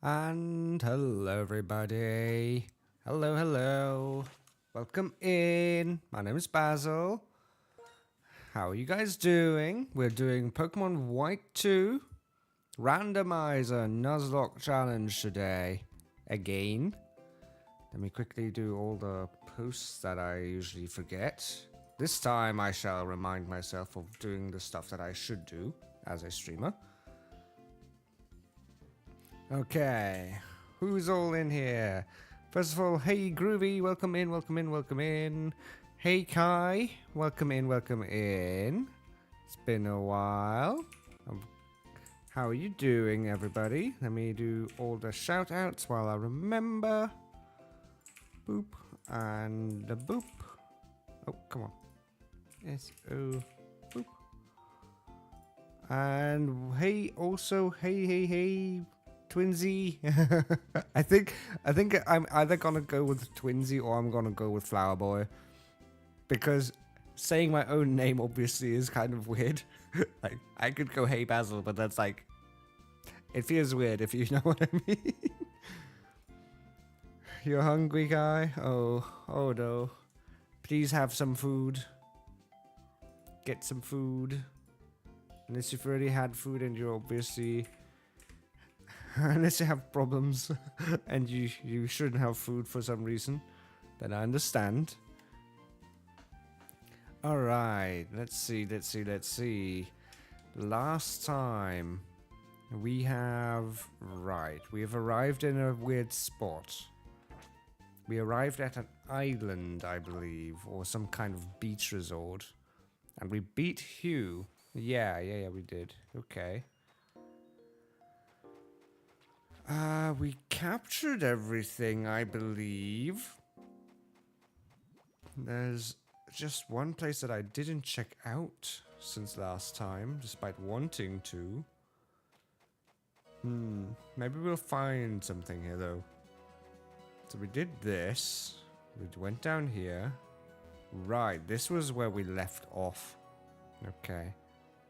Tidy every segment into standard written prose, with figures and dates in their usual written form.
And hello everybody. Hello. Welcome in. My name is Basil. How are you guys doing? We're doing Pokemon White 2 Randomizer Nuzlocke challenge today. Again. Let me quickly do all the posts that I usually forget. This time I shall remind myself of doing the stuff that I should do as a streamer. Okay, who's all in here? First of all, hey Groovy, welcome in. Hey Kai, welcome in. It's been a while. How are you doing, everybody? Let me do all the shout outs while I remember. Boop and a boop. Oh, come on. S-O, boop. And hey, also, hey. Twinsy. I think I'm either gonna go with Twinsy or I'm gonna go with Flower Boy, because saying my own name obviously is kind of weird. Like I could go Hey Basil, but that's like, it feels weird if you know what I mean. You're hungry, guy? Oh no. Please have some food. Get some food. Unless you've already had food and you're obviously unless you have problems and you shouldn't have food for some reason, then I understand. Alright, let's see. Last time we have arrived in a weird spot. We arrived at an island, I believe, or some kind of beach resort. And we beat Hugh. Yeah, we did. Okay. We captured everything, I believe. There's just one place that I didn't check out since last time, despite wanting to. Maybe we'll find something here, though. So we did this. We went down here. Right, this was where we left off. Okay.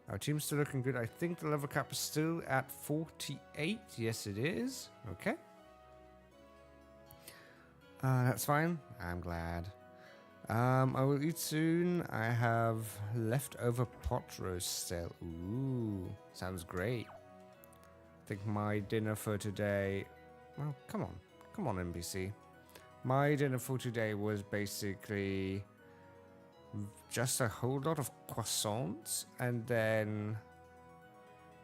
Our team's still looking good. I think the level cap is still at 48. Yes, it is. Okay. That's fine. I'm glad. I will eat soon. I have leftover pot roast still. Ooh, sounds great. I think my dinner for today... Well, come on, NPC. My dinner for today was basically just a whole lot of croissants and then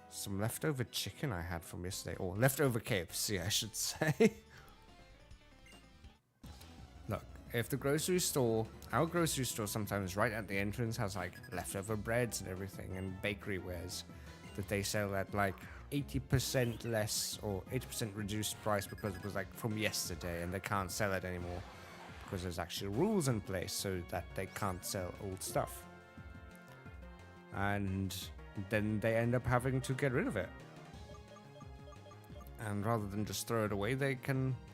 some leftover chicken I had from yesterday, or leftover KFC I should say. Look, if the grocery store, our grocery store sometimes right at the entrance has like leftover breads and everything and bakery wares that they sell at like 80% less or 80% reduced price because it was like from yesterday and they can't sell it anymore. Because there's actually rules in place so that they can't sell old stuff. And then they end up having to get rid of it. And rather than just throw it away, they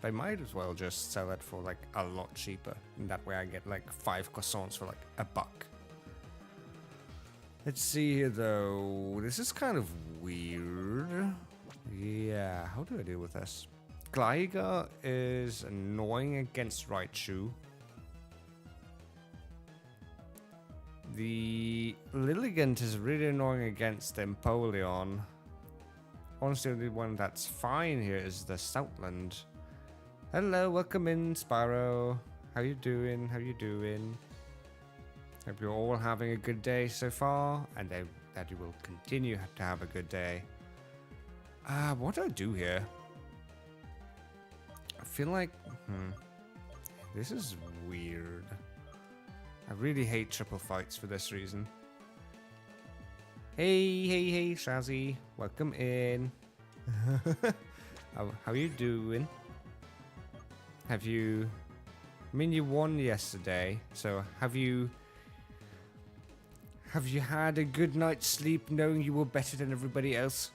might as well just sell it for like a lot cheaper. And that way I get like 5 croissants for like $1. Let's see here though. This is kind of weird. Yeah, how do I deal with this? Gligar is annoying against Raichu. The Lilligant is really annoying against Empoleon. Honestly, the only one that's fine here is the Stoutland. Hello, welcome in, Spyro. How you doing? Hope you're all having a good day so far, and that you will continue to have a good day. What do I do here? I feel like, this is weird. I really hate triple fights for this reason. Hey, Shazzy. Welcome in. How you doing? Have you... I mean, you won yesterday, so have you had a good night's sleep knowing you were better than everybody else?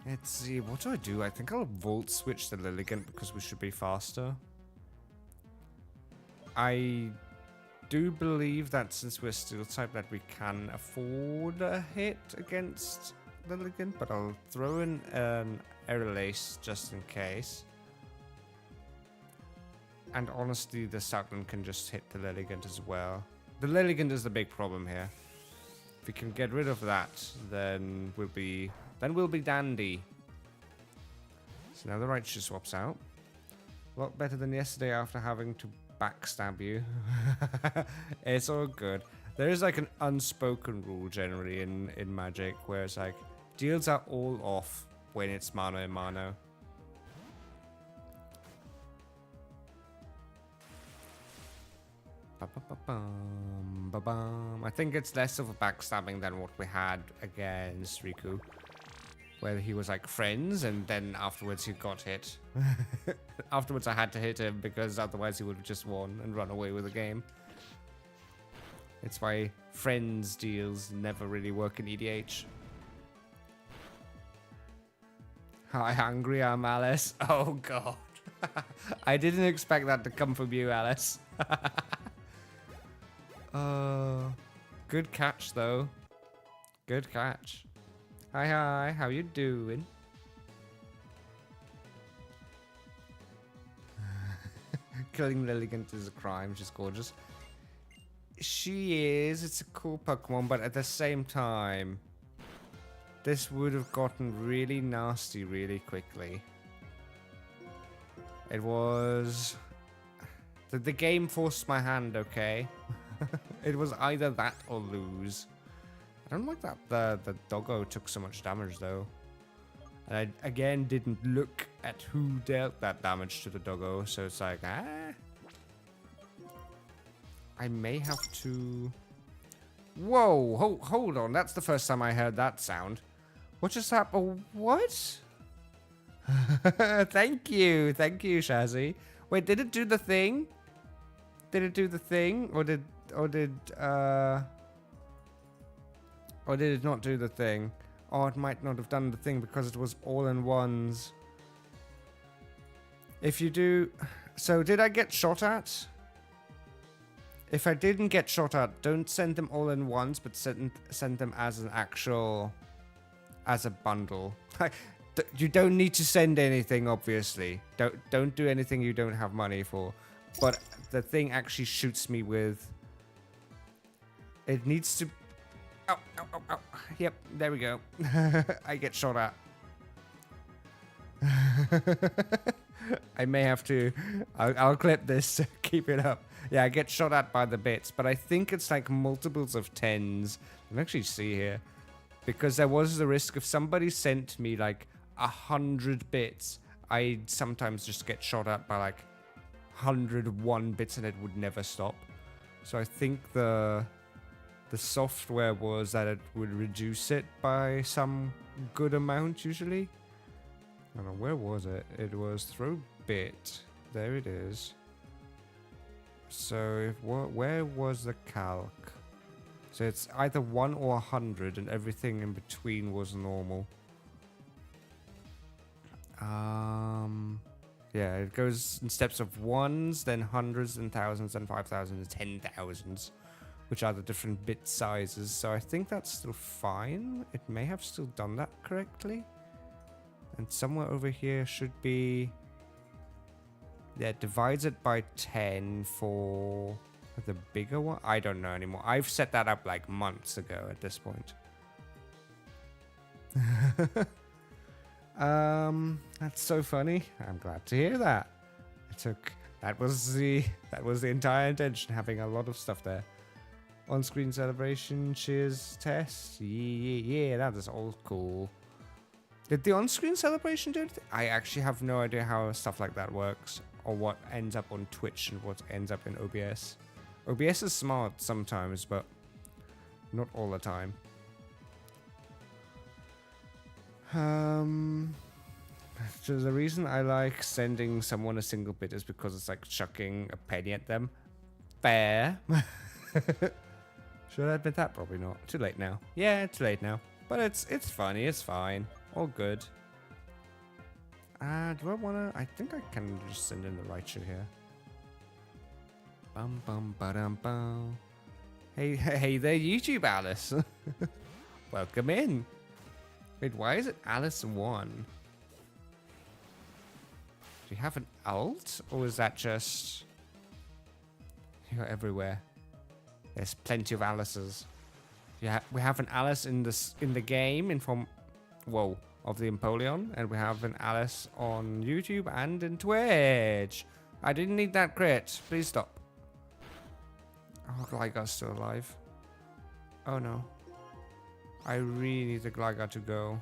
Let's see, what do I do? I think I'll Volt switch the Lilligant because we should be faster. I do believe that since we're Steel type that we can afford a hit against Lilligant, but I'll throw in an Aerolace just in case. And honestly, the Stoutland can just hit the Lilligant as well. The Lilligant is the big problem here. If we can get rid of that, then we'll be dandy. So now the Raichu swaps out. A lot better than yesterday after having to backstab you. It's all good. There is like an unspoken rule generally in Magic where it's like deals are all off when it's mano a mano. I think it's less of a backstabbing than what we had against Riku, where he was like friends and then afterwards he got hit. Afterwards I had to hit him because otherwise he would have just won and run away with the game. It's why friends deals never really work in EDH. Hi, hungry, I'm Alice. Oh god. I didn't expect that to come from you, Alice. Good catch, though. Good catch. Hi, how you doing? Killing Lilligant is a crime, she's gorgeous. She is, it's a cool Pokemon, but at the same time, this would have gotten really nasty really quickly. It was... The game forced my hand, okay? It was either that or lose. I don't like that the doggo took so much damage, though. And I, again, didn't look at who dealt that damage to the doggo, so it's like, I may have to... Whoa, hold on, that's the first time I heard that sound. What just happened? What? Thank you, Shazzy. Wait, did it do the thing? Did it do the thing? Or did it not do the thing? Oh, it might not have done the thing because it was all in ones. If you do... So, did I get shot at? If I didn't get shot at, don't send them all in ones, but send them as an actual... as a bundle. You don't need to send anything, obviously. Don't do anything you don't have money for. But the thing actually shoots me with... It needs to... Ow. Yep, there we go. I get shot at. I may have to... I'll clip this to keep it up. Yeah, I get shot at by the bits, but I think it's like multiples of 10s. You can actually see here. Because there was the risk if somebody sent me like 100 bits, I'd sometimes just get shot at by like 101 bits and it would never stop. So I think the software was that it would reduce it by some good amount usually. I don't know, where was it? It was throw bit. There it is. So where was the calc? So it's either 1 or 100 and everything in between was normal. Yeah, it goes in steps of ones, then hundreds, then thousands, then 5,000s, 10,000s, which are the different bit sizes. So I think that's still fine. It may have still done that correctly. And somewhere over here should be... Yeah, it divides it by 10 for the bigger one. I don't know anymore. I've set that up like months ago at this point. That's so funny. I'm glad to hear that. That was the entire intention, having a lot of stuff there. On-screen celebration, cheers, test. Yeah, that is all cool. Did the on-screen celebration do anything? I actually have no idea how stuff like that works, or what ends up on Twitch and what ends up in OBS. OBS is smart sometimes, but not all the time. So the reason I like sending someone a single bit is because it's like chucking a penny at them. Fair. Should I admit that? Probably not. Too late now. Yeah, too late now. But it's funny. It's fine. All good. Do I wanna? I think I can just send in the Raichu here. Bum bum ba-dum bum. Hey there, YouTube Alice. Welcome in. Wait, why is it Alice 1? Do you have an alt, or is that just you're everywhere? There's plenty of Alices. Yeah, we have an Alice in the game of the Empoleon, and we have an Alice on YouTube and in Twitch. I didn't need that crit. Please stop. Oh, Gligar's still alive. Oh no. I really need the Gligar to go.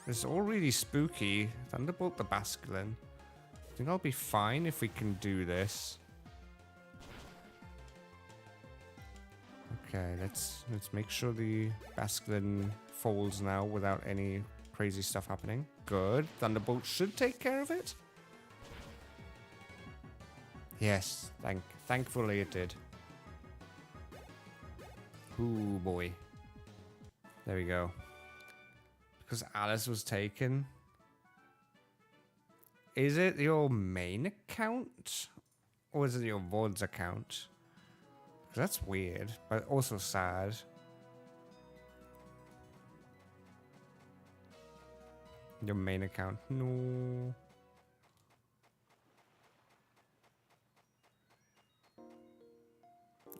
It's all really spooky. Thunderbolt the Basculin. I think I'll be fine if we can do this. Okay, let's make sure the Basculin falls now without any crazy stuff happening. Good. Thunderbolt should take care of it. Yes, thankfully it did. Ooh boy. There we go. Because Alice was taken. Is it your main account? Or is it your VOD's account? Because that's weird, but also sad. Your main account. No.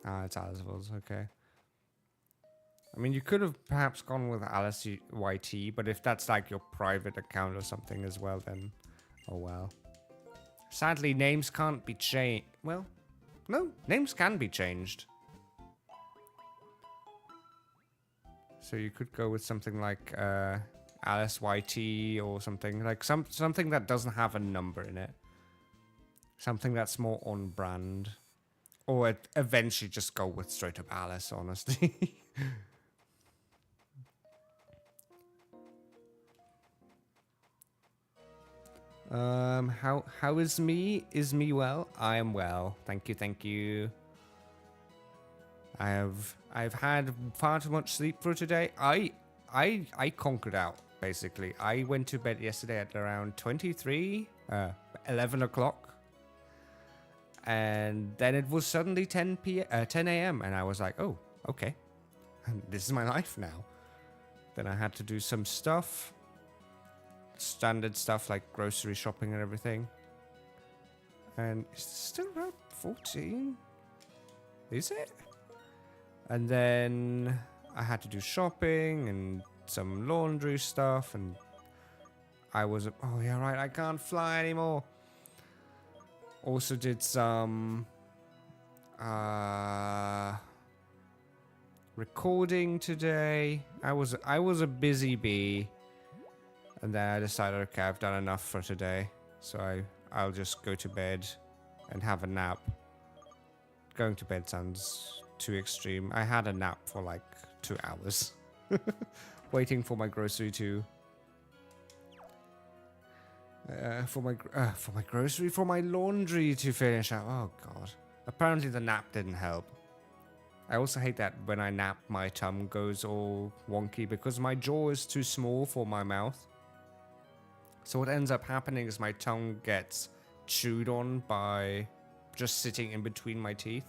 Ah, it's Alice VOD's, okay. I mean, you could have perhaps gone with Alice YT, but if that's like your private account or something as well, then oh well. Sadly, names can't be changed. Well, no, names can be changed. So you could go with something like Alice YT or something like something that doesn't have a number in it. Something that's more on brand. Or eventually just go with straight up Alice, honestly. How is me? Is me well? I am well. Thank you. I've had far too much sleep for today. I conquered out, basically. I went to bed yesterday at around 11 o'clock. And then it was suddenly 10 a.m. and I was like, oh, okay. This is my life now. Then I had to do some stuff. Standard stuff like grocery shopping and everything. And it's still around 14? Is it? And then I had to do shopping and some laundry stuff. And I was, oh yeah, right, I can't fly anymore. Also did some recording today. I was a busy bee, and then I decided, okay, I've done enough for today, so I'll just go to bed and have a nap. Going to bed sounds too extreme. I had a nap for like 2 hours, waiting for my grocery to. For my laundry to finish up. Oh god. Apparently the nap didn't help. I also hate that when I nap, my tongue goes all wonky because my jaw is too small for my mouth. So what ends up happening is my tongue gets chewed on by just sitting in between my teeth.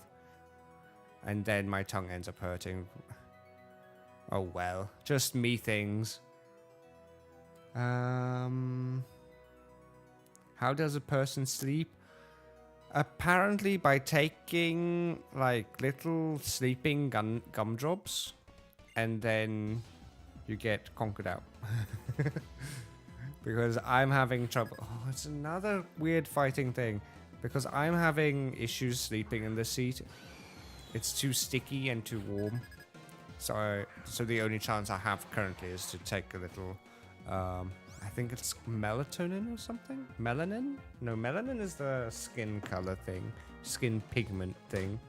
And then my tongue ends up hurting. Oh well. Just me things. How does a person sleep? Apparently by taking like little sleeping gumdrops, and then you get conquered out. Because I'm having trouble. Oh, it's another weird fighting thing. Because I'm having issues sleeping in the seat. It's too sticky and too warm. So the only chance I have currently is to take a little I think it's melatonin or something? Melanin? No, melanin is the skin color thing. Skin pigment thing.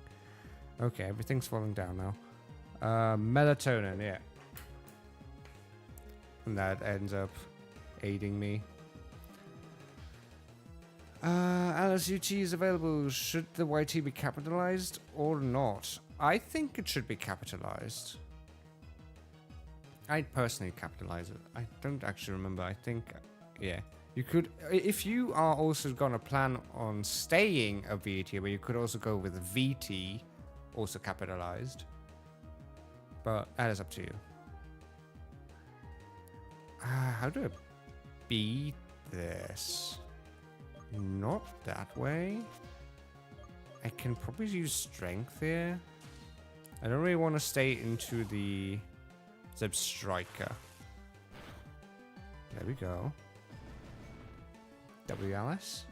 Okay, everything's falling down now. Melatonin, yeah. And that ends up aiding me. Alice UT is available. Should the White2 be capitalized or not? I think it should be capitalized. I'd personally capitalize it. I don't actually remember. I think, yeah. You could, if you are also gonna plan on staying a VTuber, you could also go with VT, also capitalized. But that is up to you. How do I beat this? Not that way. I can probably use strength here. I don't really want to stay into the Zeb Striker. There we go. W Alice.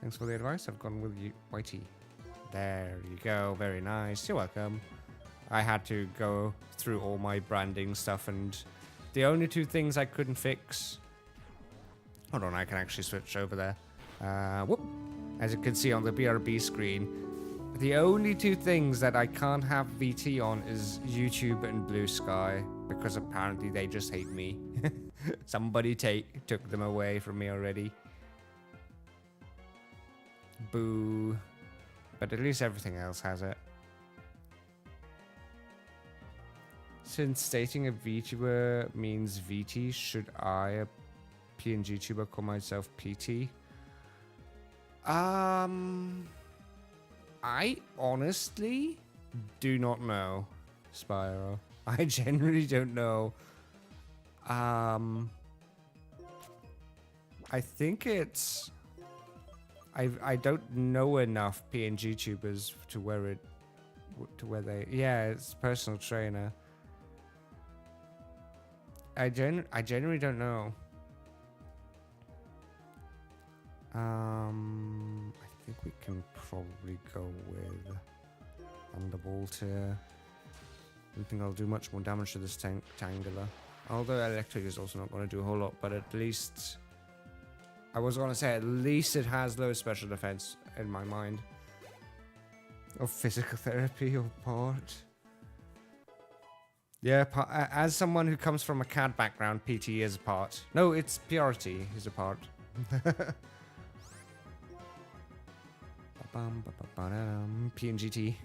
Thanks for the advice. I've gone with you, Whitey. There you go. Very nice. You're welcome. I had to go through all my branding stuff, and the only two things I couldn't fix. Hold on, I can actually switch over there. Whoop. As you can see on the BRB screen, the only two things that I can't have VT on is YouTube and Blue Sky, because apparently they just hate me. Somebody took them away from me already. Boo. But at least everything else has it. Since stating a VTuber means VT, should I, a PNG tuber, call myself PT? I honestly do not know, Spyro. I genuinely don't know. I think it's... I don't know enough PNG tubers to where they... Yeah, it's personal trainer. I genuinely don't know. I think we can probably go with Thunderbolt here. I don't think I'll do much more damage to this Tangela. Although Electric is also not going to do a whole lot, but at least... I was going to say, at least it has low special defense in my mind. Or physical therapy or part. Yeah, as someone who comes from a CAD background, PT is a part. No, it's PRT is a part. PNGT.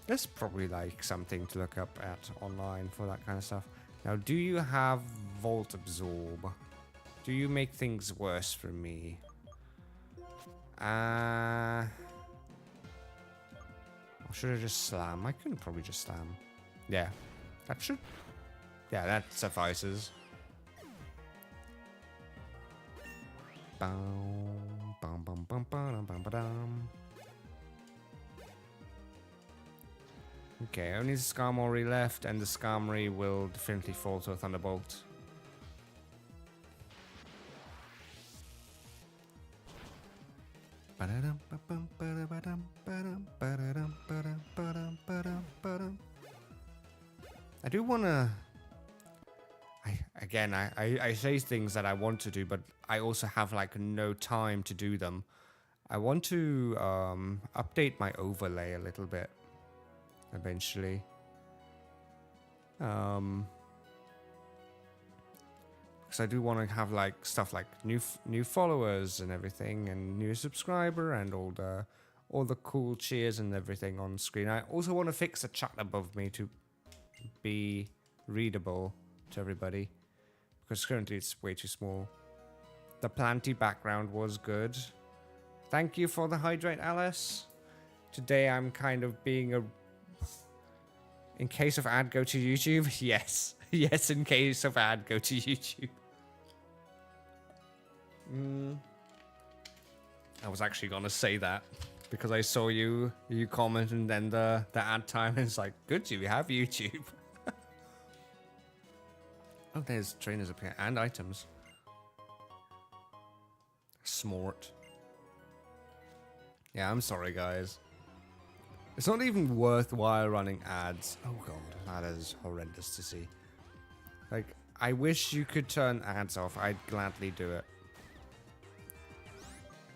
There's probably like something to look up at online for that kind of stuff. Now, do you have Volt Absorb? Do you make things worse for me? Or should I just slam? I couldn't probably just slam. Yeah, that should... Yeah, that suffices. Okay, only the Skarmory left, and the Skarmory will definitely fall to a Thunderbolt. I do want to... I say things that I want to do, but I also have like no time to do them. I want to update my overlay a little bit eventually. Because I do want to have like stuff like new followers and everything, and new subscriber, and all the cool cheers and everything on screen. I also want to fix the chat above me to be readable to everybody, because currently it's way too small. The planty background was good. Thank you for the hydrate, Alice. Today I'm kind of being a... In case of ad, go to YouTube. Yes. Yes, in case of ad, go to YouTube. I was actually gonna say that because I saw you comment, and then the ad time is like, good, you have YouTube. Oh, there's trainers up here and items. Smart. Yeah, I'm sorry, guys. It's not even worthwhile running ads. Oh god, that is horrendous to see. Like, I wish you could turn ads off. I'd gladly do it.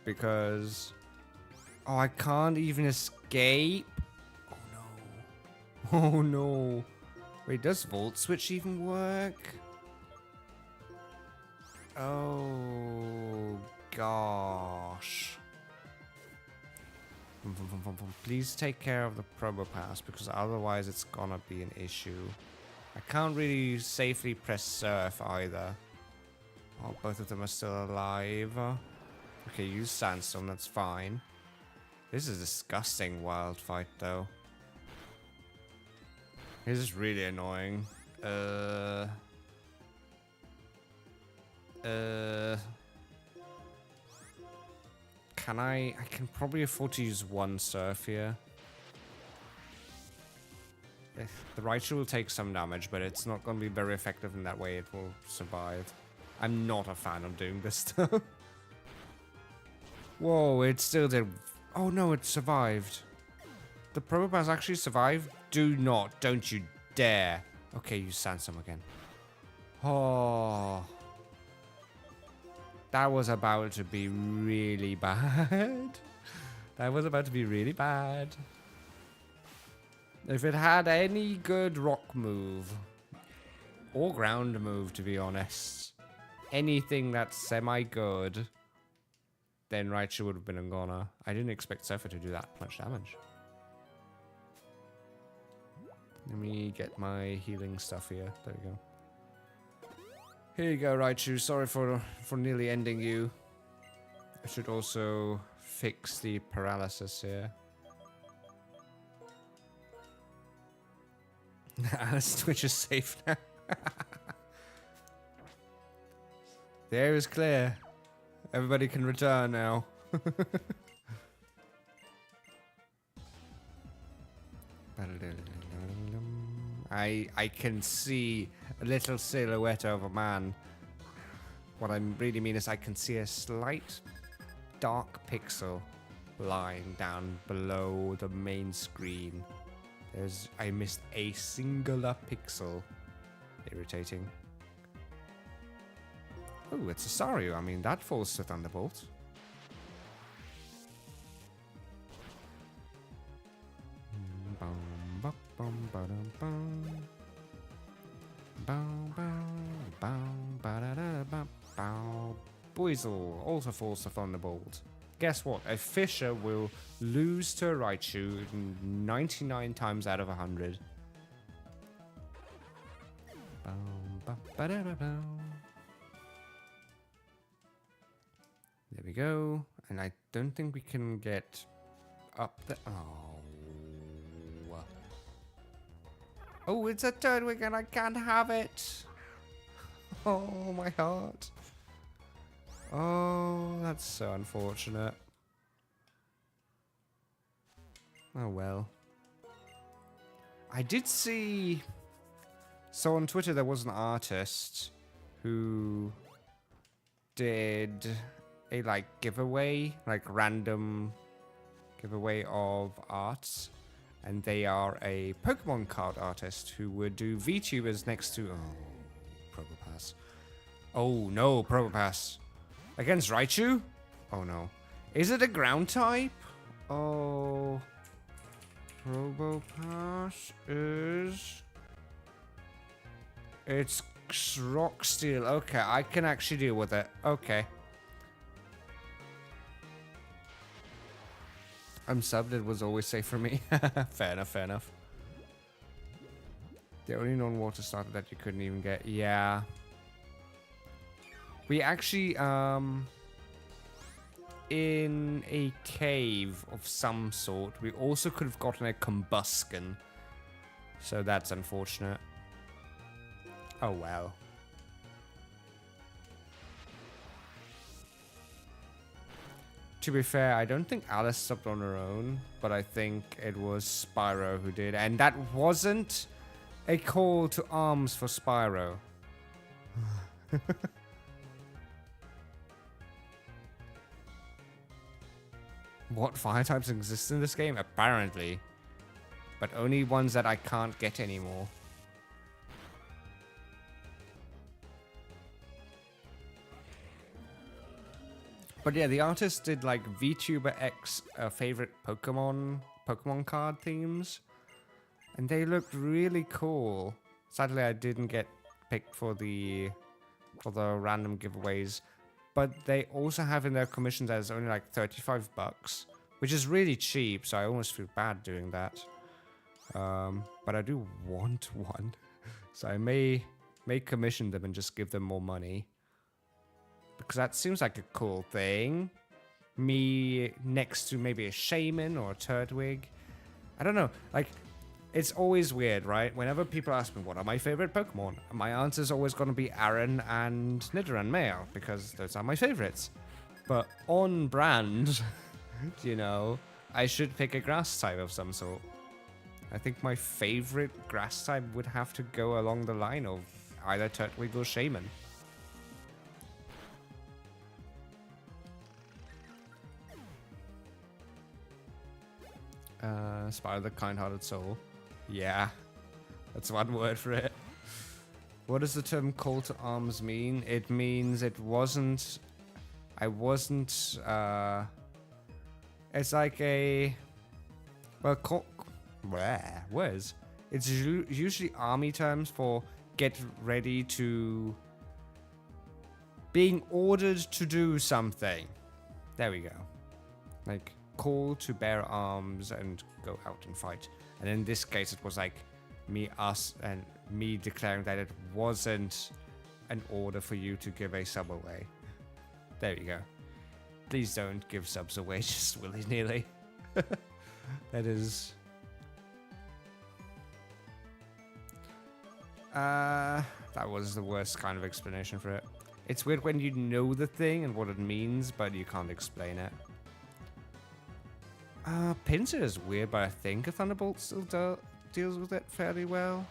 Because... Oh, I can't even escape. Oh no. Oh no. Wait, does Volt Switch even work? Oh, gosh. Please take care of the Probopass, because otherwise it's gonna be an issue. I can't really safely press Surf either. Oh, both of them are still alive. Okay, use Sandstorm, that's fine. This is a disgusting wild fight, though. This is really annoying. Can I can probably afford to use one Surf here. The Raichu will take some damage, but it's not going to be very effective in that way. It will survive. I'm not a fan of doing this though. Whoa, it still did. Oh no, it survived. The Probopass actually survived? Don't you dare. Okay, use Sandstorm again. Oh. That was about to be really bad. That was about to be really bad. If it had any good rock move, or ground move to be honest, anything that's semi-good, then Raichu would have been a goner. I didn't expect Surfer to do that much damage. Let me get my healing stuff here. There we go. Here you go, Raichu. Sorry for nearly ending you. I should also fix the paralysis here. Alice Twitch is safe now. The air is clear. Everybody can return now. I can see a little silhouette of a man. What I really mean is I can see a slight dark pixel lying down below the main screen. I missed a singular pixel. Irritating. Oh, it's a Sario. I mean, that falls to Thunderbolt. Buizel also falls to Thunderbolt. Guess what? A Fisher will lose to a Raichu 99 times out of 100. There we go. And I don't think we can get up there. Oh, it's a Turtwig and I can't have it. Oh, my heart. Oh, that's so unfortunate. Oh, well. I did see... So on Twitter there was an artist who did a, giveaway, random giveaway of arts. And they are a Pokemon card artist who would do VTubers next to... Oh, Probopass. Oh, no, Probopass. Against Raichu? Oh, no. Is it a ground type? Oh. Probopass is... It's Rock Steel. Okay, I can actually deal with it. Okay. I'm subbed, it was always safe for me. Fair enough, fair enough. The only non-water starter that you couldn't even get. Yeah. We actually, in a cave of some sort, we also could have gotten a Combusken. So that's unfortunate. Oh well. To be fair, I don't think Alice subbed on her own, but I think it was Spyro who did. And that wasn't a call to arms for Spyro. What fire types exist in this game? Apparently. But only ones that I can't get anymore. But yeah, the artist did VTuber X favorite Pokemon card themes. And they looked really cool. Sadly, I didn't get picked for the random giveaways, but they also have in their commissions as only like 35 bucks, which is really cheap. So I almost feel bad doing that. But I do want one, so I may commission them and just give them more money, because that seems like a cool thing. Me next to maybe a shaman or a turtwig. I don't know. Like, it's always weird, right? Whenever people ask me what are my favorite Pokemon, my answer is always going to be Aaron and Nidoran male, because those are my favorites. But on brand, you know, I should pick a grass type of some sort. I think my favorite grass type would have to go along the line of either Turtwig or Shaman. Spire the kind-hearted soul. Yeah, that's one word for it. What does the term call to arms mean? It means it wasn't... I wasn't... It's like a... Well, words. It's usually army terms for get ready to... Being ordered to do something. There we go. Like, call to bear arms and go out and fight. And in this case, it was like me declaring that it wasn't an order for you to give a sub away. There you go. Please don't give subs away just willy-nilly. That is... that was the worst kind of explanation for it. It's weird when you know the thing and what it means, but you can't explain it. Pinsir is weird, but I think a Thunderbolt still deals with it fairly well.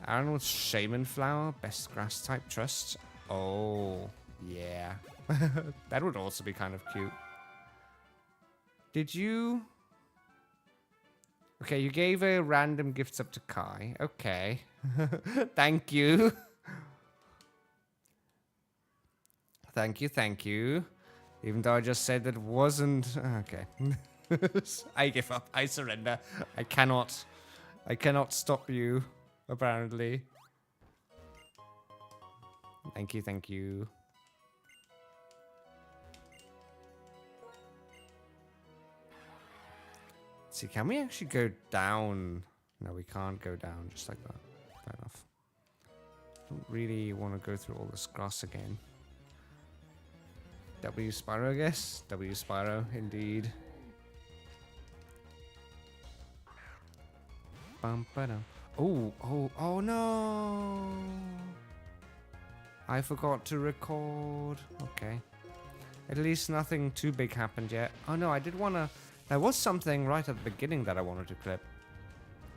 Arnold's Shaman Flower, best grass type trust. Oh, yeah. That would also be kind of cute. Did you... Okay, you gave a random gift sub to Kai. Okay. Thank you. Thank you. Even though I just said that wasn't... Okay. I give up. I surrender. I cannot stop you, apparently. Thank you. Let's see, can we actually go down? No, we can't go down just like that. Fair enough. Don't really want to go through all this grass again. W Spyro, I guess. W Spyro, indeed. Oh no! I forgot to record. Okay. At least nothing too big happened yet. Oh no, I did want to... There was something right at the beginning that I wanted to clip.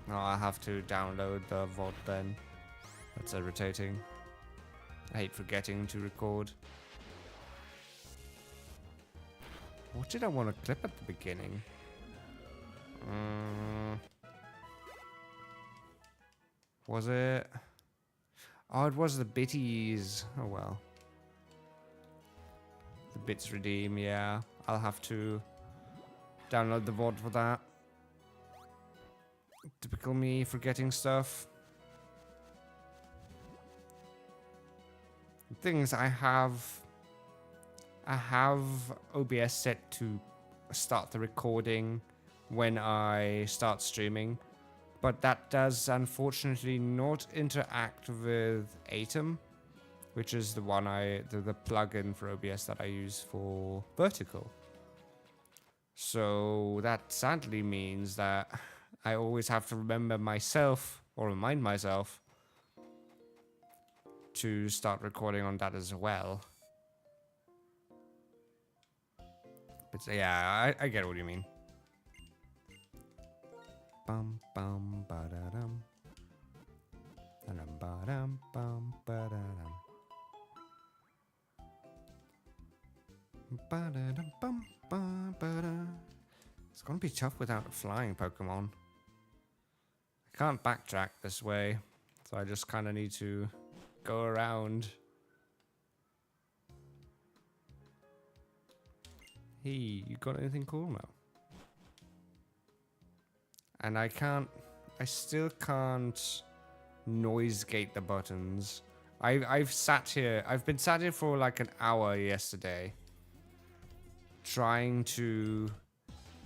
No, I have to download the VOD then. That's irritating. I hate forgetting to record. What did I want to clip at the beginning? Was it? Oh, it was the bitties. Oh well. The bits redeem, yeah. I'll have to download the VOD for that. Typical me forgetting stuff. The thing is, I have OBS set to start the recording when I start streaming, but that does unfortunately not interact with Atom, which is the one the plugin for OBS that I use for Vertical. So that sadly means that I always have to remind myself to start recording on that as well. But yeah, I get what you mean. Bum bum ba da dum. Ba dum bum ba da dum. Ba da dum bum ba ba da. It's gonna be tough without a flying Pokemon. I can't backtrack this way, so I just kind of need to go around. Hey, you got anything cool now? And I still can't noise gate the buttons. I've been sat here for like an hour yesterday trying to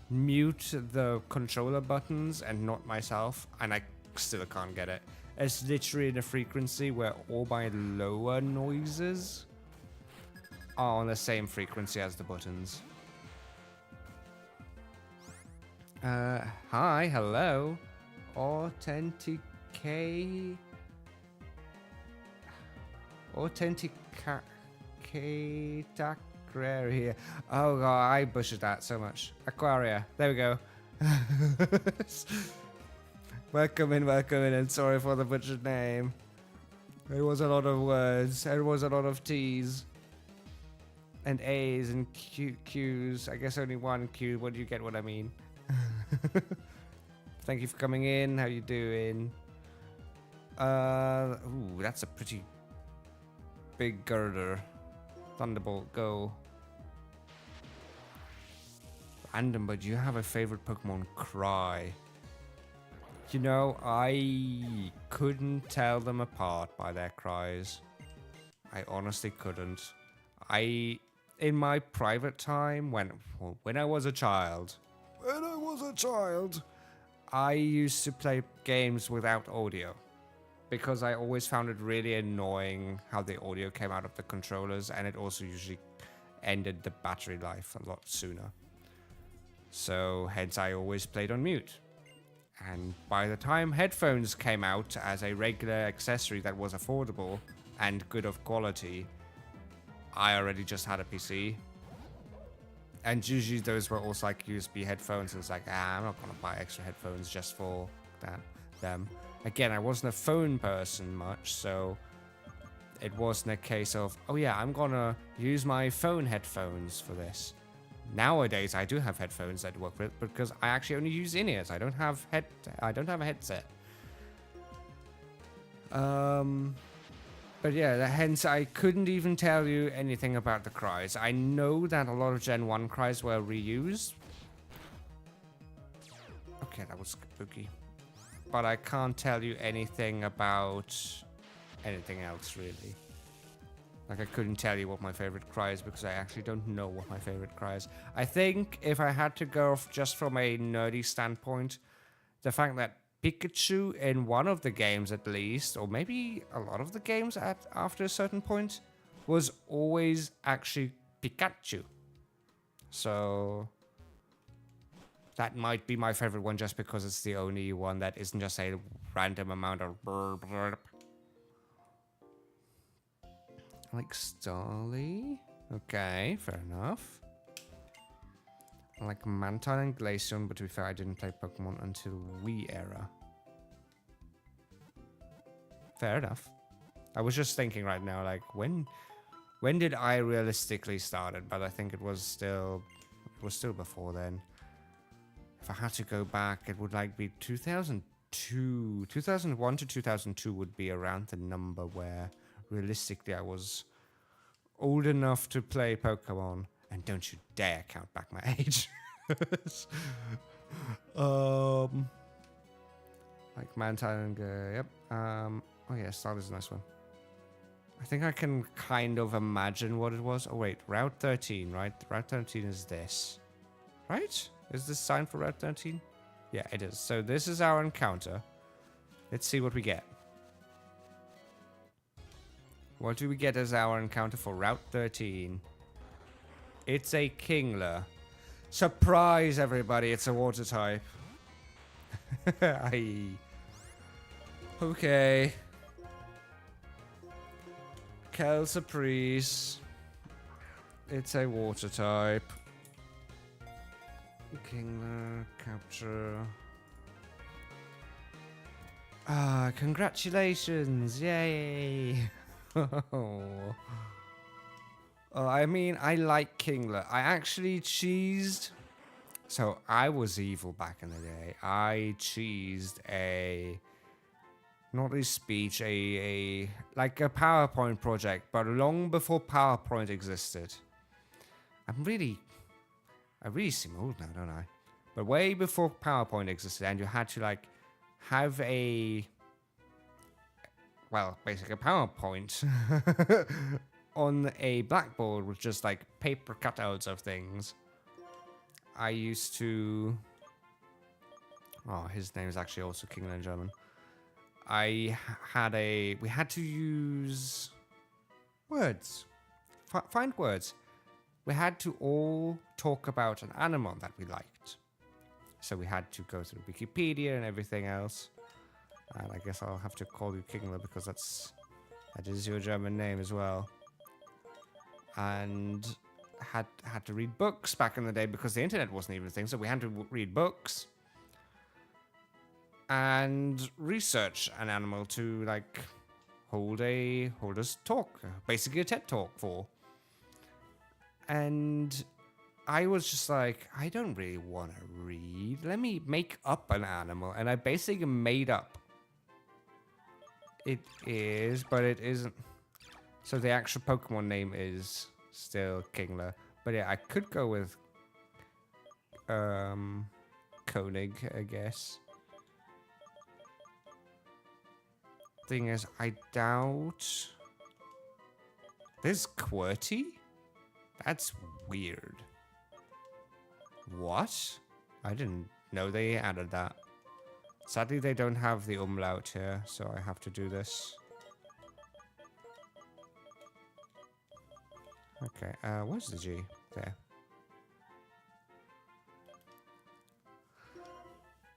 mute the controller buttons and not myself, and I still can't get it. It's literally in a frequency where all my lower noises are on the same frequency as the buttons. Hi, hello. Authenticate here. Oh god, I butchered that so much. Aquaria. There we go. Welcome in, and sorry for the butchered name. It was a lot of words. It was a lot of T's. And A's and Q's. I guess only one Q, but you get what I mean. Thank you for coming in. How you doing? Ooh, that's a pretty big girder. Thunderbolt, go. Random, but do you have a favorite Pokemon cry? You know, I couldn't tell them apart by their cries. I honestly couldn't. In my private time, when I was a child, I used to play games without audio. Because I always found it really annoying how the audio came out of the controllers, and it also usually ended the battery life a lot sooner. So hence I always played on mute. And by the time headphones came out as a regular accessory that was affordable and good of quality, I already just had a PC. And usually those were also like USB headphones, and it's like, I'm not gonna buy extra headphones just for them. Again, I wasn't a phone person much, so it wasn't a case of, oh yeah, I'm gonna use my phone headphones for this. Nowadays, I do have headphones that work with, because I actually only use in-ears. I don't have a headset. But yeah, hence I couldn't even tell you anything about the cries. I know that a lot of Gen 1 cries were reused. Okay, that was spooky. But I can't tell you anything about anything else, really. Like, I couldn't tell you what my favorite cry is because I actually don't know what my favorite cry is. I think if I had to go just from a nerdy standpoint, the fact that Pikachu in one of the games at least, or maybe a lot of the games after a certain point, was always actually Pikachu. So that might be my favorite one just because it's the only one that isn't just a random amount of burp. Like Starly? Okay, fair enough. I like Mantine and Glaceon, but to be fair, I didn't play Pokemon until Wii era. Fair enough. I was just thinking right now, like, when did I realistically start it? But I think it was still before then. If I had to go back, it would like be 2002. 2001 to 2002 would be around the number where realistically I was old enough to play Pokemon. And don't you dare count back my age. Like Mantine and yep. Oh yeah, Starly's a nice one. I think I can kind of imagine what it was. Oh wait, Route 13, right? Route 13 is this. Right? Is this sign for Route 13? Yeah, it is. So this is our encounter. Let's see what we get. What do we get as our encounter for Route 13? It's a Kingler. Surprise, everybody, it's a water type. Okay. Calcaprice. It's a water type. Kingler, capture. Ah, congratulations, yay. I mean, I like Kingler. I actually cheesed. So I was evil back in the day. I cheesed not a speech, like a PowerPoint project, but long before PowerPoint existed. I really seem old now, don't I? But way before PowerPoint existed, and you had to like have a well, basically a PowerPoint on a blackboard with just like paper cutouts of things. I used to... Oh, his name is actually also Kingler in German. We had to use words. Find words. We had to all talk about an animal that we liked. So we had to go through Wikipedia and everything else. And I guess I'll have to call you Kingler because that is your German name as well. And had to read books back in the day because the internet wasn't even a thing, so we had to read books and research an animal to like hold a talk, basically a TED talk for. And I was just like, I don't really want to read. Let me make up an animal, and I basically made up. It is, but it isn't. So the actual Pokemon name is still Kingler. But yeah, I could go with Koenig, I guess. Thing is, I doubt there's QWERTY? That's weird. What? I didn't know they added that. Sadly, they don't have the umlaut here, so I have to do this. Okay, where's the G? There.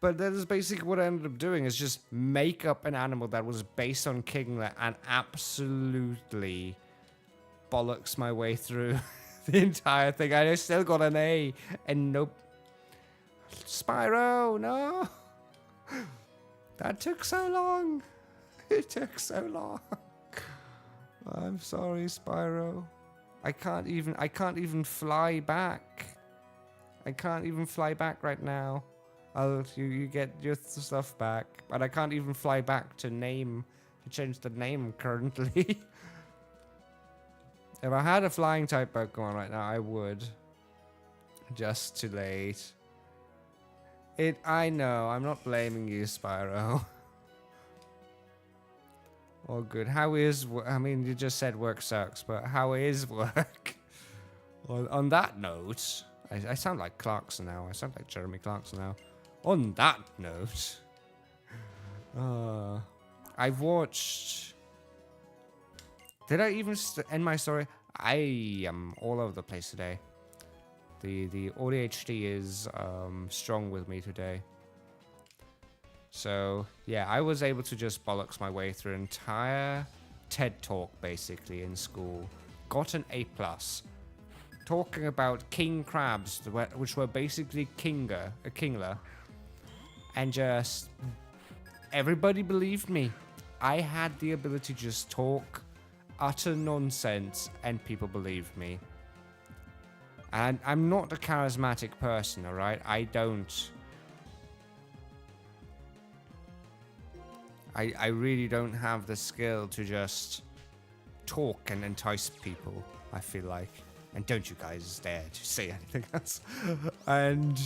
But that is basically what I ended up doing, is just make up an animal that was based on Kingler and absolutely bollocks my way through the entire thing. I still got an A, and nope. Spyro, no! That took so long. It took so long. I'm sorry, Spyro. I can't even fly back. I can't even fly back right now. You get your stuff back, but I can't even fly back to change the name currently. If I had a flying type Pokemon right now, I would. Just too late. I know, I'm not blaming you, Spyro. All good. How is... I mean, you just said work sucks, but how is work? On that note... I sound like Clarkson now. I sound like Jeremy Clarkson now. On that note... I've watched... Did I even end my story? I am all over the place today. The ADHD is strong with me today. So, yeah, I was able to just bollocks my way through an entire TED Talk, basically, in school. Got an A+. Talking about king crabs, which were basically a kingler. And just... everybody believed me. I had the ability to just talk utter nonsense, and people believed me. And I'm not a charismatic person, alright? I really don't have the skill to just talk and entice people, I feel like. And don't you guys dare to say anything else. And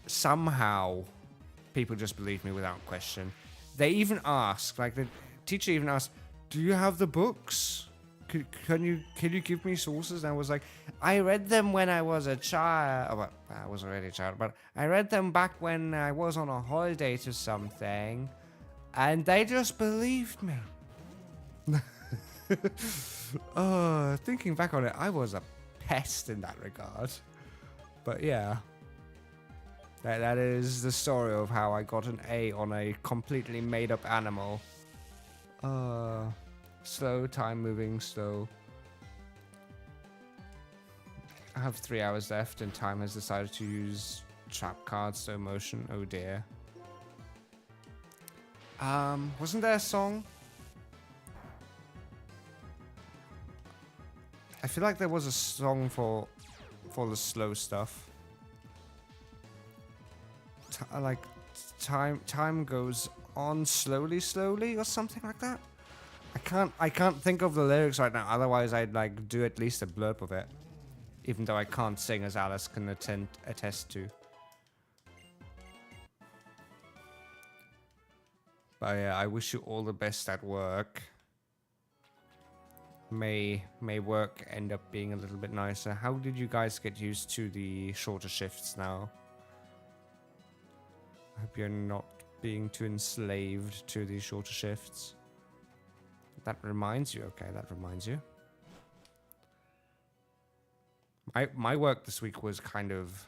somehow, people just believe me without question. They even ask, like the teacher even asked, do you have the books? Can you give me sources? And I was like, I read them when I was a child. Oh, well, I was already a child, but I read them back when I was on a holiday to something. And they just believed me. Thinking back on it, I was a pest in that regard. But yeah. That is the story of how I got an A on a completely made up animal. Slow, time moving, slow. I have 3 hours left and time has decided to use trap cards, slow motion. Oh dear. Wasn't there a song? I feel like there was a song for the slow stuff. Time goes on slowly or something like that. I can't think of the lyrics right now. Otherwise, I'd like do at least a blurb of it, even though I can't sing, as Alice can attest to. But yeah, I wish you all the best at work. May work end up being a little bit nicer. How did you guys get used to the shorter shifts now? I hope you're not being too enslaved to these shorter shifts. That reminds you. Okay, that reminds you. My work this week was kind of...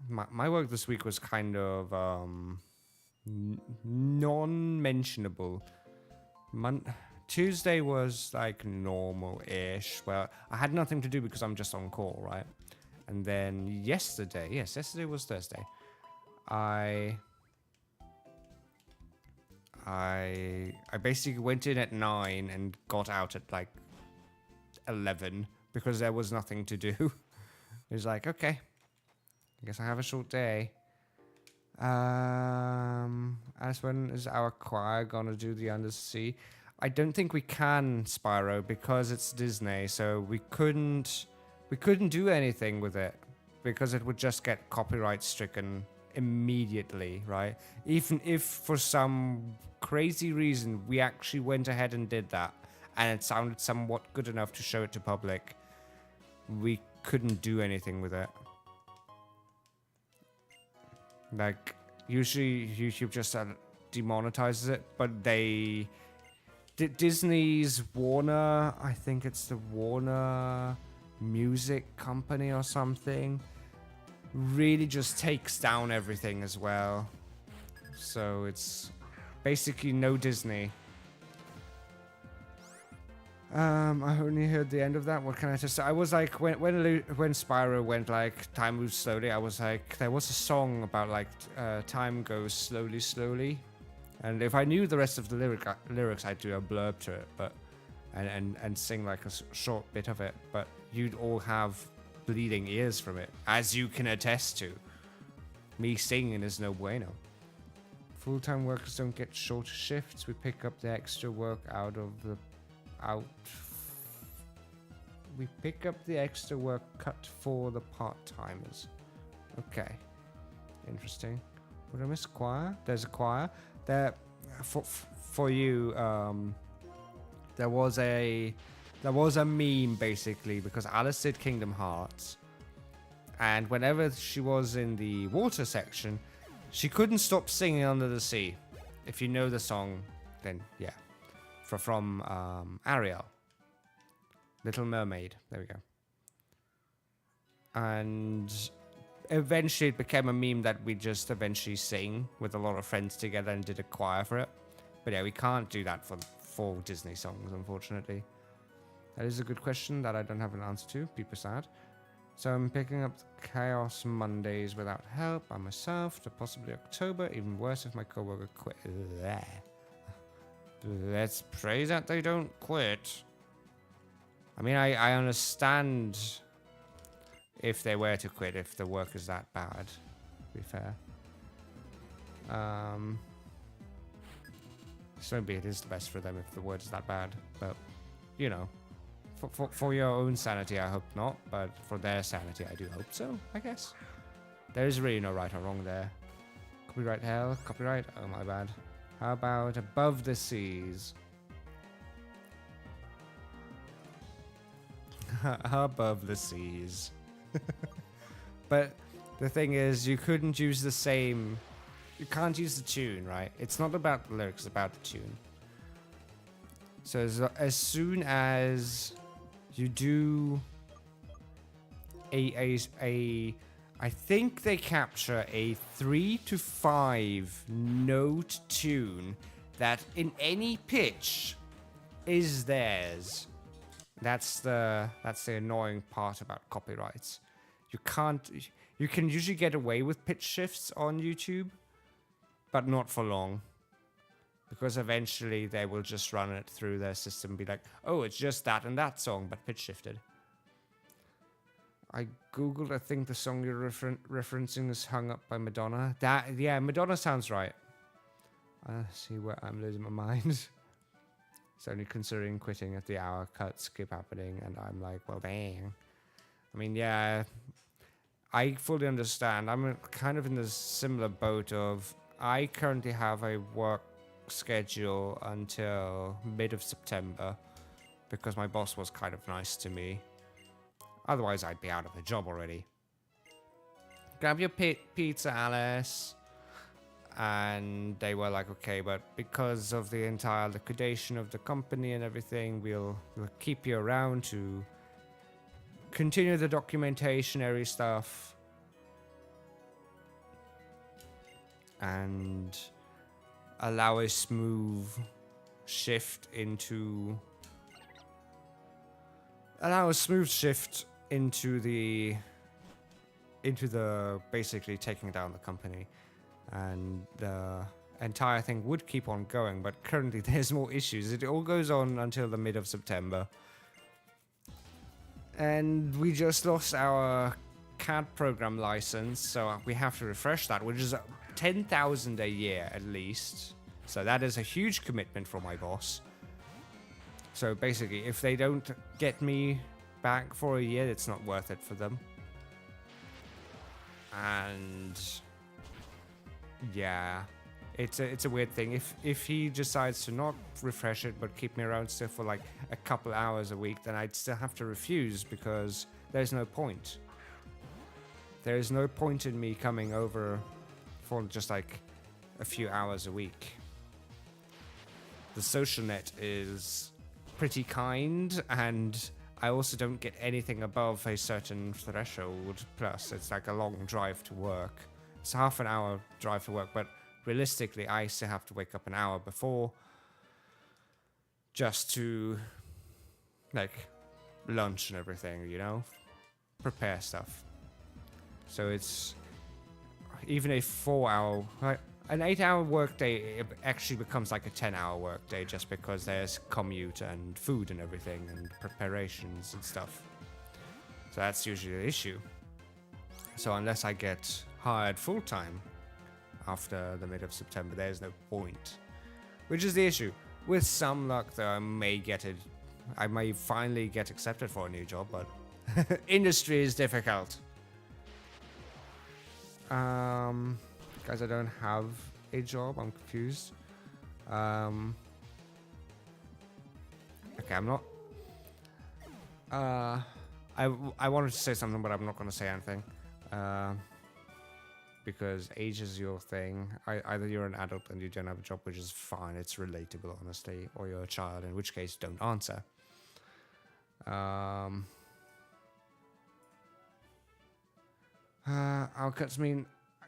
My work this week was kind of non-mentionable. Tuesday was like normal-ish. Well, I had nothing to do because I'm just on call, right? And then yesterday, yes, yesterday was Thursday. I basically went in at 9 and got out at like 11 because there was nothing to do. It was like, okay, I guess I have a short day. As when is our choir gonna do the Undersea? I don't think we can, Spyro, because it's Disney, so we couldn't do anything with it because it would just get copyright stricken immediately, right? Even if for some crazy reason we actually went ahead and did that and it sounded somewhat good enough to show it to public, we couldn't do anything with it. Like, usually YouTube just demonetizes it, but Disney's Warner, I think it's the Warner Music Company or something, really just takes down everything as well. So it's basically no Disney. I only heard the end of that. What can I just say? I was like, when Spyro went like, time moves slowly, I was like, there was a song about like, time goes slowly, slowly. And if I knew the rest of the lyrics, I'd do a blurb to it, but, and sing like a short bit of it. But you'd all have bleeding ears from it, as you can attest to. Me singing is no bueno. Full-time workers don't get shorter shifts. We pick up the extra work we pick up the extra work cut for the part-timers. Okay. Interesting. Would I miss choir? There's a choir. There, for you, there was a meme basically because Alice did Kingdom Hearts, and whenever she was in the water section, she couldn't stop singing Under the Sea. If you know the song, then yeah. From Ariel. Little Mermaid. There we go. And eventually it became a meme that we just eventually sing with a lot of friends together and did a choir for it. But yeah, we can't do that for Disney songs, unfortunately. That is a good question that I don't have an answer to. People sad. So I'm picking up Chaos Mondays without help by myself to possibly October. Even worse if my coworker quit. Bleh. Let's pray that they don't quit. I mean, I understand if they were to quit, if the work is that bad, to be fair. So maybe it is the best for them if the word is that bad. But, you know, for your own sanity, I hope not. But for their sanity, I do hope so, I guess. There is really no right or wrong there. Copyright hell? Copyright? Oh, my bad. How about Above the Seas? Above the Seas. But the thing is, you couldn't use the same... You can't use the tune, right? It's not about the lyrics, it's about the tune. So as soon as you do I think they capture a 3 to 5 note tune that in any pitch is theirs. That's the annoying part about copyrights. You can usually get away with pitch shifts on YouTube, but not for long. Because eventually they will just run it through their system and be like, oh, it's just that and that song, but pitch shifted. I googled, I think the song you're referencing is Hung Up by Madonna. Yeah, Madonna sounds right. See where I'm losing my mind. It's only considering quitting at the hour cuts keep happening, and I'm like, well, dang. I mean, yeah, I fully understand. I'm kind of in the similar boat of, I currently have a work schedule until mid of September because my boss was kind of nice to me. Otherwise, I'd be out of a job already. Grab your pizza, Alice. And they were like, okay, but because of the entire liquidation of the company and everything, we'll keep you around to continue the documentationary stuff and allow a smooth shift into the basically taking down the company. And the entire thing would keep on going, but currently there's more issues. It all goes on until the mid of September. And we just lost our CAD program license, so we have to refresh that, which is 10,000 a year at least. So that is a huge commitment for my boss. So basically, if they don't get me back for a year, it's not worth it for them. And yeah, it's a weird thing. If he decides to not refresh it but keep me around still for like a couple hours a week, then I'd still have to refuse because there's no point. There is no point in me coming over for just like a few hours a week. The social net is pretty kind, and I also don't get anything above a certain threshold. Plus, it's like a long drive to work. It's a half an hour drive to work, but realistically, I still have to wake up an hour before just to, like, lunch and everything, you know? Prepare stuff. So it's even a 4-hour, an 8-hour workday, it actually becomes like a 10-hour workday just because there's commute and food and everything and preparations and stuff. So that's usually the issue. So unless I get hired full-time after the mid of September, there's no point. Which is the issue. With some luck, though, I may finally get accepted for a new job, but industry is difficult. Guys, I don't have a job. I'm confused. Okay, I'm not. I wanted to say something, but I'm not going to say anything. Because age is your thing. Either you're an adult and you don't have a job, which is fine. It's relatable, honestly. Or you're a child, in which case, don't answer. Outcuts mean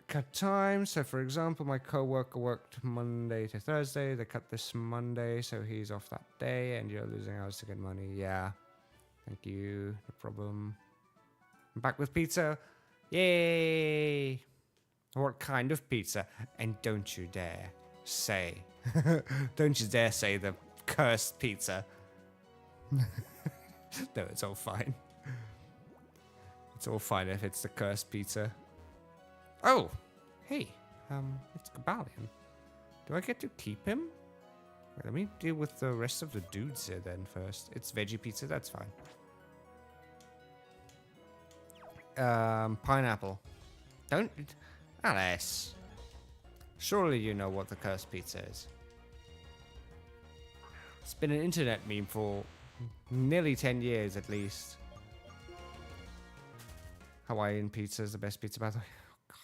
cut time. So, for example, my co-worker worked Monday to Thursday. They cut this Monday, so he's off that day, and you're losing hours to get money. Yeah. Thank you. No problem. I'm back with pizza. Yay! What kind of pizza? And don't you dare say. Don't you dare say the cursed pizza. No, it's all fine. It's all fine if it's the cursed pizza. Oh! Hey, it's Kabalion. Do I get to keep him? Wait, let me deal with the rest of the dudes here then first. It's veggie pizza, that's fine. Pineapple. Don't... Alice. Surely you know what the cursed pizza is. It's been an internet meme for nearly 10 years at least. Hawaiian pizza is the best pizza, by the way. Oh,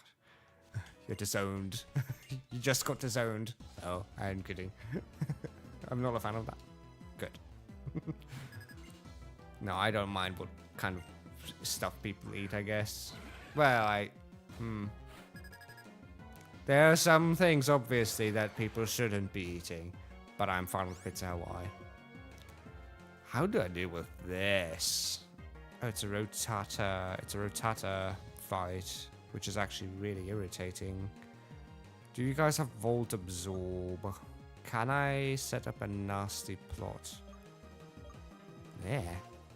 God. You're disowned. You just got disowned. Oh, I'm kidding. I'm not a fan of that. Good. No, I don't mind what kind of stuff people eat, I guess. Well, there are some things, obviously, that people shouldn't be eating, but I'm fine with Pizza Hawaii. How do I deal with this? Oh, it's a rotata. It's a rotata fight, which is actually really irritating. Do you guys have Volt Absorb? Can I set up a nasty plot? Yeah,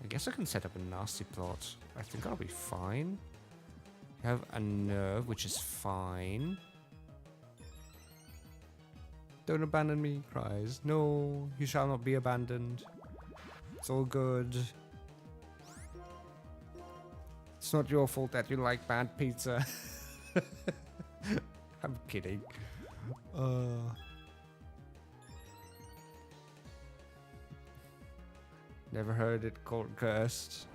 I guess I can set up a nasty plot. I think I'll be fine. You have a nerve, which is fine. Don't abandon me, cries. No, you shall not be abandoned. It's all good. It's not your fault that you like bad pizza. I'm kidding. Never heard it called cursed.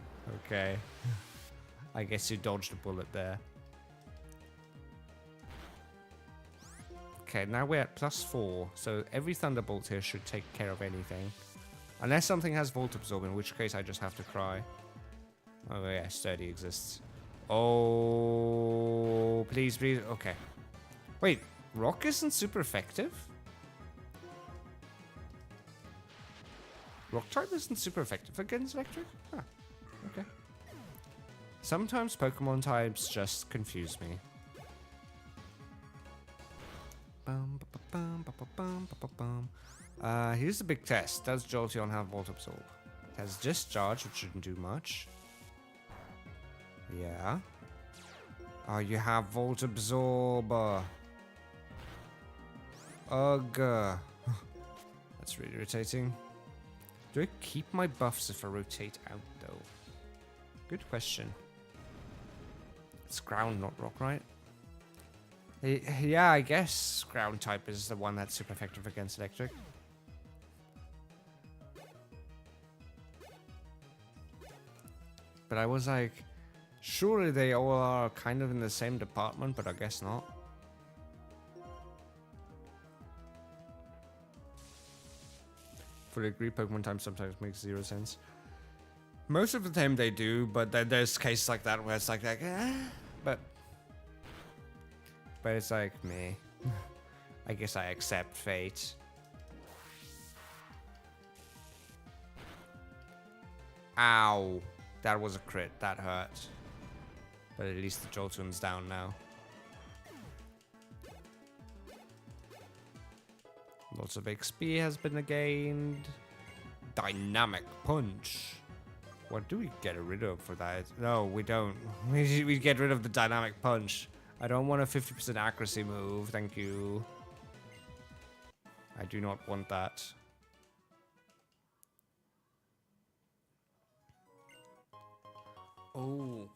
Okay. I guess you dodged a bullet there. Okay, now we're at +4, so every Thunderbolt here should take care of anything. Unless something has Volt Absorb, in which case I just have to cry. Oh yeah, Sturdy exists. Oh, please, please. Okay. Wait, Rock isn't super effective? Rock type isn't super effective against Electric? Huh. Okay. Sometimes Pokemon types just confuse me. Here's the big test. Does Jolteon have Volt Absorb? It has Discharge, which shouldn't do much. Yeah. Oh, you have Volt Absorb. Ugh. That's really irritating. Do I keep my buffs if I rotate out, though? Good question. It's ground, not rock, right? Yeah, I guess ground type is the one that's super effective against electric. But I was like, surely they all are kind of in the same department, but I guess not. Fully agree, Pokemon time sometimes makes 0 sense. Most of the time they do, but then there's cases like that where it's like but it's like, meh. I guess I accept fate. Ow. That was a crit. That hurt. But at least the Jolteon's down now. Lots of XP has been gained. Dynamic Punch. What do we get rid of for that? No, we don't. We get rid of the Dynamic Punch. I don't want a 50% accuracy move, thank you. I do not want that. Oh.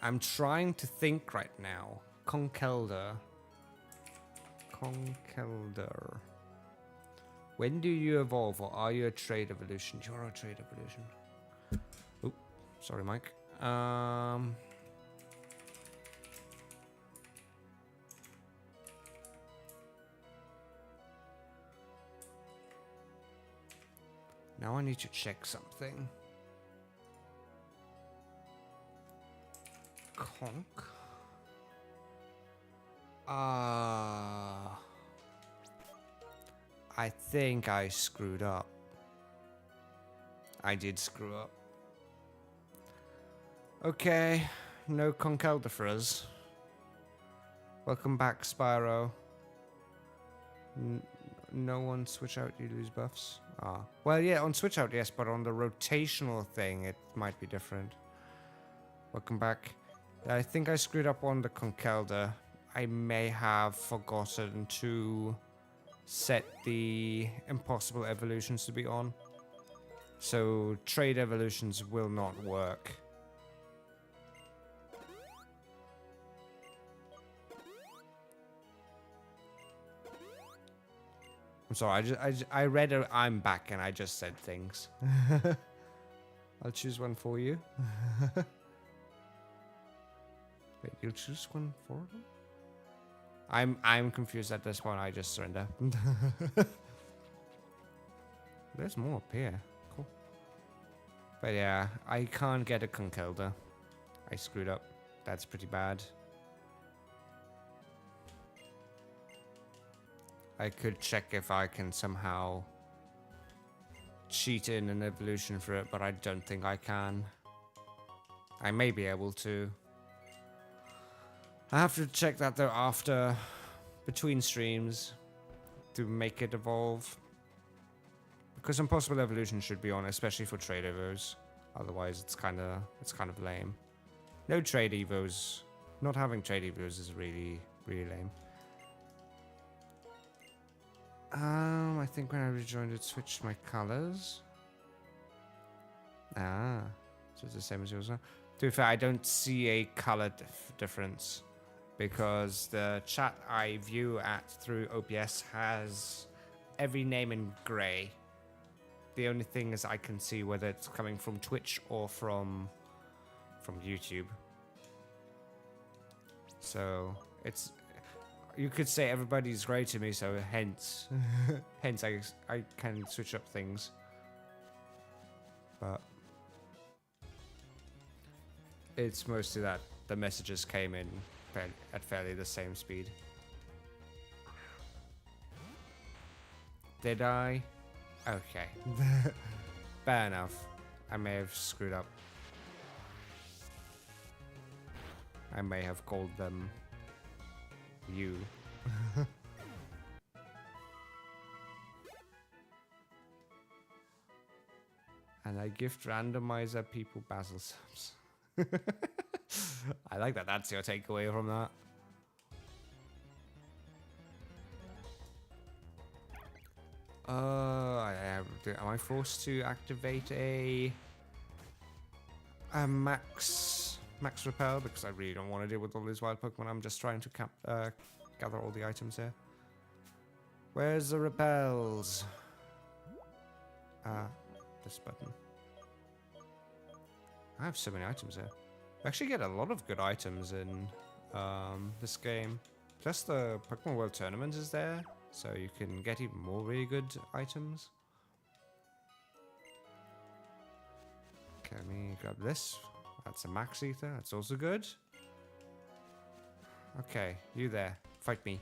I'm trying to think right now. Conkeldurr. When do you evolve, or are you a trade evolution? You're a trade evolution. Oh, sorry, Mike. Now I need to check something. Conk. I think I screwed up. I did screw up. Okay, no Conkeldurr for us. Welcome back, Spyro. No one switch out, you lose buffs. Ah, well, yeah, on switch out, yes, but on the rotational thing, it might be different. Welcome back. I think I screwed up on the Conkeldurr. I may have forgotten to set the impossible evolutions to be on. So trade evolutions will not work. I'm sorry, I read I'm back and I just said things. I'll choose one for you. Wait, you'll choose one for them? I'm confused at this point. I just surrender. There's more up here. Cool. But yeah, I can't get a Conkeldurr. I screwed up. That's pretty bad. I could check if I can somehow cheat in an evolution for it, but I don't think I can. I may be able to. I have to check that though after, between streams, to make it evolve. Because impossible evolution should be on, especially for trade evos. Otherwise, it's kind of lame. No trade evos. Not having trade evos is really lame. I think when I rejoined it switched my colors. Ah, so it's the same as yours now. To be fair, I don't see a color difference because the chat I view at through OBS has every name in gray. The only thing is I can see whether it's coming from Twitch or from YouTube. So it's, you could say everybody's gray to me, so hence hence I can switch up things. But it's mostly that the messages came in at fairly the same speed. Did I? Okay. Fair enough. I may have screwed up. I may have called them you. And I gift randomizer people basil subs. I like that. That's your takeaway from that. Am I forced to activate a max repel? Because I really don't want to deal with all these wild Pokemon. I'm just trying to gather all the items here. Where's the repels? This button. I have so many items here. I actually get a lot of good items in this game. Plus the Pokemon World Tournament is there, so you can get even more really good items. Okay, let me grab this. That's a Max Ether, that's also good. Okay, you there. Fight me.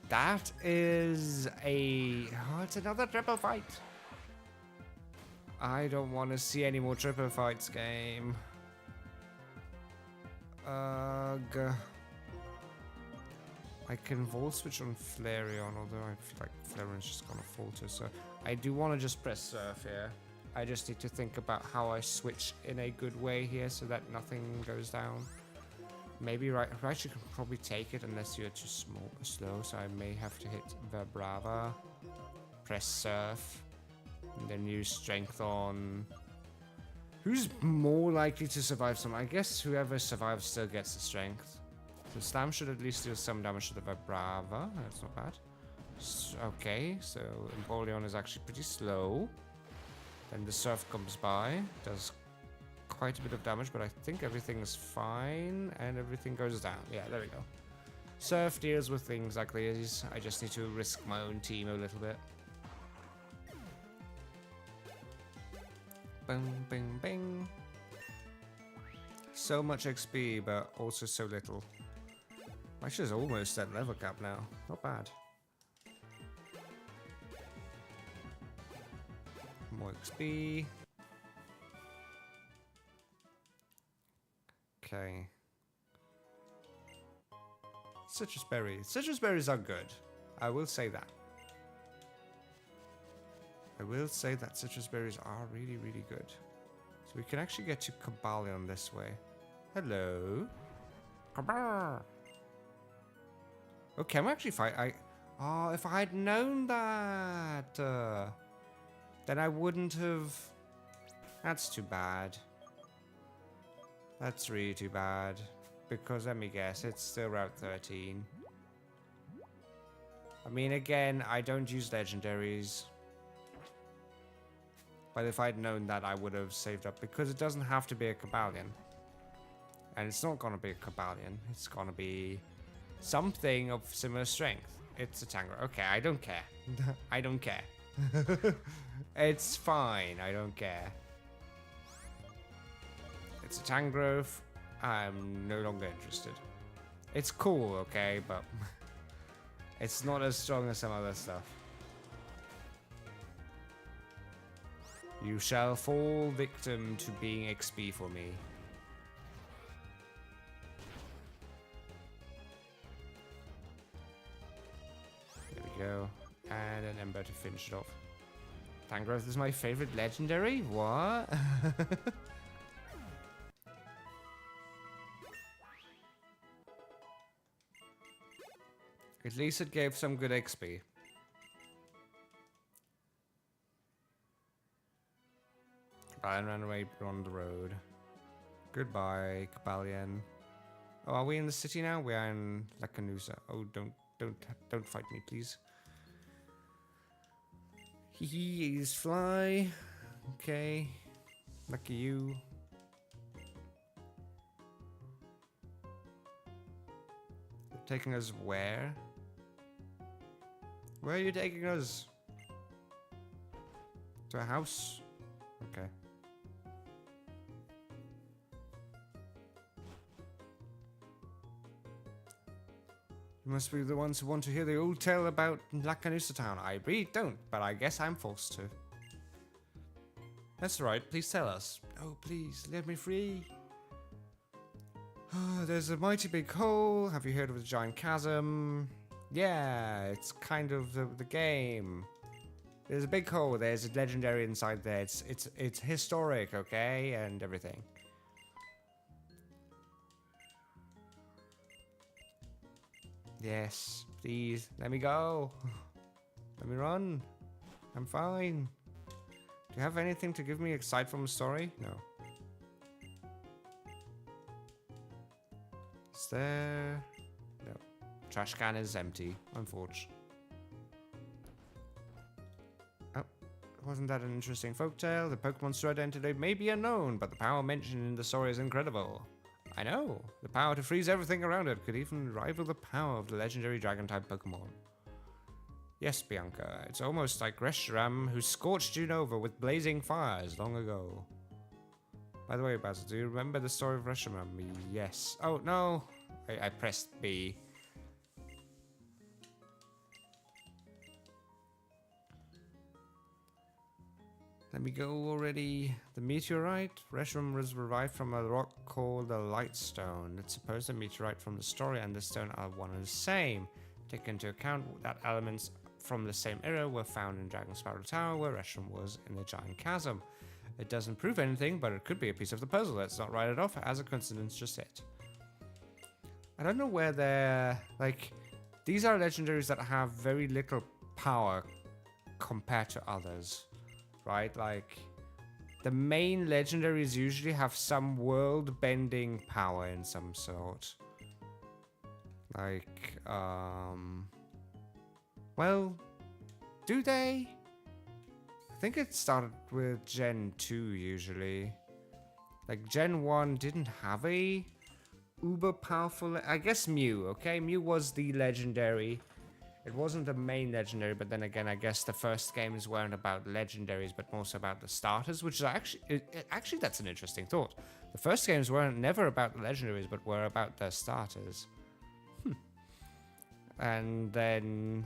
That is a... Oh, it's another triple fight. I don't want to see any more triple fights, game. Ugh. I can Volt Switch on Flareon, although I feel like Flareon's just gonna falter, so I do want to just press Surf here. I just need to think about how I switch in a good way here so that nothing goes down. Maybe Raichu can probably take it unless you're too slow, so I may have to hit Vibrava, press Surf, and then use Strength on... Who's more likely to survive some? I guess whoever survives still gets the Strength. So Slam should at least do some damage to the Vibrava. That's not bad. Okay, so Empoleon is actually pretty slow. Then the Surf comes by, does quite a bit of damage, but I think everything is fine, and everything goes down. Yeah, there we go. Surf deals with things like these. I just need to risk my own team a little bit. Bing, bing, bing. So much XP, but also so little. Actually, it's almost at level cap now. Not bad. More XP. Okay. Citrus berries. Citrus berries are good. I will say that. I will say that citrus berries are really, really good. So we can actually get to Cobalion this way. Hello. Kabah! Oh, can we actually fight? Oh, if I had known that, then I wouldn't have... That's too bad. That's really too bad. Because, let me guess, it's still Route 13. I mean, again, I don't use legendaries. But if I'd known that, I would have saved up. Because it doesn't have to be a Cobalion. And it's not going to be a Cobalion. It's going to be something of similar strength. It's a Tangrowth. Okay, I don't care. I don't care. It's fine. I don't care. It's a Tangrowth. I'm no longer interested. It's cool, okay, but it's not as strong as some other stuff. You shall fall victim to being XP for me. There we go. And an Ember to finish it off. Tangrowth is my favorite legendary? What? At least it gave some good XP. Cabalion ran away on the road. Goodbye, Cabalion. Oh, are we in the city now? We are in Lakanusa. Oh, don't fight me, please. He is fly. Okay. Lucky you. Taking us where? Where are you taking us? To a house? Okay. You must be the ones who want to hear the old tale about Lakanusa town. I really don't, but I guess I'm forced to. That's right, please tell us. Oh, please, let me free. There's a mighty big hole. Have you heard of the giant chasm? Yeah, it's kind of the game. There's a big hole. There's a legendary inside there. It's historic, okay, and everything. Yes, please let me go. Let me run. I'm fine. Do you have anything to give me aside from a story? No. Is there? No. Trash can is empty, unfortunately. Oh, wasn't that an interesting folktale? The Pokemon story identity may be unknown, but the power mentioned in the story is incredible. I know. The power to freeze everything around it could even rival the power of the legendary Dragon-type Pokemon. Yes, Bianca. It's almost like Reshiram, who scorched Unova with blazing fires long ago. By the way, Basil, do you remember the story of Reshiram? Yes. Oh, no. I pressed B. Let me go already. The meteorite? Reshiram was revived from a rock called the Lightstone. It's supposed the meteorite from the story and the stone are one and the same. Take into account that elements from the same era were found in Dragon Spiral Tower, where Reshiram was in the Giant Chasm. It doesn't prove anything, but it could be a piece of the puzzle. Let's not write it off as a coincidence just yet. I don't know where they're... Like, these are legendaries that have very little power compared to others. Right? Like, the main legendaries usually have some world-bending power in some sort. Like, well, do they? I think it started with Gen 2 usually. Like, Gen 1 didn't have a uber powerful... I guess Mew, okay? Mew was the legendary. It wasn't the main legendary, but then again, I guess the first games weren't about legendaries, but more so about the starters, which is actually that's an interesting thought. The first games weren't never about the legendaries, but were about their starters. And then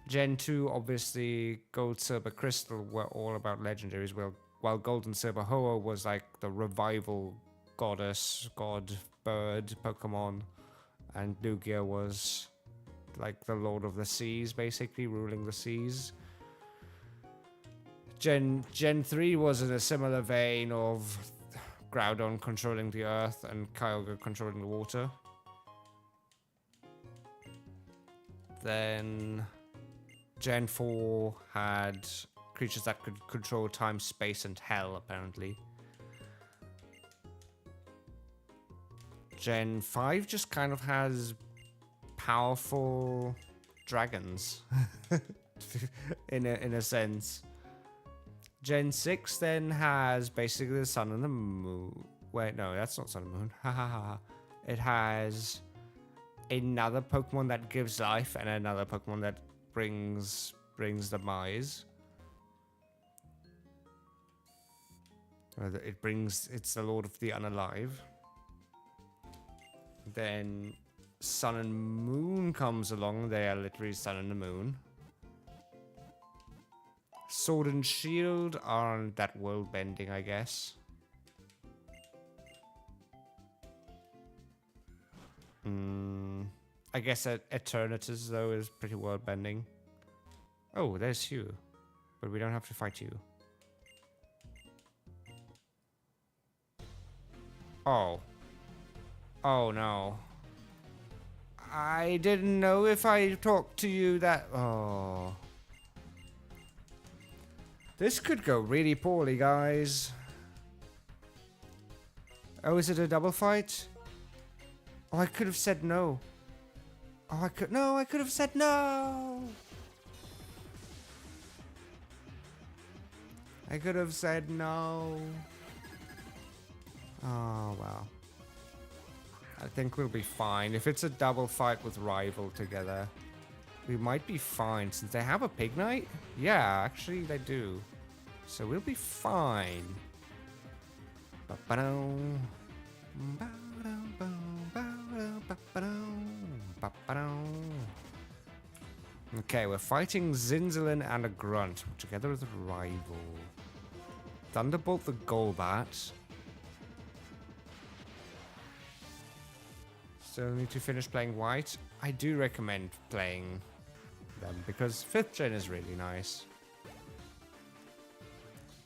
Gen 2, obviously, Gold, Silver, Crystal were all about legendaries, while Gold and Silver Ho-Oh was like the revival goddess, god, bird, Pokemon, and Lugia was like the Lord of the Seas, basically, ruling the seas. Gen 3 was in a similar vein of Groudon controlling the earth and Kyogre controlling the water. Then Gen 4 had creatures that could control time, space, and hell, apparently. Gen 5 just kind of has powerful dragons in a sense. Gen 6 then has basically the sun and the moon. Wait, no, that's not sun and moon. Ha ha ha. It has another Pokemon that gives life and another Pokemon that brings demise. It's the Lord of the Unalive. Then Sun and Moon comes along. They are literally Sun and the Moon. Sword and Shield aren't that world bending, I guess. I guess Eternatus, though, is pretty world bending. Oh, there's Hugh. But we don't have to fight you. Oh. Oh, no. I didn't know if I talked to you that... Oh. This could go really poorly, guys. Oh, is it a double fight? Oh, I could have said no. Oh, I could have said no. I could have said no. Oh, well. I think we'll be fine. If it's a double fight with rival together, we might be fine. Since they have a pig knight? Yeah, actually they do. So we'll be fine. Okay, we're fighting Zinzalin and a Grunt, together with a rival. Thunderbolt the Golbat. Still need to finish playing White. I do recommend playing them because 5th gen is really nice.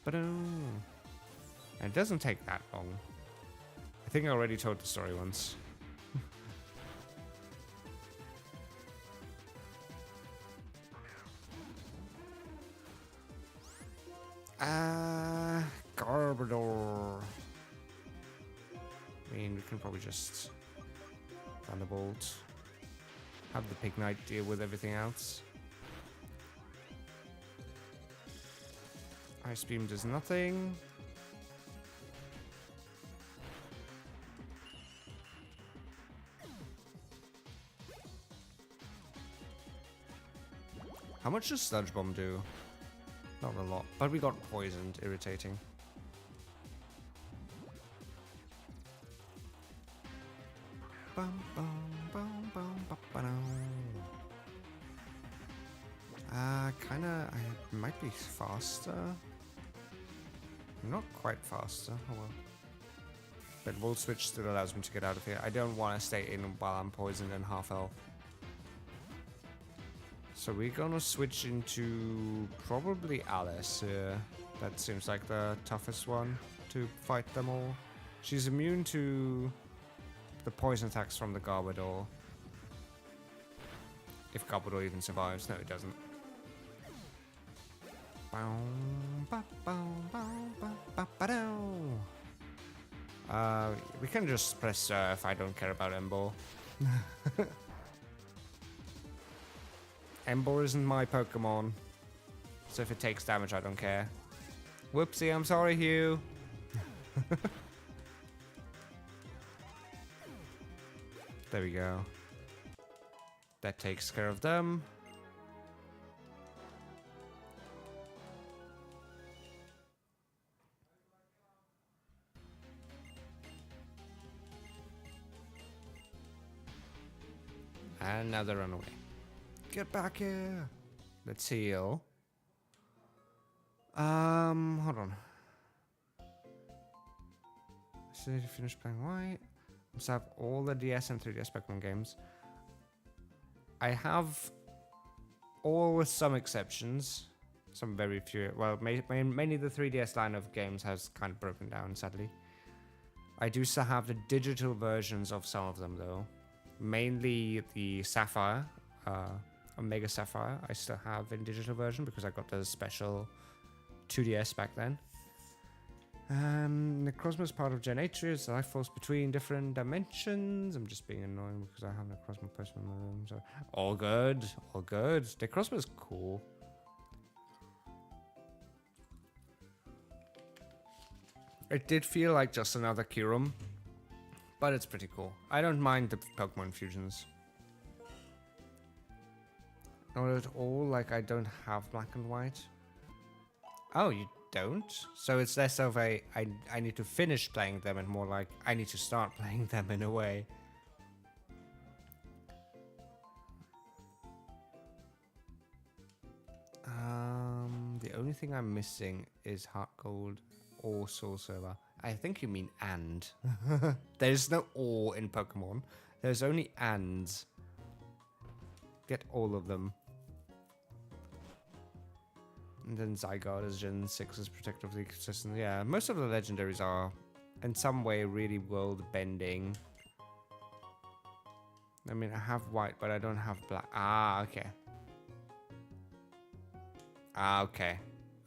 But it doesn't take that long. I think I already told the story once. Garbodor. I mean, we can probably just Thunderbolt. Have the Pig Knight deal with everything else. Ice Beam does nothing. How much does Sludge Bomb do? Not a lot, but we got poisoned, irritating. Kinda, I might be faster. Not quite faster, oh well. But Volt Switch still allows me to get out of here. I don't want to stay in while I'm poisoned and half health. So we're gonna switch into probably Alice here. That seems like the toughest one to fight them all. She's immune to the poison attacks from the Garbodor. If Garbodor even survives. No, it doesn't. We can just press Surf. I don't care about Embo. Embo isn't my Pokemon. So if it takes damage, I don't care. Whoopsie, I'm sorry, Hugh. There we go. That takes care of them. And now they run away. Get back here. Let's heal. Hold on. So need to finish playing White. Must have all the DS and 3DS Pokemon games. I have all with some exceptions. Some very few. Well, mainly the 3DS line of games has kind of broken down, sadly. I do still have the digital versions of some of them, though. Mainly the Sapphire, Omega Sapphire, I still have in digital version because I got the special 2DS back then. Necrozma is part of Gen 8 tree. It's the life force between different dimensions. I'm just being annoying because I have Necrozma posted in my room. So all good, all good. Necrozma is cool. It did feel like just another Kyurem, but it's pretty cool. I don't mind the Pokemon fusions. Not at all, like I don't have black and white. Oh, you don't? So it's less of a I need to finish playing them and more like I need to start playing them in a way. The only thing I'm missing is Heart Gold or Soul Silver. I think you mean and. There's no or in Pokemon. There's only ands. Get all of them. And then Zygarde is Gen 6 is Protector of the Ecosystem. Yeah, most of the legendaries are in some way really world bending. I mean, I have white, but I don't have black. Ah, okay. Ah, okay.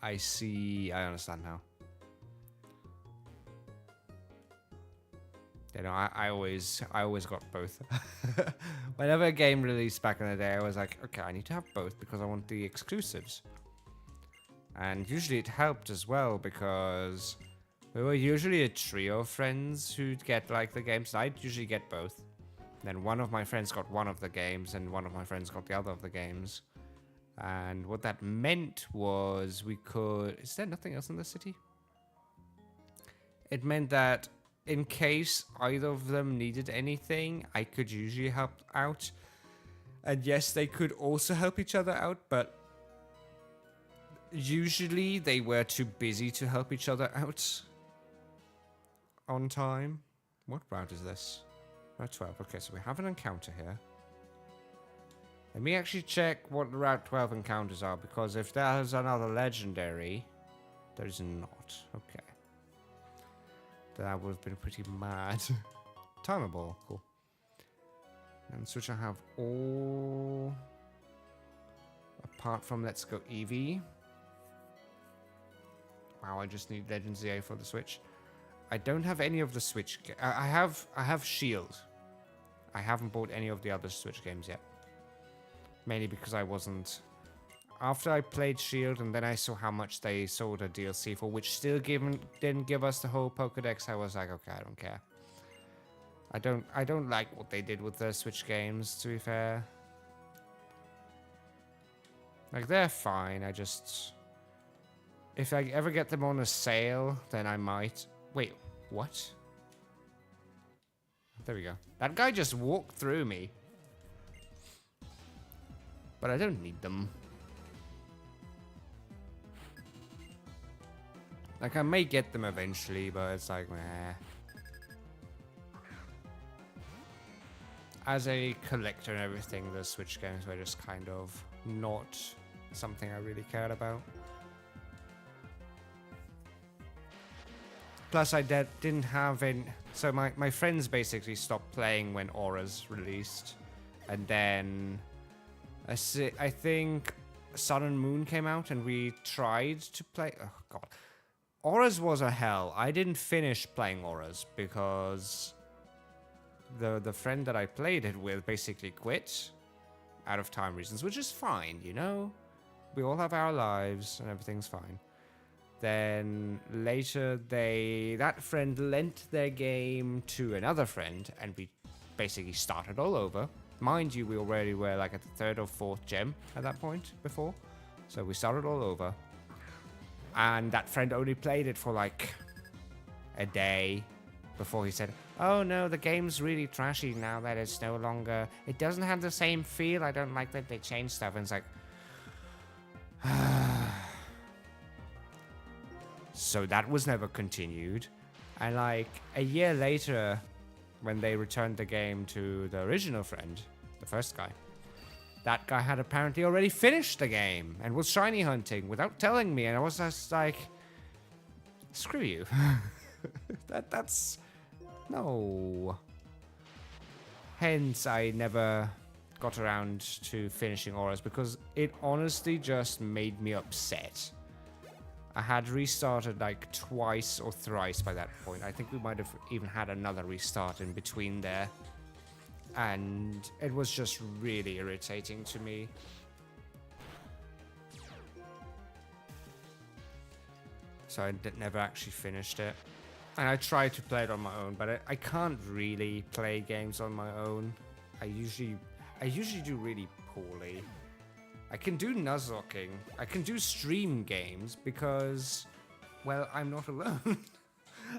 I see. I understand now. You know, I always got both. Whenever a game released back in the day, I was like, okay, I need to have both because I want the exclusives. And usually it helped as well because we were usually a trio of friends who'd get like the games. I'd usually get both. Then one of my friends got one of the games and one of my friends got the other of the games. And what that meant was we could... Is there nothing else in the city? It meant that in case either of them needed anything, I could usually help out. And yes, they could also help each other out, but usually they were too busy to help each other out on time. What route is this? Route 12. Okay, so we have an encounter here. Let me actually check what the Route 12 encounters are, because if there's another legendary, there's not. Okay. That would have been pretty mad. Timer ball, cool. And switch I have all... Apart from Let's Go Eevee. Wow, I just need Legends EA for the Switch. I don't have any of the Switch... I have Shield. I haven't bought any of the other Switch games yet. Mainly because I wasn't... After I played Shield and then I saw how much they sold a DLC for, which still didn't give us the whole Pokédex, I was like, okay, I don't care. I don't like what they did with the Switch games, to be fair. Like, they're fine, I just... If I ever get them on a sale, then I might... Wait, what? There we go. That guy just walked through me. But I don't need them. Like, I may get them eventually, but it's like, meh. As a collector and everything, the Switch games were just kind of not something I really cared about. Plus, I didn't have any... So my friends basically stopped playing when Auras released. And then... I think Sun and Moon came out and we tried to play... Oh, God. Auras was a hell. I didn't finish playing Auras because the friend that I played it with basically quit out of time reasons, which is fine, you know? We all have our lives and everything's fine. Then later that friend lent their game to another friend and we basically started all over. Mind you, we already were like at the 3rd or 4th gem at that point before. So we started all over. And that friend only played it for like a day before he said, oh no, the game's really trashy now that it's no longer... It doesn't have the same feel. I don't like that they changed stuff. And it's like... So that was never continued. And like a year later, when they returned the game to the original friend, the first guy, that guy had apparently already finished the game and was shiny hunting without telling me. And I was just like, screw you. That's... No. Hence, I never got around to finishing Auras because it honestly just made me upset. I had restarted like twice or thrice by that point. I think we might have even had another restart in between there. And it was just really irritating to me. So I never actually finished it. And I tried to play it on my own, but I can't really play games on my own. I usually do really poorly. I can do Nuzlocking. I can do stream games because, well, I'm not alone.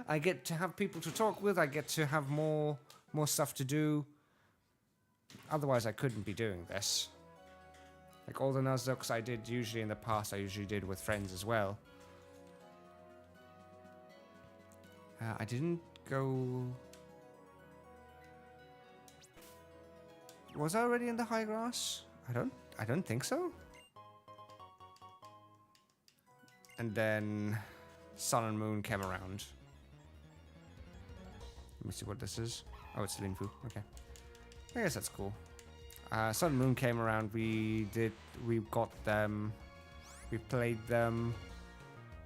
I get to have people to talk with. I get to have more stuff to do. Otherwise, I couldn't be doing this. Like all the Nuzlockes I did usually in the past, I usually did with friends as well. I didn't go... Was I already in the high grass? I don't think so. And then Sun and Moon came around. Let me see what this is. Oh, it's Linfu. Okay. I guess that's cool. Sun and Moon came around. We got them. We played them.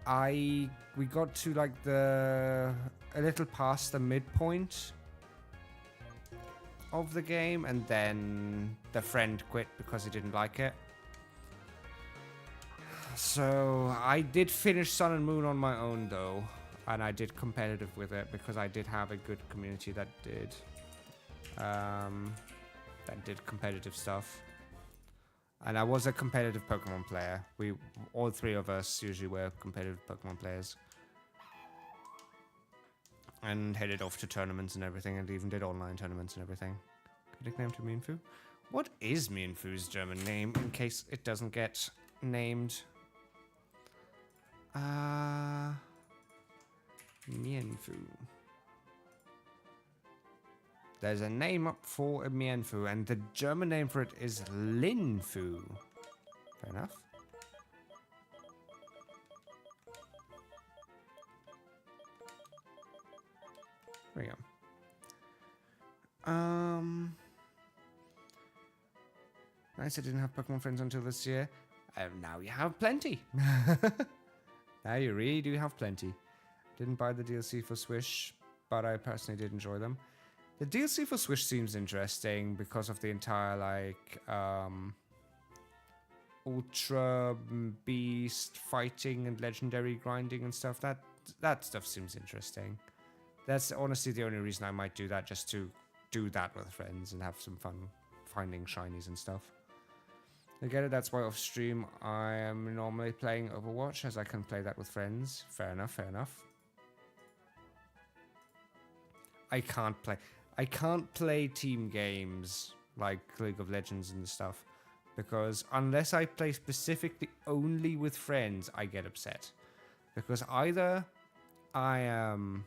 We got to like a little past the midpoint of the game, and then the friend quit because he didn't like it. So I did finish Sun and Moon on my own though, and I did competitive with it because I did have a good community that did competitive stuff. And I was a competitive Pokemon player. All three of us usually were competitive Pokemon players. And headed off to tournaments and everything, and even did online tournaments and everything. Nickname to Mienfoo? What is Mienfoo's German name, in case it doesn't get named? Mienfoo. There's a name up for a Mienfoo, and the German name for it is Linfoo. Fair enough. There we go. Nice, I didn't have Pokemon friends until this year. Now you have plenty. Now you really do have plenty. Didn't buy the DLC for Swish, but I personally did enjoy them. The DLC for Swish seems interesting because of the entire, like, Ultra Beast fighting and legendary grinding and stuff. That stuff seems interesting. That's honestly the only reason I might do that, just to do that with friends and have some fun finding shinies and stuff. I get it, that's why off stream I am normally playing Overwatch, as I can play that with friends. Fair enough, fair enough. I can't play team games like League of Legends and stuff, because unless I play specifically only with friends, I get upset. Because either I am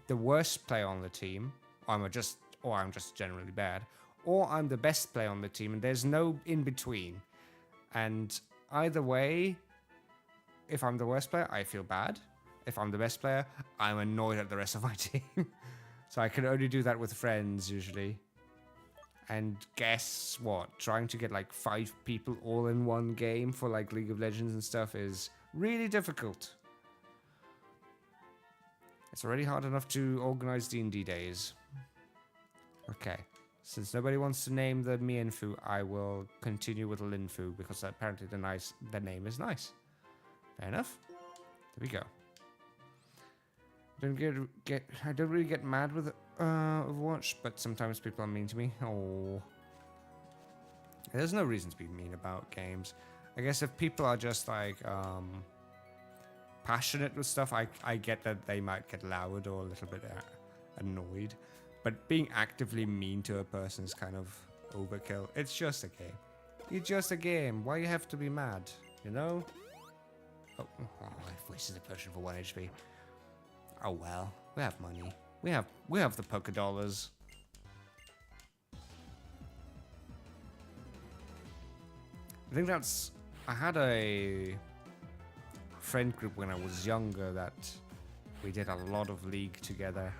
the worst player on the team, or I'm just generally bad, or I'm the best player on the team, and there's no in between. And either way, if I'm the worst player, I feel bad. If I'm the best player, I'm annoyed at the rest of my team. So I can only do that with friends usually. And guess what? Trying to get like 5 people all in one game for like League of Legends and stuff is really difficult. It's already hard enough to organize D&D days. Okay. Since nobody wants to name the Mienfoo, I will continue with Linfoo because apparently the name is nice. Fair enough. There we go. I don't really get mad with Overwatch, but sometimes people are mean to me. Oh. There's no reason to be mean about games. I guess if people are just like passionate with stuff, I get that they might get loud or a little bit annoyed. But being actively mean to a person is kind of overkill. It's just a game. It's just a game. Why you have to be mad? You know? Oh, I've wasted a potion for 1 HP. Oh well, we have money. We have the Poké Dollars. I think I had a friend group when I was younger that we did a lot of League together,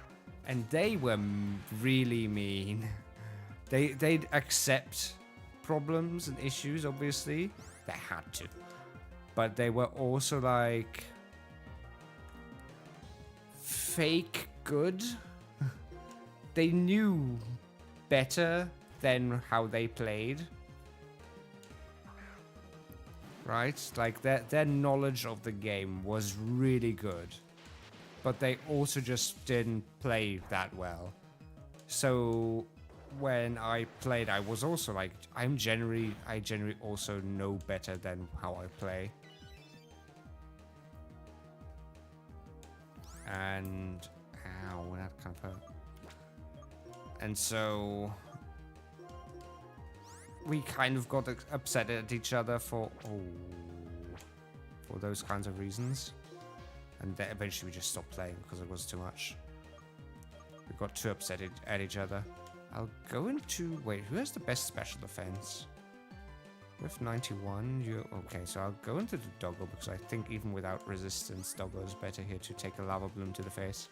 and they were really mean. They'd accept problems and issues, obviously. They had to. But they were also like fake good. They knew better than how they played. Right? Like their knowledge of the game was really good. But they also just didn't play that well. So when I played, I was also like, I generally also know better than how I play. And ow, that kind of hurt. And so we kind of got upset at each other for those kinds of reasons. And then eventually we just stopped playing because it was too much. We got too upset at each other. I'll go into... Wait, who has the best special defense? With 91, okay, so I'll go into the Doggo because I think even without resistance, Doggo is better here to take a Lava Bloom to the face.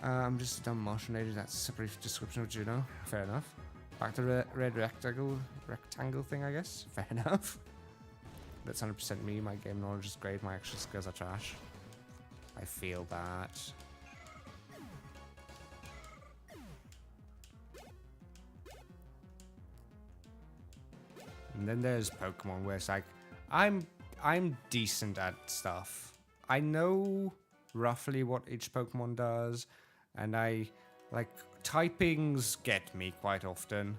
I'm just a dumb Martian lady. That's a brief description of Juno. Fair enough. Back to the red rectangle thing, I guess. Fair enough. That's 100% me. My game knowledge is great. My action skills are trash. I feel that. And then there's Pokemon where it's like, I'm decent at stuff. I know roughly what each Pokemon does, and I like typings get me quite often.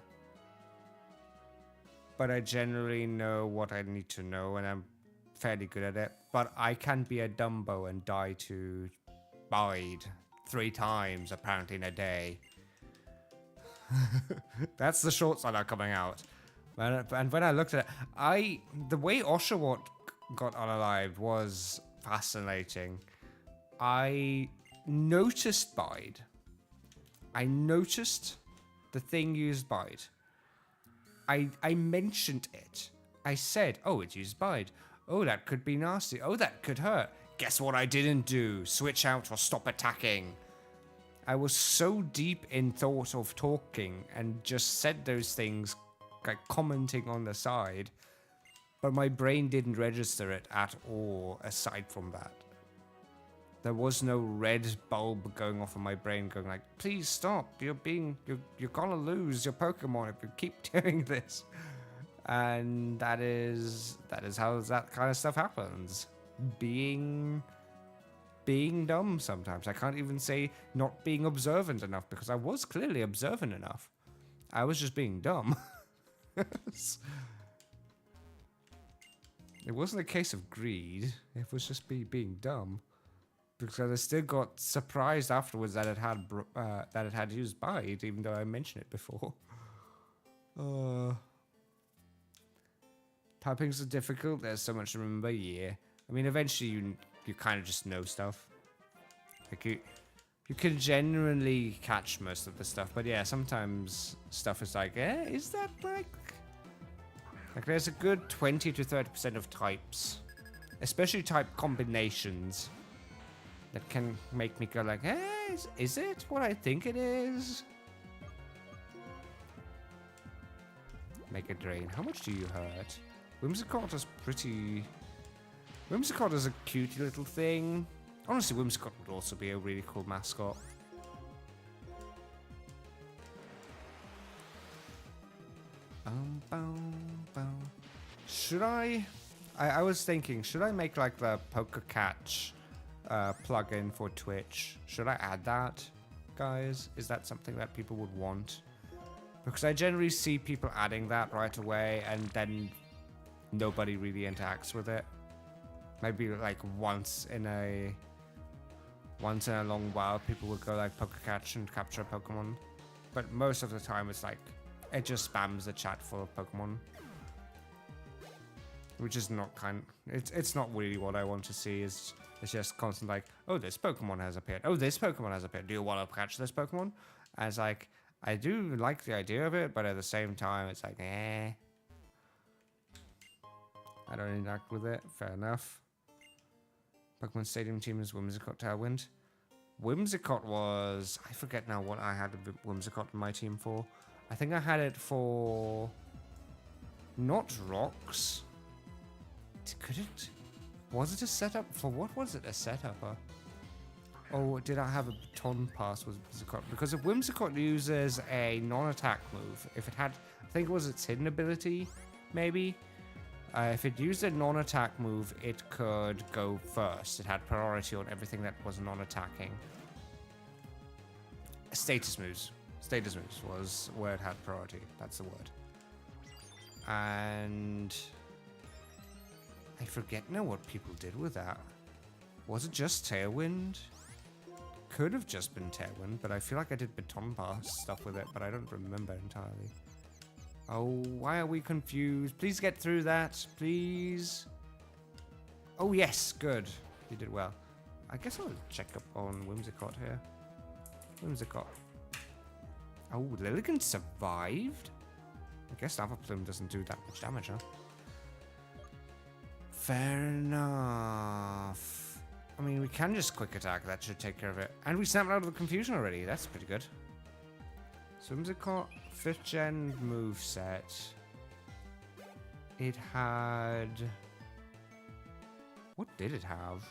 But I generally know what I need to know, and I'm fairly good at it. But I can be a Dumbo and die to Bide 3 times apparently in a day. That's the shorts that are coming out. And when I looked at it, the way Oshawott got unalived was fascinating. I noticed Bide. I noticed the thing used Bide. I mentioned it. I said, oh, it used Bide. Oh, that could be nasty. Oh, that could hurt. Guess what I didn't do? Switch out or stop attacking. I was so deep in thought of talking and just said those things, like commenting on the side, but my brain didn't register it at all aside from that. There was no red bulb going off in my brain going like, please stop, you're gonna lose your Pokemon if you keep doing this. And that is how that kind of stuff happens. Being dumb sometimes. I can't even say not being observant enough, because I was clearly observant enough. I was just being dumb. It wasn't a case of greed. It was just being dumb. Because I still got surprised afterwards that it had used Bide, even though I mentioned it before. Typings are difficult. There's so much to remember. Yeah. I mean, eventually you kind of just know stuff. Like you can genuinely catch most of the stuff, but yeah, sometimes stuff is like, is that like there's a good 20 to 30% of types, especially type combinations, that can make me go like, is it what I think it is? Mega Drain. How much do you hurt? Whimsicott is pretty... Whimsicott is a cute little thing. Honestly, Whimsicott would also be a really cool mascot. Should I was thinking, should I make like the Poker Catch plugin for Twitch? Should I add that, guys? Is that something that people would want? Because I generally see people adding that right away, and then nobody really interacts with it. Maybe like once in a long while, people would go like Poker Catch and capture a Pokemon. But most of the time, it's like it just spams the chat full of Pokemon, which is not it's not really what I want to see. It's just constant like, oh, this Pokemon has appeared. Oh, this Pokemon has appeared. Do you want to catch this Pokemon? And it's like, I do like the idea of it, but at the same time, it's like, I don't interact with it. Fair enough. Pokemon Stadium team is Whimsicott Tailwind. Whimsicott was... I forget now what I had Whimsicott in my team for. I think I had it for... Not rocks. Could it... Was it a setup? For what was it a setup? Oh, did I have a baton pass with Whimsicott? Because if Whimsicott uses a non-attack move, if it had... I think it was its hidden ability, maybe? If it used a non-attack move, it could go first. It had priority on everything that was non-attacking. Status moves. Status moves was where it had priority. That's the word. And... I forget now what people did with that. Was it just Tailwind? Could have just been Tailwind, but I feel like I did Baton Pass stuff with it, but I don't remember entirely. Oh, why are we confused? Please get through that, please. Oh, yes, good. You did well. I guess I'll check up on Whimsicott here. Whimsicott. Oh, Lilligant survived? I guess Lava Plume doesn't do that much damage, huh? Fair enough. I mean, we can just quick attack. That should take care of it. And we snapped out of the confusion already. That's pretty good. So Whimsicott 5th gen moveset. It had... What did it have?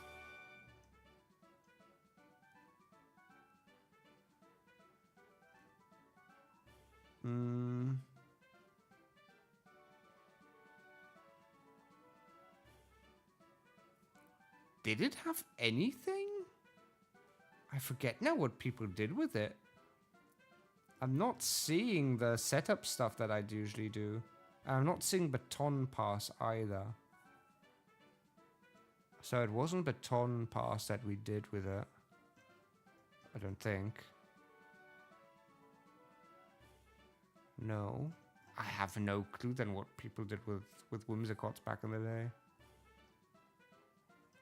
Did it have anything? I forget now what people did with it. I'm not seeing the setup stuff that I'd usually do. I'm not seeing Baton Pass either. So it wasn't Baton Pass that we did with it. I don't think. No. I have no clue then what people did with Whimsicots back in the day.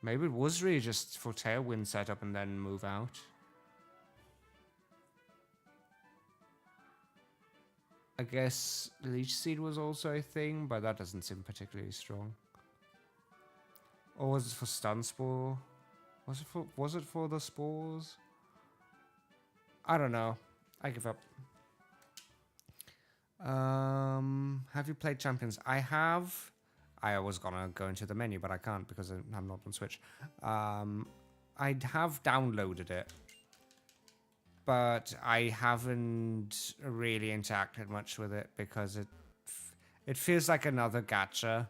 Maybe it was really just for Tailwind setup and then move out. I guess Leech Seed was also a thing, but that doesn't seem particularly strong. Or was it for Stun Spore? Was it for the spores? I don't know. I give up. Have you played Champions? I have. I was gonna go into the menu, but I can't because I'm not on Switch. I have downloaded it, but I haven't really interacted much with it because it feels like another gacha.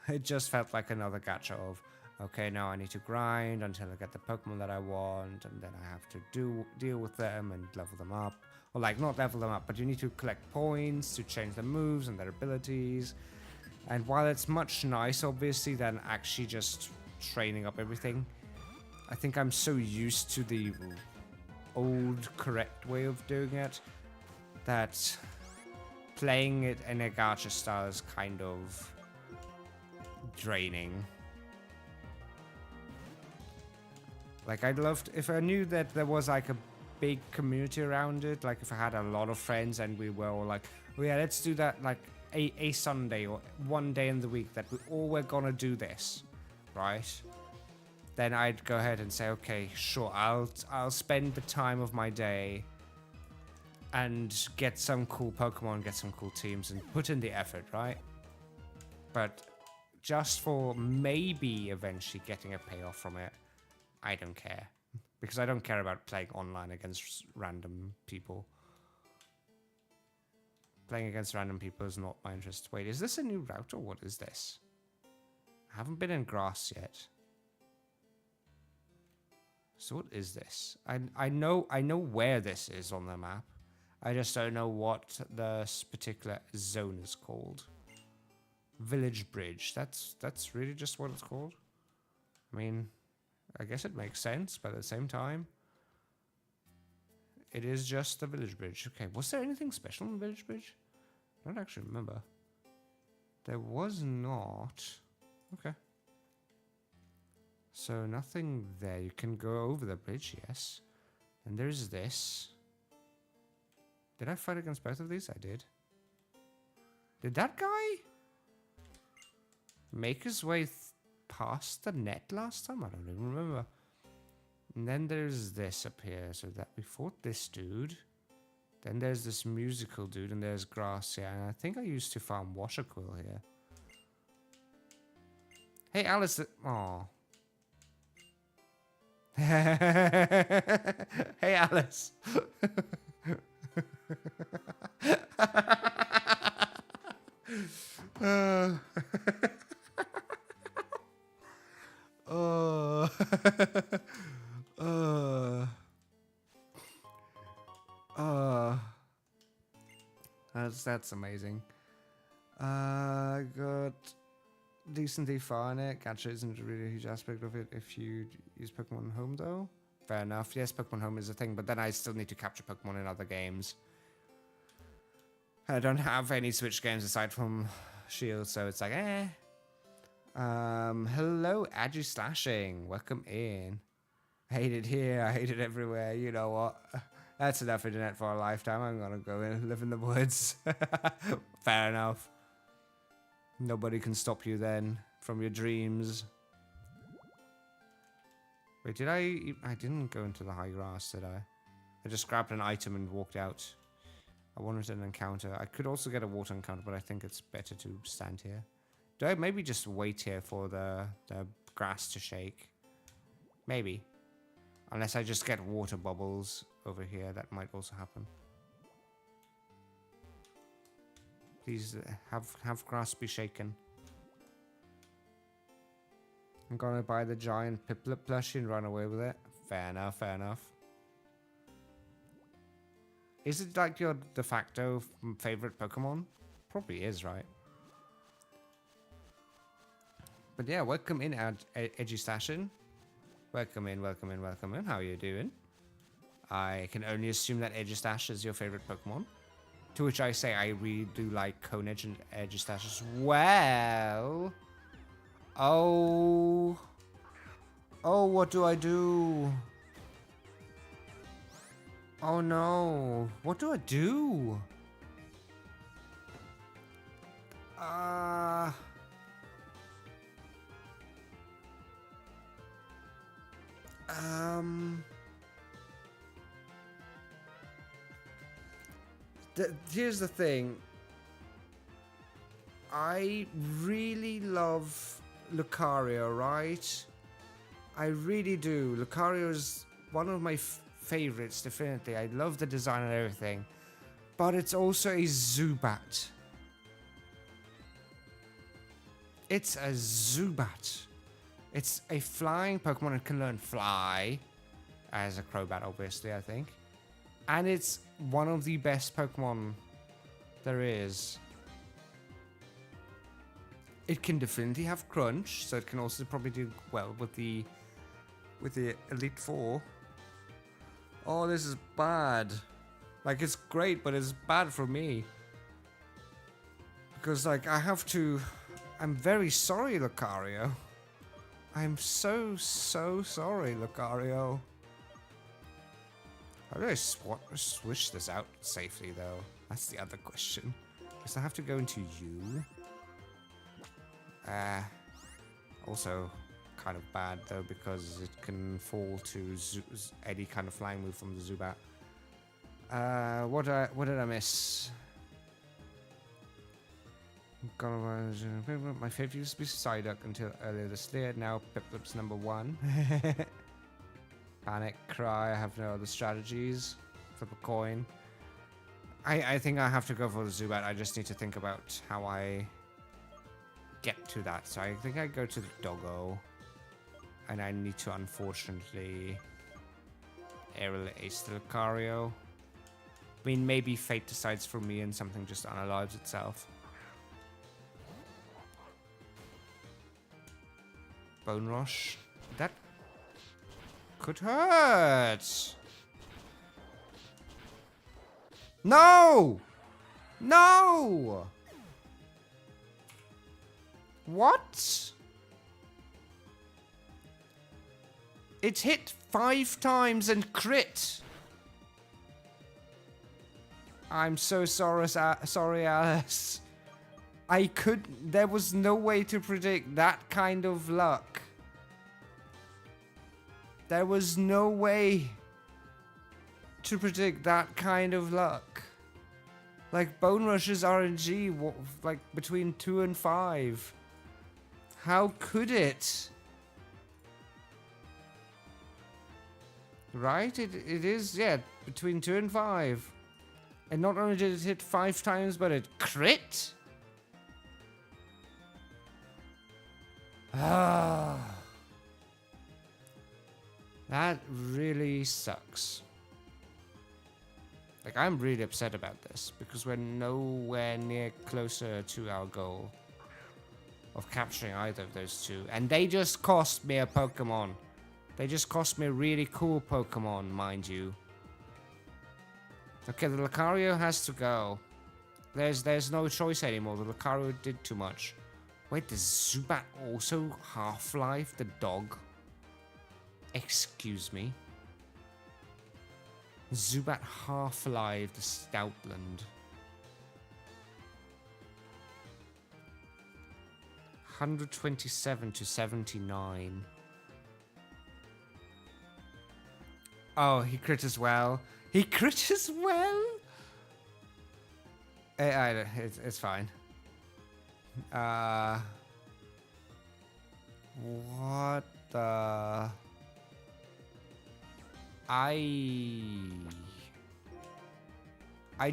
It just felt like another gacha of, okay, now I need to grind until I get the Pokemon that I want, and then I have to deal with them and level them up. Or like, not level them up, but you need to collect points to change their moves and their abilities. And while it's much nicer, obviously, than actually just training up everything, I think I'm so used to the old correct way of doing it that playing it in a gacha style is kind of draining. Like, I'd love to, if I knew that there was like a big community around it, like if I had a lot of friends and we were all like, oh yeah, let's do that like a Sunday or one day in the week that we all were gonna do this, right? Then I'd go ahead and say, okay, sure, I'll spend the time of my day and get some cool Pokemon, get some cool teams, and put in the effort, right? But just for maybe eventually getting a payoff from it, I don't care. Because I don't care about playing online against random people. Playing against random people is not my interest. Wait, is this a new route or what is this? I haven't been in grass yet. So what is this? I know where this is on the map. I just don't know what this particular zone is called. Village Bridge. That's really just what it's called. I mean, I guess it makes sense, but at the same time, it is just the Village Bridge. Okay, was there anything special on the Village Bridge? I don't actually remember. There was not. Okay. So nothing there. You can go over the bridge, yes. And there's this. Did I fight against both of these? I did. Did that guy make his way past the net last time? I don't even remember. And then there's this up here. So that we fought this dude. Then there's this musical dude, and there's Gracia. And I think I used to farm Washerquill here. Hey, Alice. Aw. Hey, Alice. That's amazing. Got decently far in it. Gacha isn't really a huge aspect of it if you use Pokemon Home, though. Fair enough. Yes, Pokemon Home is a thing, but then I still need to capture Pokemon in other games. I don't have any Switch games aside from Shield, so it's like, eh. Hello, Agi Slashing. Welcome in. I hate it here. I hate it everywhere. You know what? That's enough internet for a lifetime. I'm gonna go and live in the woods. Fair enough. Nobody can stop you then from your dreams. Wait, did I? I didn't go into the high grass, did I? I just grabbed an item and walked out. I wanted an encounter. I could also get a water encounter, but I think it's better to stand here. Do I maybe just wait here for the grass to shake? Maybe. Unless I just get water bubbles over here, that might also happen. Please have grass be shaken. I'm gonna buy the giant Piplup plushie and run away with it. Fair enough, fair enough. Is it like your de facto favorite Pokemon? Probably is, right? But yeah, welcome in, Edgy Stashin. Welcome in, welcome in, welcome in. How are you doing? I can only assume that Edgistash is your favorite Pokemon. To which I say I really do like Conedge and Edgistash as well. Oh. Oh, what do I do? Oh no. What do I do? Here's the thing. I really love Lucario, right? I really do. Lucario is one of my favorites, definitely. I love the design and everything. But it's also a Zubat. It's a Zubat. It's a flying Pokemon and can learn fly. As a Crobat, obviously, I think. And it's one of the best Pokemon there is. It can definitely have Crunch, so it can also probably do well with the Elite Four. Oh, this is bad. Like, it's great, but it's bad for me. Because, like, I have to... I'm very sorry, Lucario. I'm so sorry, Lucario. How do I switch this out safely, though? That's the other question. Because I have to go into you. Also kind of bad, though, because it can fall to any kind of flying move from the Zubat. What did I miss? My favorite used to be Psyduck until earlier this year. Now Piplup's number 1. Panic, cry. I have no other strategies. Flip a coin. I think I have to go for the Zubat. I just need to think about how I get to that. So I think I go to the Doggo. And I need to, unfortunately, aerial ace the Lucario. I mean, maybe fate decides for me and something just unalives itself. Bone Rush. That could hurt. No! No! What? It hit 5 times and crit. I'm so sorry, Alice. There was no way to predict that kind of luck. There was no way to predict that kind of luck. Like, Bone Rush's RNG, like, between 2 and 5. How could it? Right? It is, yeah, between 2 and 5. And not only did it hit 5 times, but it crit? Ah. That really sucks. Like, I'm really upset about this, because we're nowhere near closer to our goal of capturing either of those two. And they just cost me a Pokemon. They just cost me a really cool Pokemon, mind you. Okay, the Lucario has to go. There's no choice anymore. The Lucario did too much. Wait, does Zubat also Half-Life the dog? Excuse me. Zubat Half-Life the Stoutland. 127 to 79. Oh, he crit as well. He crit as well? It's fine. What the... I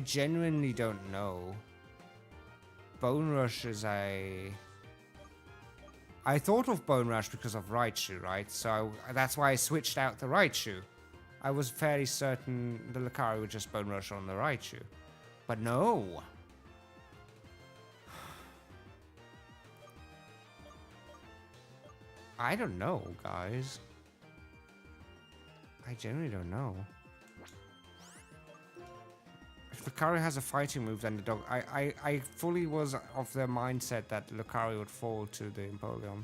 genuinely don't know. Bone Rush is a... I thought of Bone Rush because of Raichu, right? So that's why I switched out the Raichu. I was fairly certain the Lucario would just Bone Rush on the Raichu. But no! I don't know, guys. I genuinely don't know. If Lucario has a fighting move, then the dog... I fully was of the mindset that Lucario would fall to the Empoleon.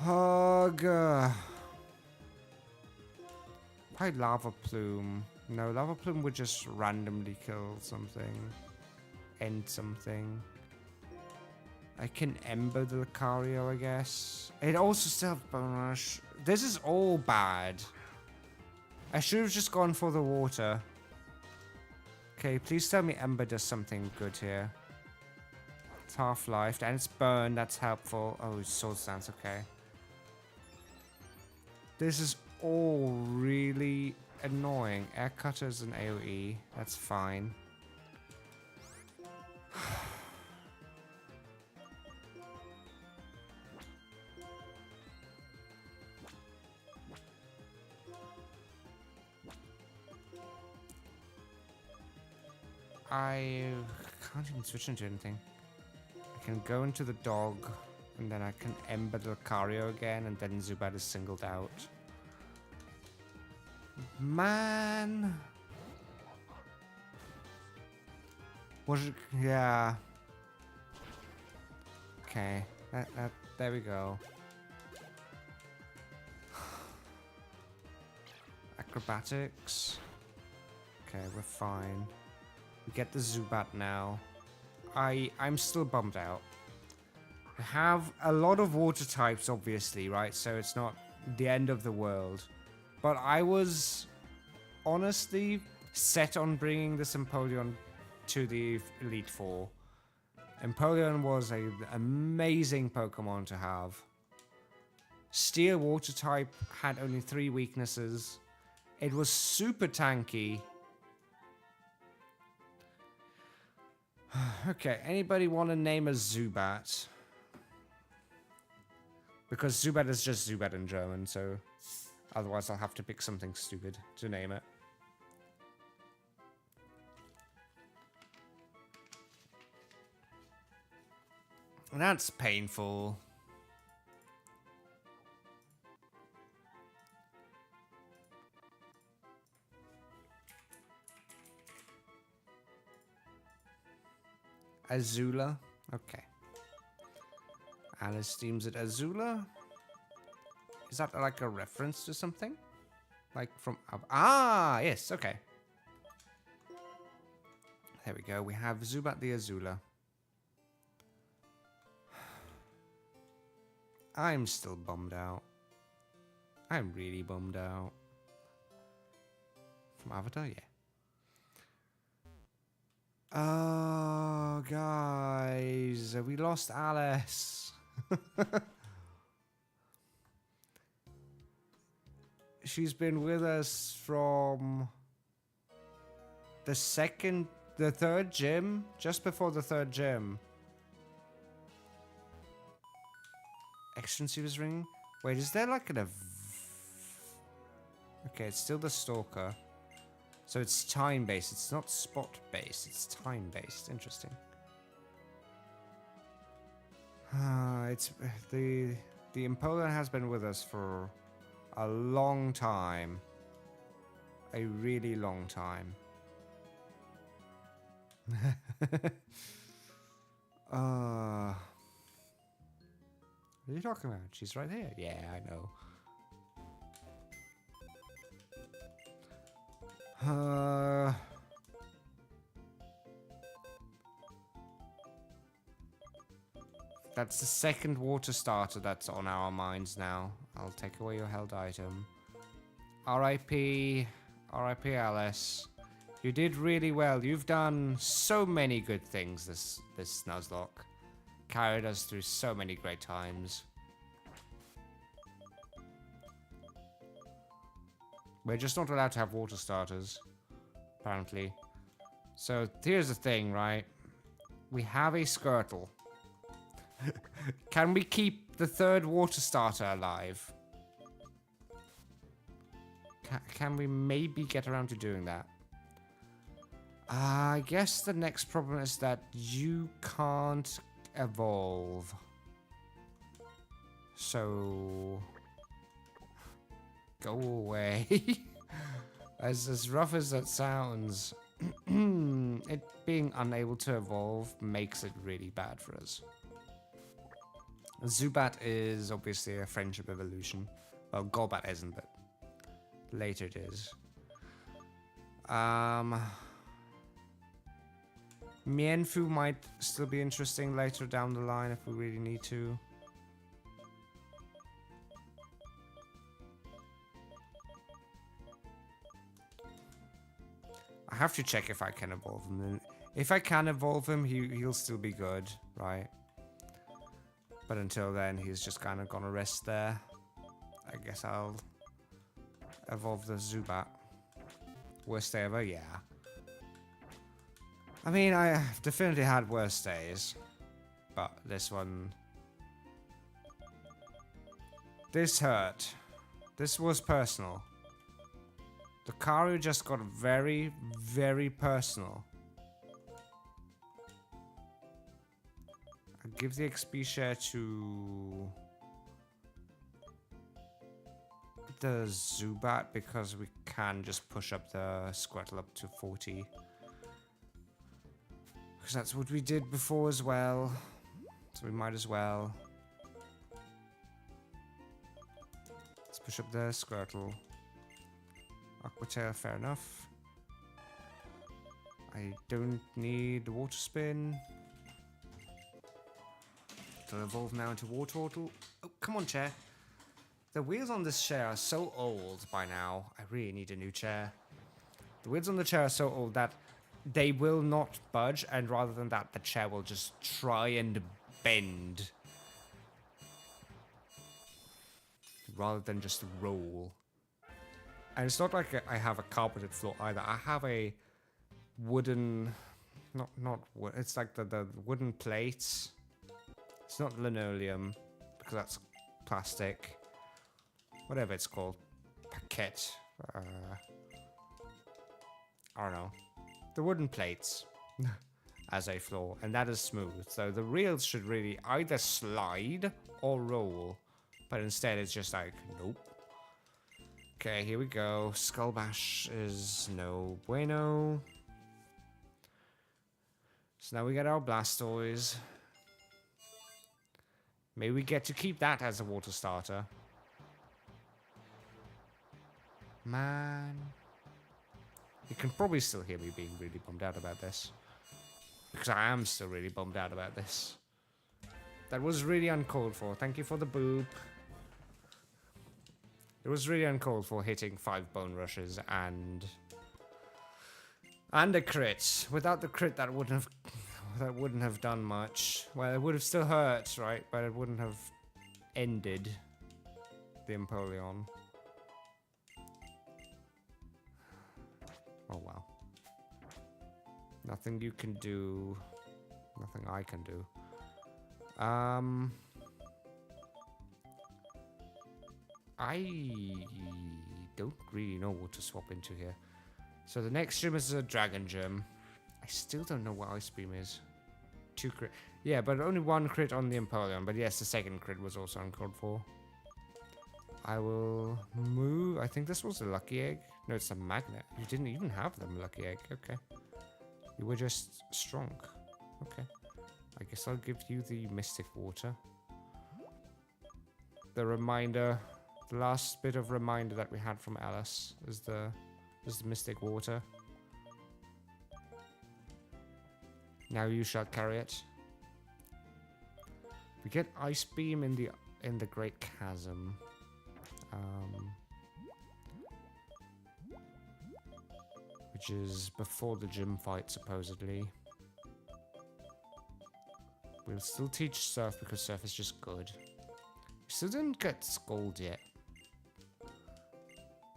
Ugh. Probably Lava Plume. No, Lava Plume would just randomly kill something. End something. I can Ember the Lucario, I guess. It also still has Bone Rush. This is all bad. I should have just gone for the water. Okay, please tell me Ember does something good here. It's half-life, and it's burned, that's helpful. Oh, it's Sword Stance, okay. This is all really annoying. Air Cutters and AoE, that's fine. I can't even switch into anything. I can go into the dog, and then I can Ember the Lucario again, and then Zubat is singled out. Man! Was it? Yeah. Okay. There we go. Acrobatics. Okay, we're fine. We get the Zubat now. I'm still bummed out. I have a lot of water types, obviously, right? So it's not the end of the world. But I was honestly set on bringing this Empoleon to the Elite Four. Empoleon was an amazing Pokemon to have. Steel Water type had only 3 weaknesses. It was super tanky. Okay, anybody want to name a Zubat? Because Zubat is just Zubat in German, so otherwise I'll have to pick something stupid to name it. That's painful. Azula? Okay. Alice deems it Azula? Is that like a reference to something? Like from... Ah, yes, okay. There we go. We have Zubat the Azula. I'm still bummed out. I'm really bummed out. From Avatar, yeah. Oh, guys. We lost Alice. She's been with us from the third gym, just before the third gym. Excellency was ringing. Wait, is there like an okay, it's still the Stalker. So it's time-based. It's not spot-based. It's time-based. Interesting. It's the Empoleon has been with us for a long time. A really long time. What are you talking about? She's right here. Yeah, I know. That's the second water starter that's on our minds now. I'll take away your held item. R.I.P. R.I.P. Alice. You did really well. You've done so many good things this Nuzlocke. Carried us through so many great times. We're just not allowed to have water starters, apparently. So here's the thing, right? We have a Squirtle. Can we keep the third water starter alive? Can we maybe get around to doing that? I guess the next problem is that you can't evolve. So... go away. As rough as that sounds, it being unable to evolve makes it really bad for us. Zubat is obviously a friendship evolution. Well, Golbat isn't, but later it is. Mienfoo might still be interesting later down the line if we really need to. I have to check if I can evolve him. And if I can evolve him, he'll still be good, right? But until then, he's just kind of gonna rest there. I guess I'll evolve the Zubat. Worst day ever? Yeah. I mean, I've definitely had worse days. But this one... this hurt. This was personal. The Karu just got very, very personal. I'll give the XP share to the Zubat because we can just push up the Squirtle up to 40. Because that's what we did before as well. So we might as well. Let's push up the Squirtle. Aqua Tail, fair enough. I don't need the Water Spin. To evolve now into Wartortle. Oh, come on, chair. The wheels on this chair are so old by now. I really need a new chair. The wheels on the chair are so old that they will not budge, and rather than that, the chair will just try and bend. Rather than just roll. And it's not like I have a carpeted floor either. I have a wooden... Not wood. It's like the wooden plates. It's not linoleum, because that's plastic. Whatever it's called. Paquette. I don't know. The wooden plates as a floor. And that is smooth. So the rails should really either slide or roll. But instead it's just like, nope. Okay, here we go. Skull Bash is no bueno. So now we get our Blastoise. Maybe we get to keep that as a water starter. Man. You can probably still hear me being really bummed out about this. Because I am still really bummed out about this. That was really uncalled for. Thank you for the boop. It was really uncalled for hitting 5 bone rushes and a crit. Without the crit, that wouldn't have done much. Well, it would have still hurt, right? But it wouldn't have ended the Empoleon. Oh wow. Nothing you can do. Nothing I can do. I don't really know what to swap into here. So the next gym is a Dragon Gym. I still don't know what Ice Beam is. 2 crit. Yeah, but only 1 crit on the Empoleon. But yes, the second crit was also uncalled for. I will move. I think this was a Lucky Egg. No, it's a Magnet. You didn't even have the Lucky Egg. Okay. You were just strong. Okay. I guess I'll give you the Mystic Water. The reminder... The last bit of reminder that we had from Alice is the Mystic Water. Now you shall carry it. We get Ice Beam in the Great Chasm. which is before the gym fight, supposedly. We'll still teach Surf because Surf is just good. We still didn't get Scold yet.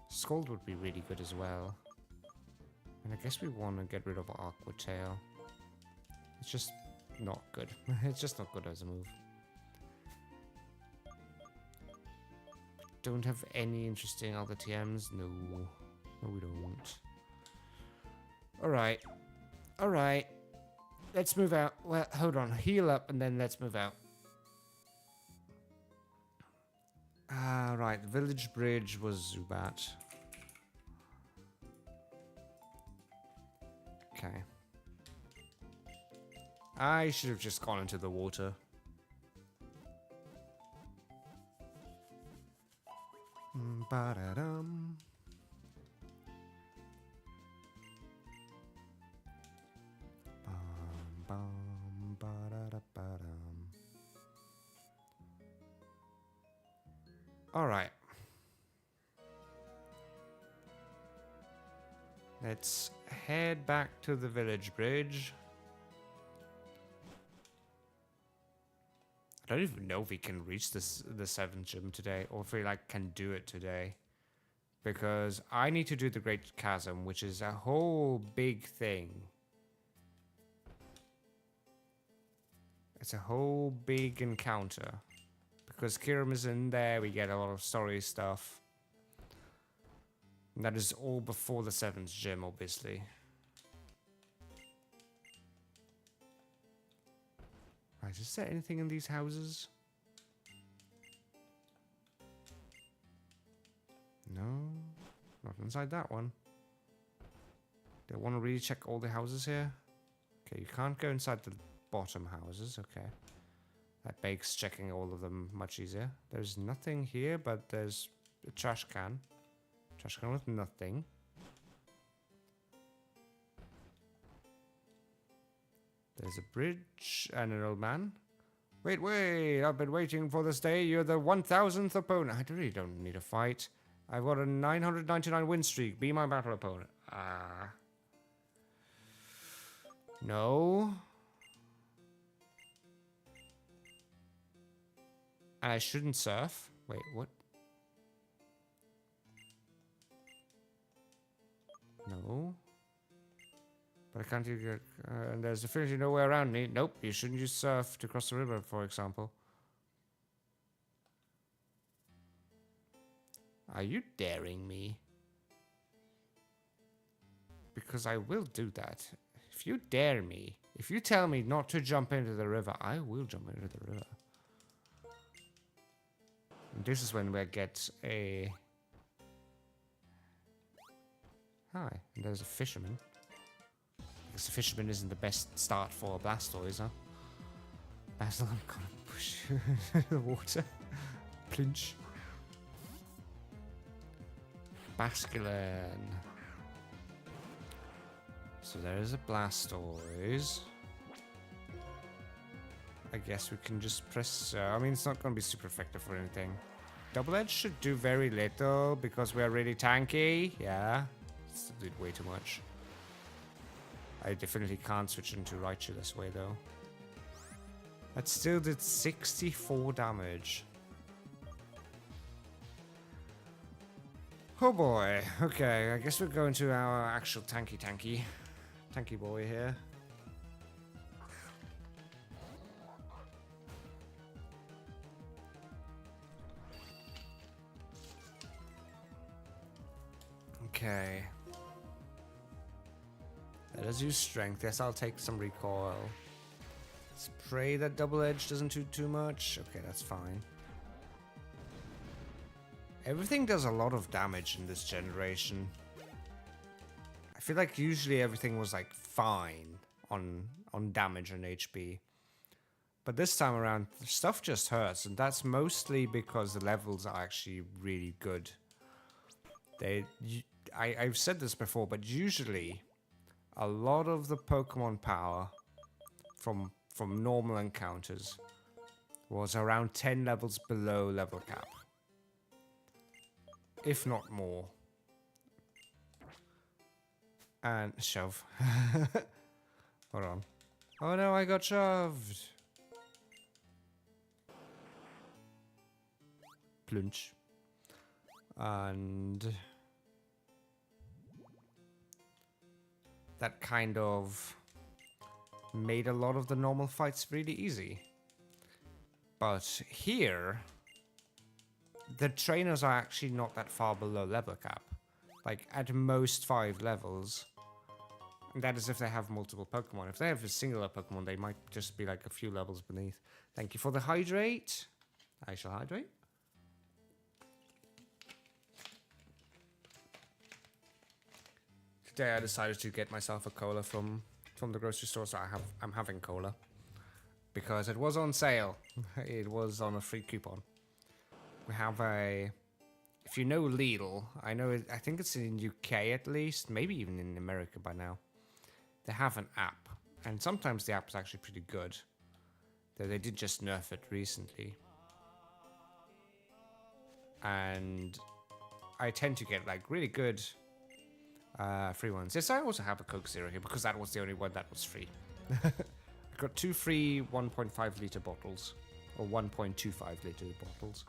Scold would be really good as well. And I guess we want to get rid of Aqua Tail. It's just not good. It's just not good as a move. Don't have any interesting other TMs? No. No, we don't. Alright. Alright. Let's move out. Well, hold on. Heal up and then let's move out. Right. The village bridge was Zubat. Okay. I should have just gone into the water. Ba-da-dum. Bum, ba-da-da-ba-dum. All right. Let's head back to the village bridge. I don't even know if we can reach the 7th gym today, or if we can do it today, because I need to do the Great Chasm, which is a whole big thing. It's a whole big encounter, because Kirim is in there. We get a lot of story stuff. And that is all before the 7th gym, obviously. Right, is there anything in these houses? No, not inside that one. Do I want to really check all the houses here? Okay, you can't go inside the bottom houses, okay. That makes checking all of them much easier. There's nothing here, but there's a trash can. Trash can with nothing. There's a bridge and an old man. Wait, I've been waiting for this day. You're the 1000th opponent. I really don't need a fight. I've got a 999 win streak. Be my battle opponent. No. And I shouldn't surf. Wait, what? No. But I can't get... and there's definitely no way around me. Nope, you shouldn't use surf to cross the river, for example. Are you daring me? Because I will do that. If you dare me, if you tell me not to jump into the river, I will jump into the river. And this is when we get a... Hi, and there's a fisherman. I guess the fisherman isn't the best start for a Blastoise, huh? Basil, I'm gonna push you into the water. Plinch. Basculin. So there is a Blastoise. I guess we can just press... I mean, it's not going to be super effective for anything. Double Edge should do very little because we are really tanky. Yeah. Still did way too much. I definitely can't switch into Raichu this way, though. That still did 64 damage. Oh boy. Okay, I guess we're going to our actual tanky boy here. Okay. Let us use strength. Yes, I'll take some recoil. Let's pray that Double Edge doesn't do too much. Okay, that's fine. Everything does a lot of damage in this generation. I feel like usually everything was like fine on damage and HP. But this time around, stuff just hurts, and that's mostly because the levels are actually really good. I've said this before, but usually a lot of the Pokemon power from normal encounters was around 10 levels below level cap. If not more. And shove. Hold on. Oh no, I got shoved. Plunge. And that kind of made a lot of the normal fights really easy. But here, the trainers are actually not that far below level cap. Like, at most 5 levels. And that is if they have multiple Pokemon. If they have a singular Pokemon, they might just be like a few levels beneath. Thank you for the hydrate. I shall hydrate. Today I decided to get myself a cola from the grocery store, so I'm having cola. Because it was on sale. It was on a free coupon. We have a... If you know Lidl, I think it's in UK at least, maybe even in America by now. They have an app, and sometimes the app is actually pretty good. Though they did just nerf it recently. And I tend to get like really good free ones. Yes, I also have a Coke Zero here because that was the only one that was free. I got 2 free 1.5 litre bottles, or 1.25 litre bottles.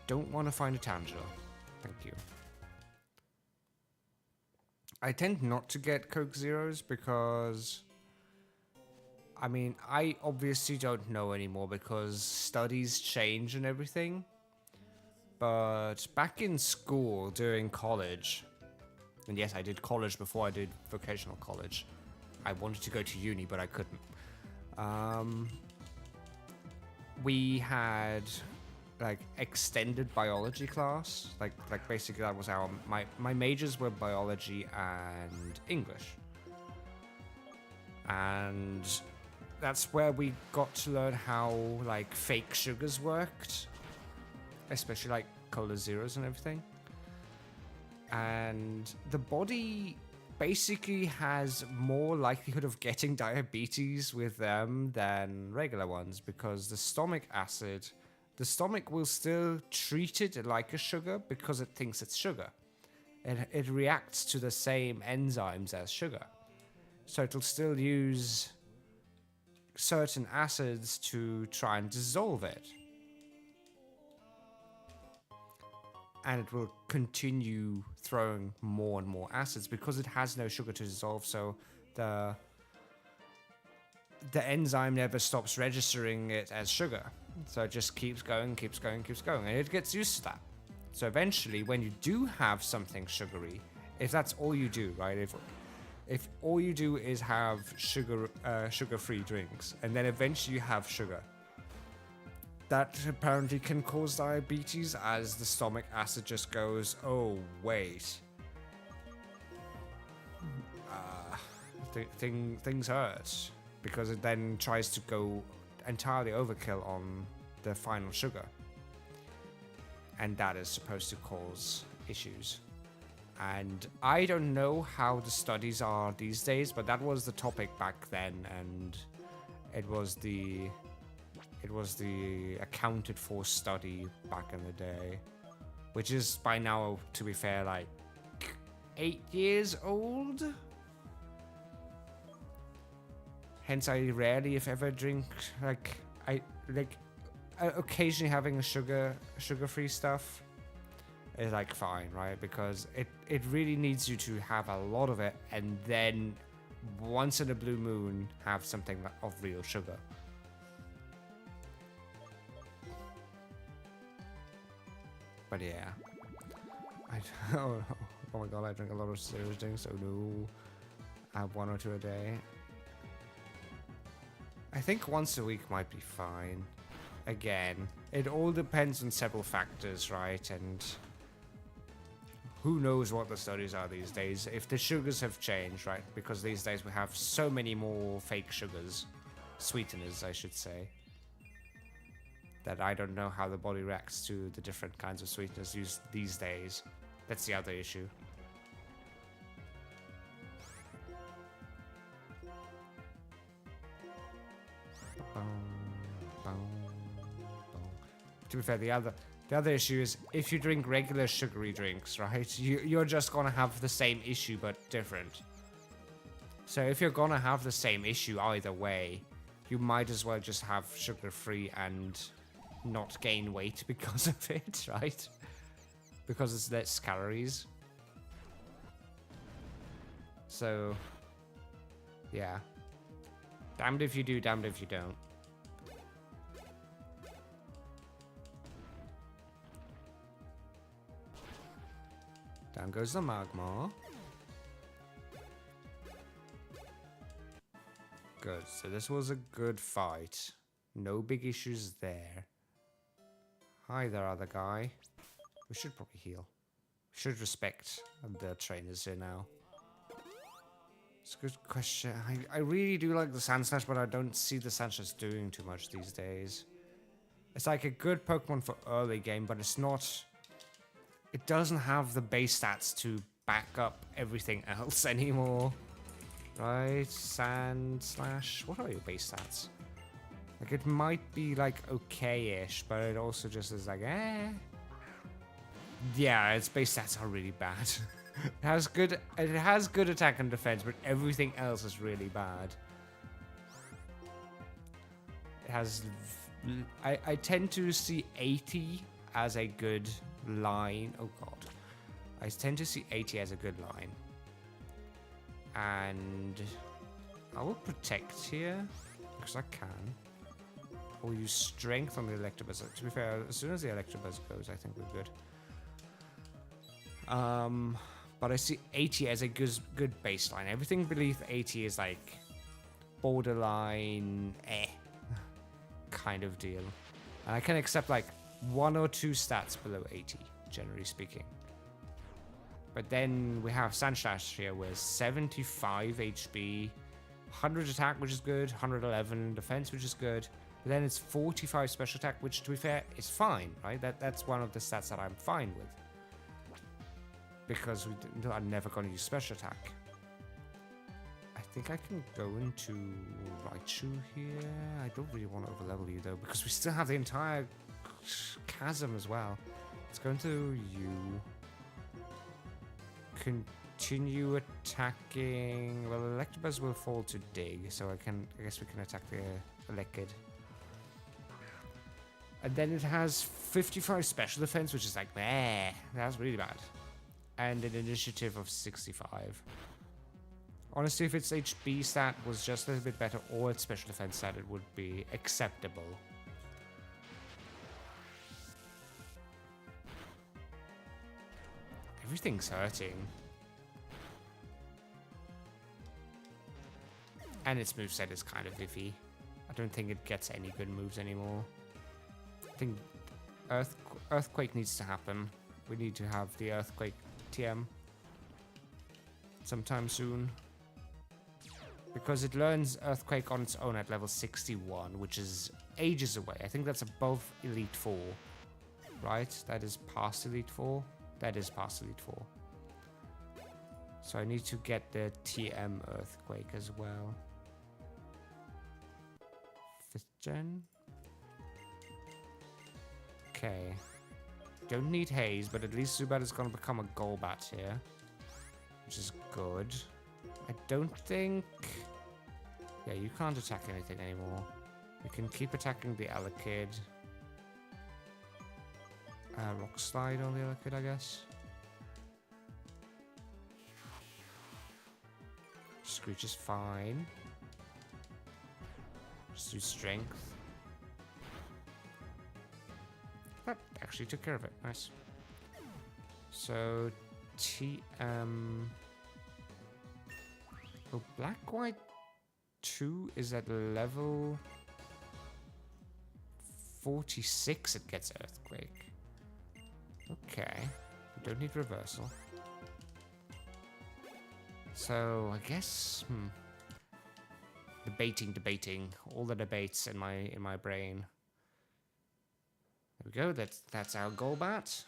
Don't want to find a Tangela. Thank you. I tend not to get Coke Zeros because... I mean, I obviously don't know anymore because studies change and everything. But back in school, during college... And yes, I did college before I did vocational college. I wanted to go to uni, but I couldn't. We had... like extended biology class, like basically that was our my majors were biology and English, and that's where we got to learn how like fake sugars worked, especially like Cola Zeros and everything. And the body basically has more likelihood of getting diabetes with them than regular ones because the stomach acid. The stomach will still treat it like a sugar because it thinks it's sugar. It reacts to the same enzymes as sugar. So it'll still use certain acids to try and dissolve it. And it will continue throwing more and more acids because it has no sugar to dissolve, so the enzyme never stops registering it as sugar. So it just keeps going, and it gets used to that. So eventually, when you do have something sugary, if that's all you do, right? If all you do is have sugar-free drinks, and then eventually you have sugar, that apparently can cause diabetes as the stomach acid just goes, oh wait, things hurt, because it then tries to go entirely overkill on the final sugar, and that is supposed to cause issues. And I don't know how the studies are these days, but that was the topic back then, and it was the accounted for study back in the day, which is by now, to be fair, like 8 years old. Hence, I rarely, if ever, drink occasionally having a sugar-free stuff is like fine, right? Because it really needs you to have a lot of it, and then once in a blue moon have something of real sugar. But yeah, oh my god, I drink a lot of serious drinks. Oh no, I have 1 or 2 a day. I think once a week might be fine. Again, it all depends on several factors, right? And who knows what the studies are these days. If the sugars have changed, right? Because these days we have so many more fake sugars, sweeteners, I should say, that I don't know how the body reacts to the different kinds of sweeteners used these days. That's the other issue. To be fair, the The other issue is if you drink regular sugary drinks, right? You're just gonna have the same issue but different. So if you're gonna have the same issue either way, you might as well just have sugar-free and not gain weight because of it, right? Because it's less calories. So, yeah. Damned if you do, damned if you don't. Down goes the magma. Good, so this was a good fight. No big issues there. Hi there, other guy. We should probably heal. We should respect the trainers here now. It's a good question. I really do like the Sandslash, but I don't see the Sandslash doing too much these days. It's like a good Pokemon for early game, but it's not... It doesn't have the base stats to back up everything else anymore. Right, Sandslash. What are your base stats? Like, it might be, like, okay-ish, but it also just is like, eh. Yeah, its base stats are really bad. It has good attack and defense, but everything else is really bad. It has... I tend to see 80 as a good line. Oh, God. I tend to see 80 as a good line. And I will protect here because I can. Or use strength on the Electabuzz. To be fair, as soon as the Electabuzz goes, I think we're good. But I see 80 as a good baseline. Everything beneath 80 is like borderline kind of deal. And I can accept like 1 or 2 stats below 80, generally speaking. But then we have Sandslash here with 75 HP, 100 attack, which is good, 111 defense, which is good. But then it's 45 special attack, which, to be fair, is fine, right? That's one of the stats that I'm fine with. Because I'm never going to use special attack. I think I can go into White2 here. I don't really want to overlevel you, though, because we still have the entire chasm as well. Let's go into you. Continue attacking. Well, Electabuzz will fall to dig, so I guess we can attack the Elekid. And then it has 55 special defense, which is like, meh, that's really bad. And an initiative of 65. Honestly, if its HP stat was just a little bit better, or its special defense stat, it would be acceptable. Everything's hurting. And its moveset is kind of iffy. I don't think it gets any good moves anymore. I think Earthquake needs to happen. We need to have the Earthquake TM sometime soon. Because it learns Earthquake on its own at level 61, which is ages away. I think that's above Elite 4. Right? That is past Elite 4. That is past Elite 4. So I need to get the TM Earthquake as well. 5th gen. Okay. Don't need Haze, but at least Zubat is going to become a Golbat here. Which is good. I don't think... Yeah, you can't attack anything anymore. You can keep attacking the Elekid. Rock Slide on the Elekid, I guess. Screech is fine. Just do Strength. That actually took care of it. Nice. So, TM... Oh, White 2 is at level 46. It gets Earthquake. Okay. We don't need Reversal. So, I guess... Debating. All the debates in my brain. There we go. That's our Golbat.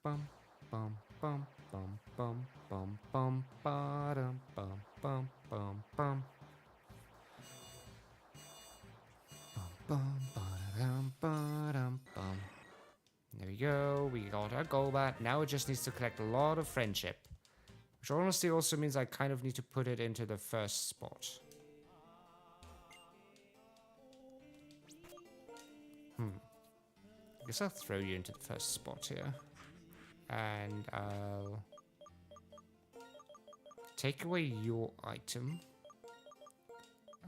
Bum, bum, bum, bum, bum, bum, bum, ba-dum, bum, bum, bum, bum. Bum, bum, ba-dum, ba-dum, bum. Golbat. Now it just needs to collect a lot of friendship. Which honestly also means I kind of need to put it into the first spot. I guess I'll throw you into the first spot here. And I'll take away your item.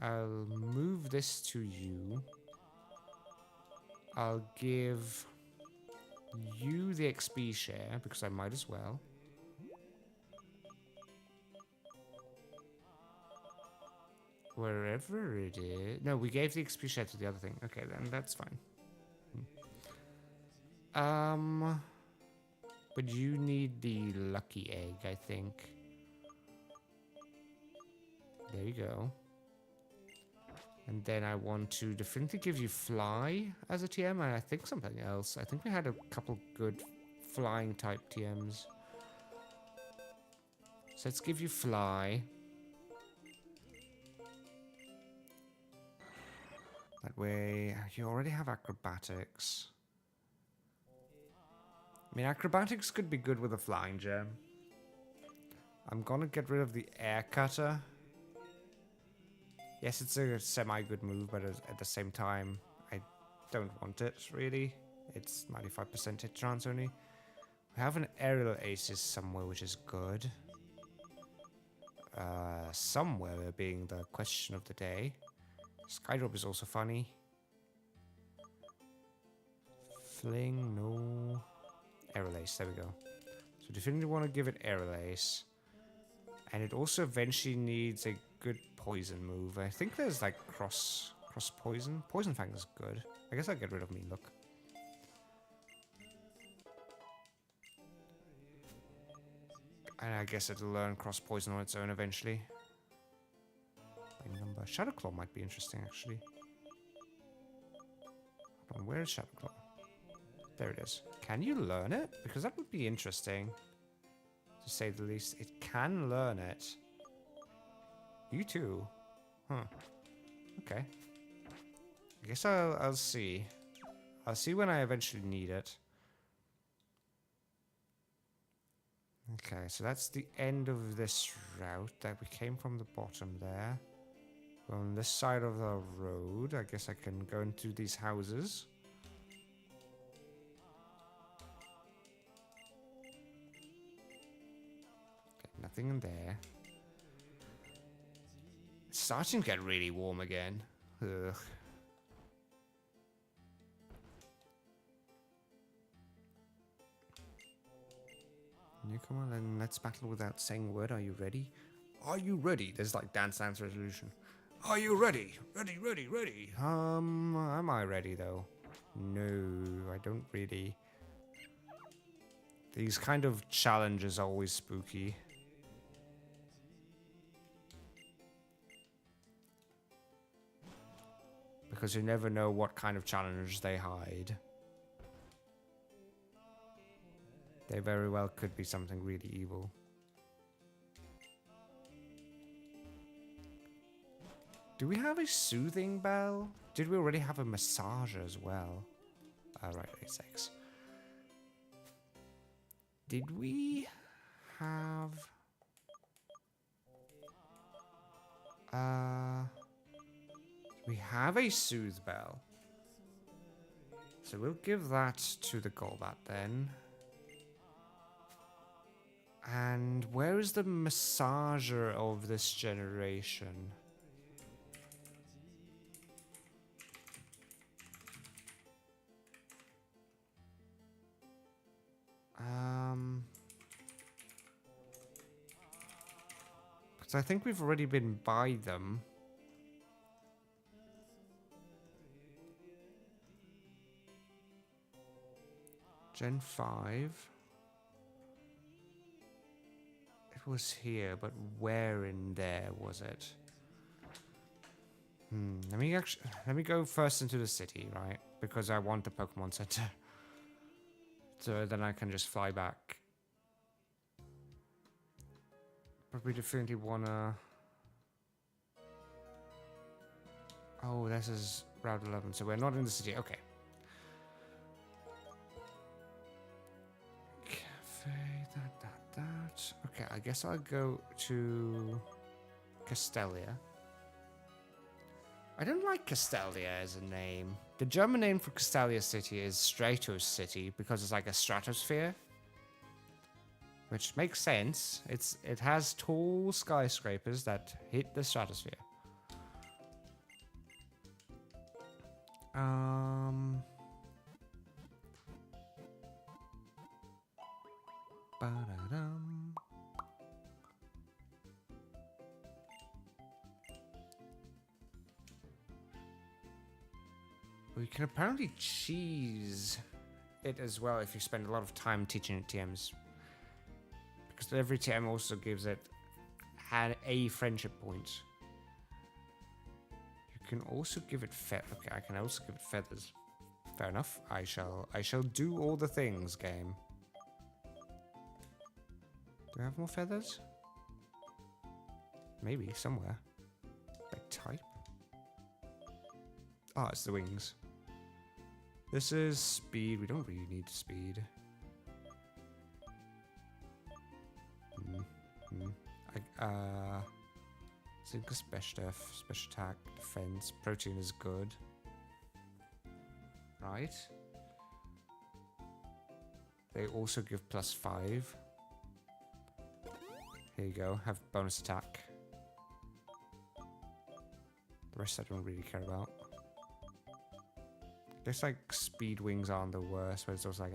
I'll move this to you. I'll give you the XP share, because I might as well. Wherever it is. No, we gave the XP share to the other thing. Okay, then that's fine. But you need the lucky egg, I think. There you go. And then I want to definitely give you fly as a TM, and I think something else. I think we had a couple good flying type TMs. So let's give you fly. That way, you already have acrobatics. I mean, acrobatics could be good with a flying gem. I'm gonna get rid of the air cutter. Yes, it's a semi-good move, but at the same time, I don't want it, really. It's 95% hit chance only. We have an aerial aces somewhere, which is good. Somewhere being the question of the day. Skydrop is also funny. Fling, no. Aerial ace, there we go. So definitely want to give it aerial ace. And it also eventually needs a good poison move. I think there's like cross poison. Poison Fang is good. I guess I'll get rid of me, look. And I guess it'll learn cross poison on its own eventually. By number. Shadow Claw might be interesting actually. Hold on, where is Shadow Claw? There it is. Can you learn it? Because that would be interesting. To say the least. It can learn it. You too. Huh. Okay. I guess I'll see. I'll see when I eventually need it. Okay, so that's the end of this route that we came from the bottom there. On this side of the road, I guess I can go into these houses. Okay, nothing in there. It's starting to get really warm again. Ugh. You come on and let's battle without saying a word. Are you ready? Are you ready? There's like Dance Resolution. Are you ready? Ready, ready, ready. Am I ready though? No, I don't really. These kind of challenges are always spooky. Because you never know what kind of challenge they hide. They very well could be something really evil. Do we have a soothing bell? Did we already have a massager as well? Right, A6. Did we have... we have a soothe bell. So we'll give that to the Golbat then. And where is the massager of this generation? Because I think we've already been by them. Gen 5. It was here, but where in there was it? Let me go first into the city, right? Because I want the Pokemon Center. So then I can just fly back. But we definitely wanna... Oh, this is Route 11, so we're not in the city. Okay. That. Okay, I guess I'll go to Castelia. I don't like Castelia as a name. The German name for Castelia City is Stratos City because it's like a stratosphere. Which makes sense. It has tall skyscrapers that hit the stratosphere. Ba-da-dum. We can apparently cheese it as well if you spend a lot of time teaching it TMs. Because every TM also gives it a friendship point. You can also give it okay, I can also give it feathers. Fair enough. I shall do all the things, game. Do I have more feathers? Maybe somewhere. By type. Oh, it's the wings. This is speed. We don't really need speed. Zinc is special def, special attack, defense, protein is good. Right. They also give +5. Here you go, have bonus attack. The rest I don't really care about. Looks like speed wings aren't the worst, but it's also like,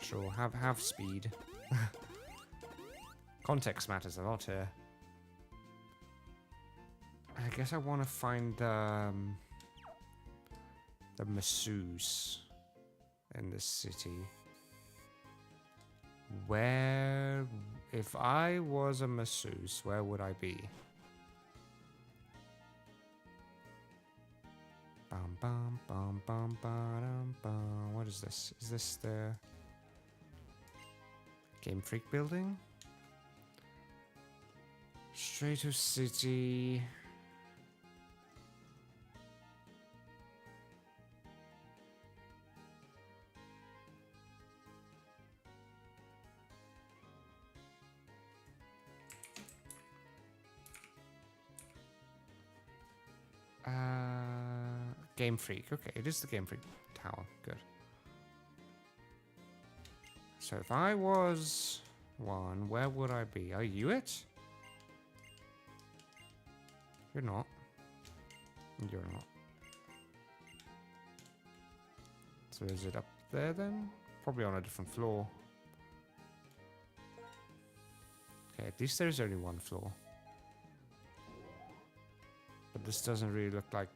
Sure, have speed. Context matters a lot here. I guess I want to find the masseuse in this city. Where, if I was a masseuse, where would I be? Bum bum bum bum bum bum. What is this? Is this the Game Freak building? Stratos City. Game Freak. Okay, it is the Game Freak tower. Good. So if I was one, where would I be? Are you it? You're not. You're not. So is it up there then? Probably on a different floor. Okay, at least there's only one floor. But this doesn't really look like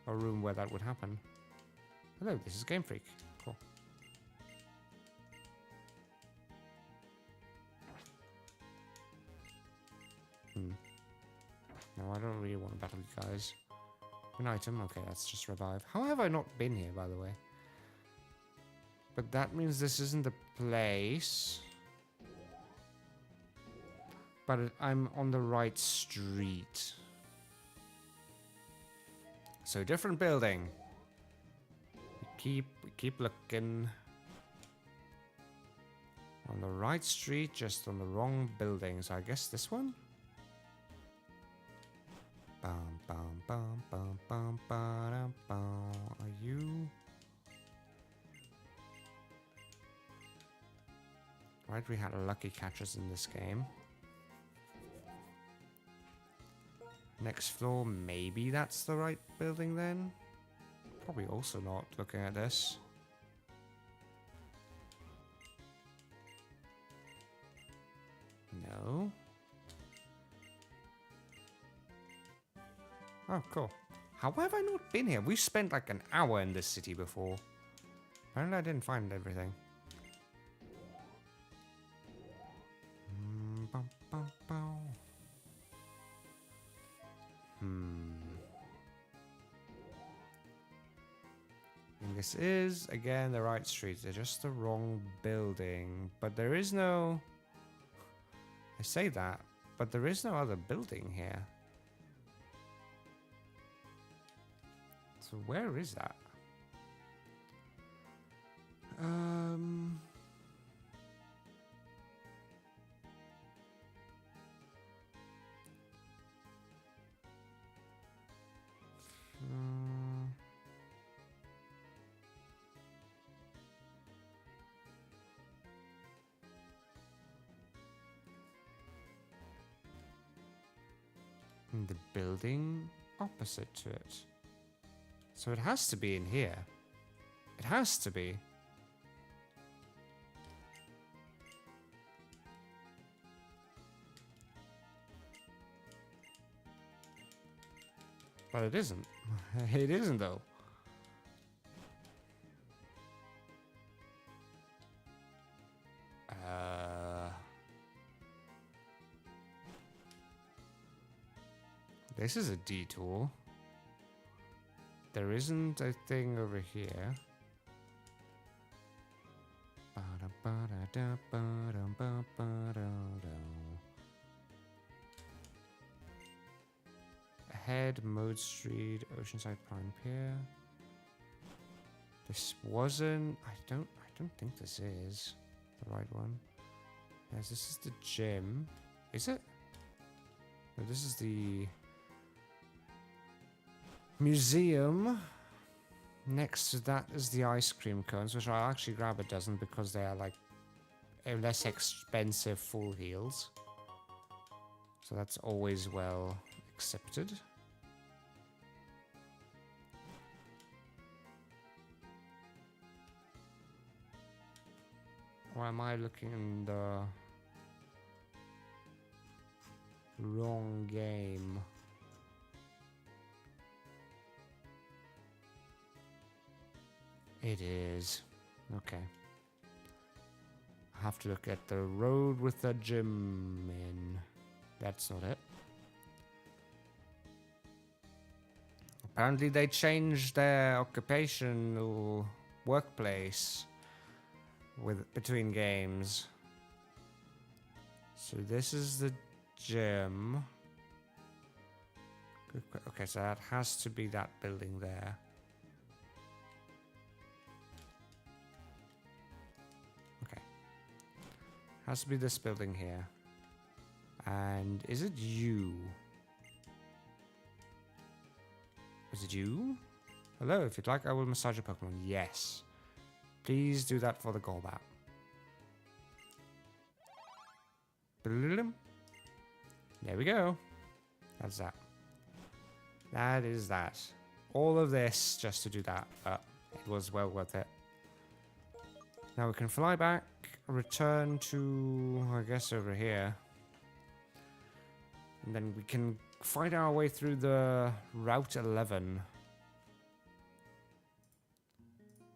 a room where that would happen. Hello, this is Game Freak. Cool. No, I don't really want to battle you guys. An item? Okay, that's just revive. How have I not been here, by the way? But that means this isn't the place. But I'm on the right street. So different building. We keep looking. On the right street, just on the wrong building. So I guess this one? Bum bum bum bum bum bum bum. Are you? Right, we had lucky catchers in this game. Next floor, maybe that's the right building then? Probably also not, looking at this. No. Oh, cool. How have I not been here? We've spent like an hour in this city before. Apparently I didn't find everything. Bum, bum, bum. And this is, again, the right street. They're just the wrong building. But there is no... I say that, but there is no other building here. So where is that? Um... The building opposite to it. So it has to be in here. It has to be. But it isn't. It isn't though. This is a detour. There isn't a thing over here. Ahead, Mode Street, Oceanside Prime Pier. This wasn't. I don't think this is the right one. Yes, this is the gym. Is it? No, this is the museum. Next to that is the ice cream cones, which I'll actually grab a dozen because they are like less expensive full heals. So that's always well accepted. Or am I looking in the wrong game? It is. Okay. I have to look at the road with the gym in. That's not it. Apparently they changed their occupational workplace between games. So this is the gym. Okay, so that has to be that building there. Okay. Has to be this building here. And is it you? Is it you? Hello, if you'd like, I will massage your Pokemon. Yes. Please do that for the Golbat. There we go. That's that. That is that. All of this just to do that, but it was well worth it. Now we can fly back, return to, I guess, over here. And then we can find our way through the Route 11.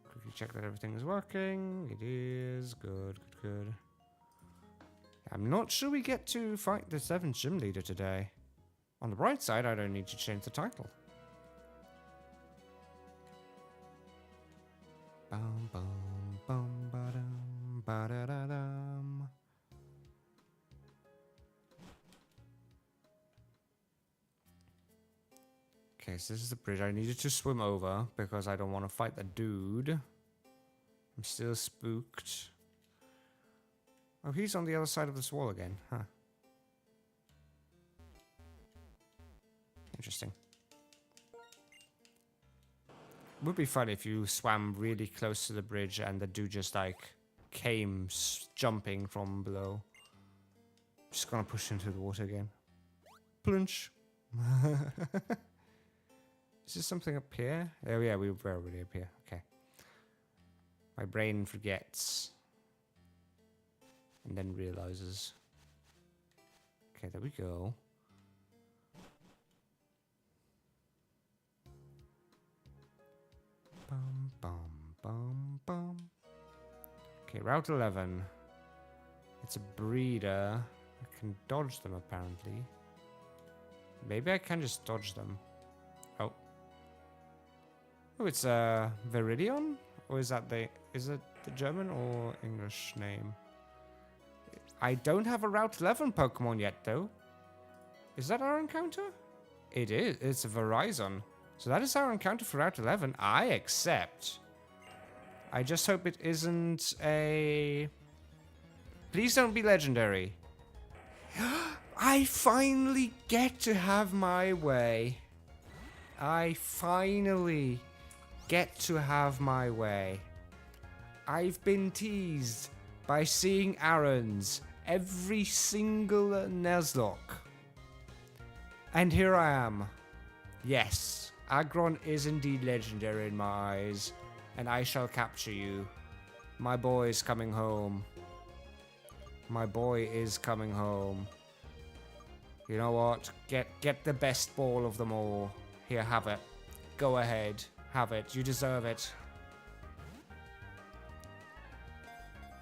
Quickly check that everything is working. It is. Good, good, good. I'm not sure we get to fight the 7th gym leader today. On the bright side, I don't need to change the title. Bum, bum, bum, ba-dum, ba-da-da-dum. Okay, so this is the bridge I needed to swim over because I don't want to fight the dude. I'm still spooked. Oh, he's on the other side of this wall again, huh? Interesting. Would be fun if you swam really close to the bridge and the dude just like came jumping from below. Just gonna push into the water again. Plunge. Is there something up here? Oh yeah, we were already up here. Okay. My brain forgets. And then realizes. Okay, there we go. Bum, bum, bum, bum. Okay, Route 11. It's a breeder. I can dodge them, apparently. Maybe I can just dodge them. Oh. Oh, it's a Viridion? Or is it the German or English name? I don't have a Route 11 Pokemon yet, though. Is that our encounter? It is. It's a Verizon. So that is our encounter for Route 11. I accept. I just hope it isn't a... Please don't be legendary. I finally get to have my way. I finally get to have my way. I've been teased by seeing Aaron's every single Nuzlocke. And here I am. Yes, Aggron is indeed legendary in my eyes, and I shall capture you. My boy is coming home. My boy is coming home. You know what? Get the best ball of them all. Here, have it. Go ahead. Have it. You deserve it.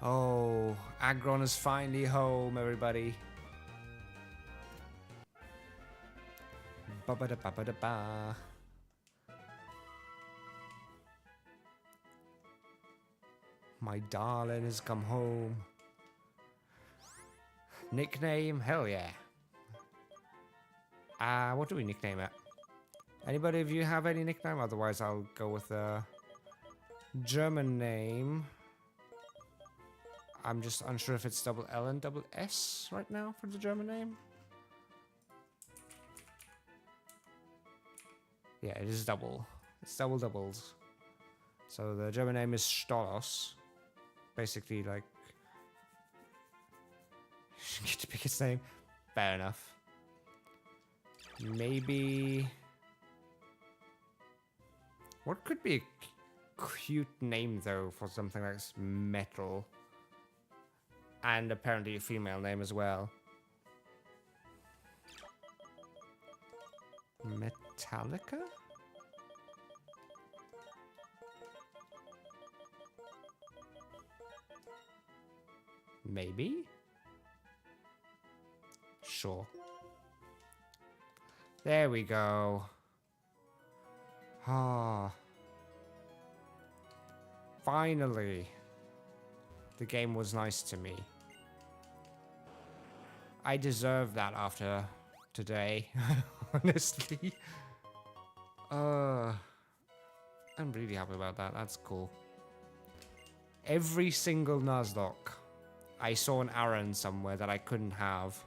Oh, Aggron is finally home, everybody. Ba-ba-da-ba-ba-da-ba. My darling has come home. Nickname? Hell yeah. What do we nickname it? Anybody of you have any nickname? Otherwise, I'll go with a German name. I'm just unsure if it's double L and double S right now for the German name. Yeah, it is double. It's double doubles. So the German name is Stolos. Basically, like... get to pick its name. Fair enough. Maybe... What could be a cute name, though, for something like metal? And apparently a female name as well. Metallica? Maybe? Sure. There we go. Ah. Finally. The game was nice to me. I deserve that after today, honestly. I'm really happy about that. That's cool. Every single Nuzlocke, I saw an Aaron somewhere that I couldn't have.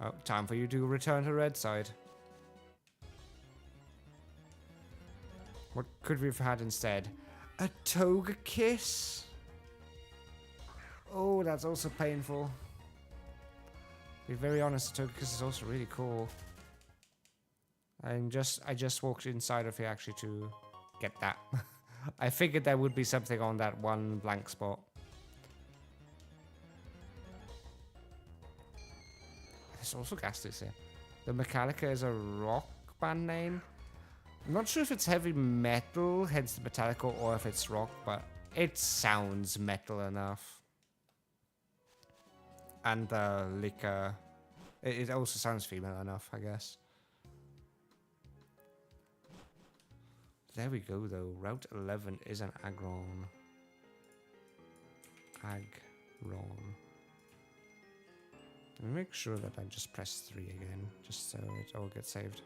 Oh, time for you to return to red side. What could we have had instead? A Toga Kiss? Oh, that's also painful. To be very honest, Toga Kiss is also really cool. I just walked inside of here actually to get that. I figured there would be something on that one blank spot. There's also Gastus here. The Metallica is a rock band name. I'm not sure if it's heavy metal, hence the Metallica, or if it's rock, but it sounds metal enough. And the liquor, it also sounds female enough, I guess. There we go, though. Route 11 is an Aggron. Aggron. Let me make sure that I just press 3 again, just so it all gets saved.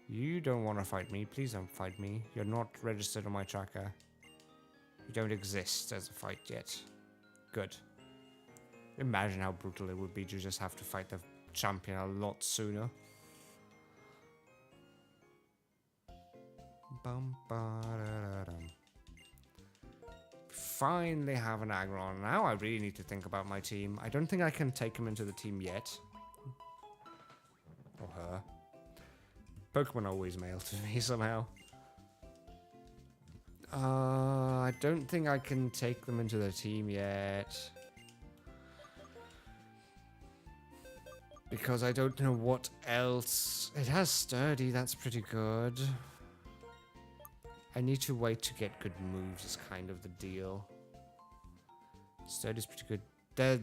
You don't want to fight me. Please don't fight me. You're not registered on my tracker. You don't exist as a fight yet. Good. Imagine how brutal it would be to just have to fight the champion a lot sooner. Finally have an Aggron. Now I really need to think about my team. I don't think I can take him into the team yet. Or her. Pokemon always male to me somehow. I don't think I can take them into the team yet. Because I don't know what else. It has Sturdy, that's pretty good. I need to wait to get good moves is kind of the deal. Sturdy's pretty good. The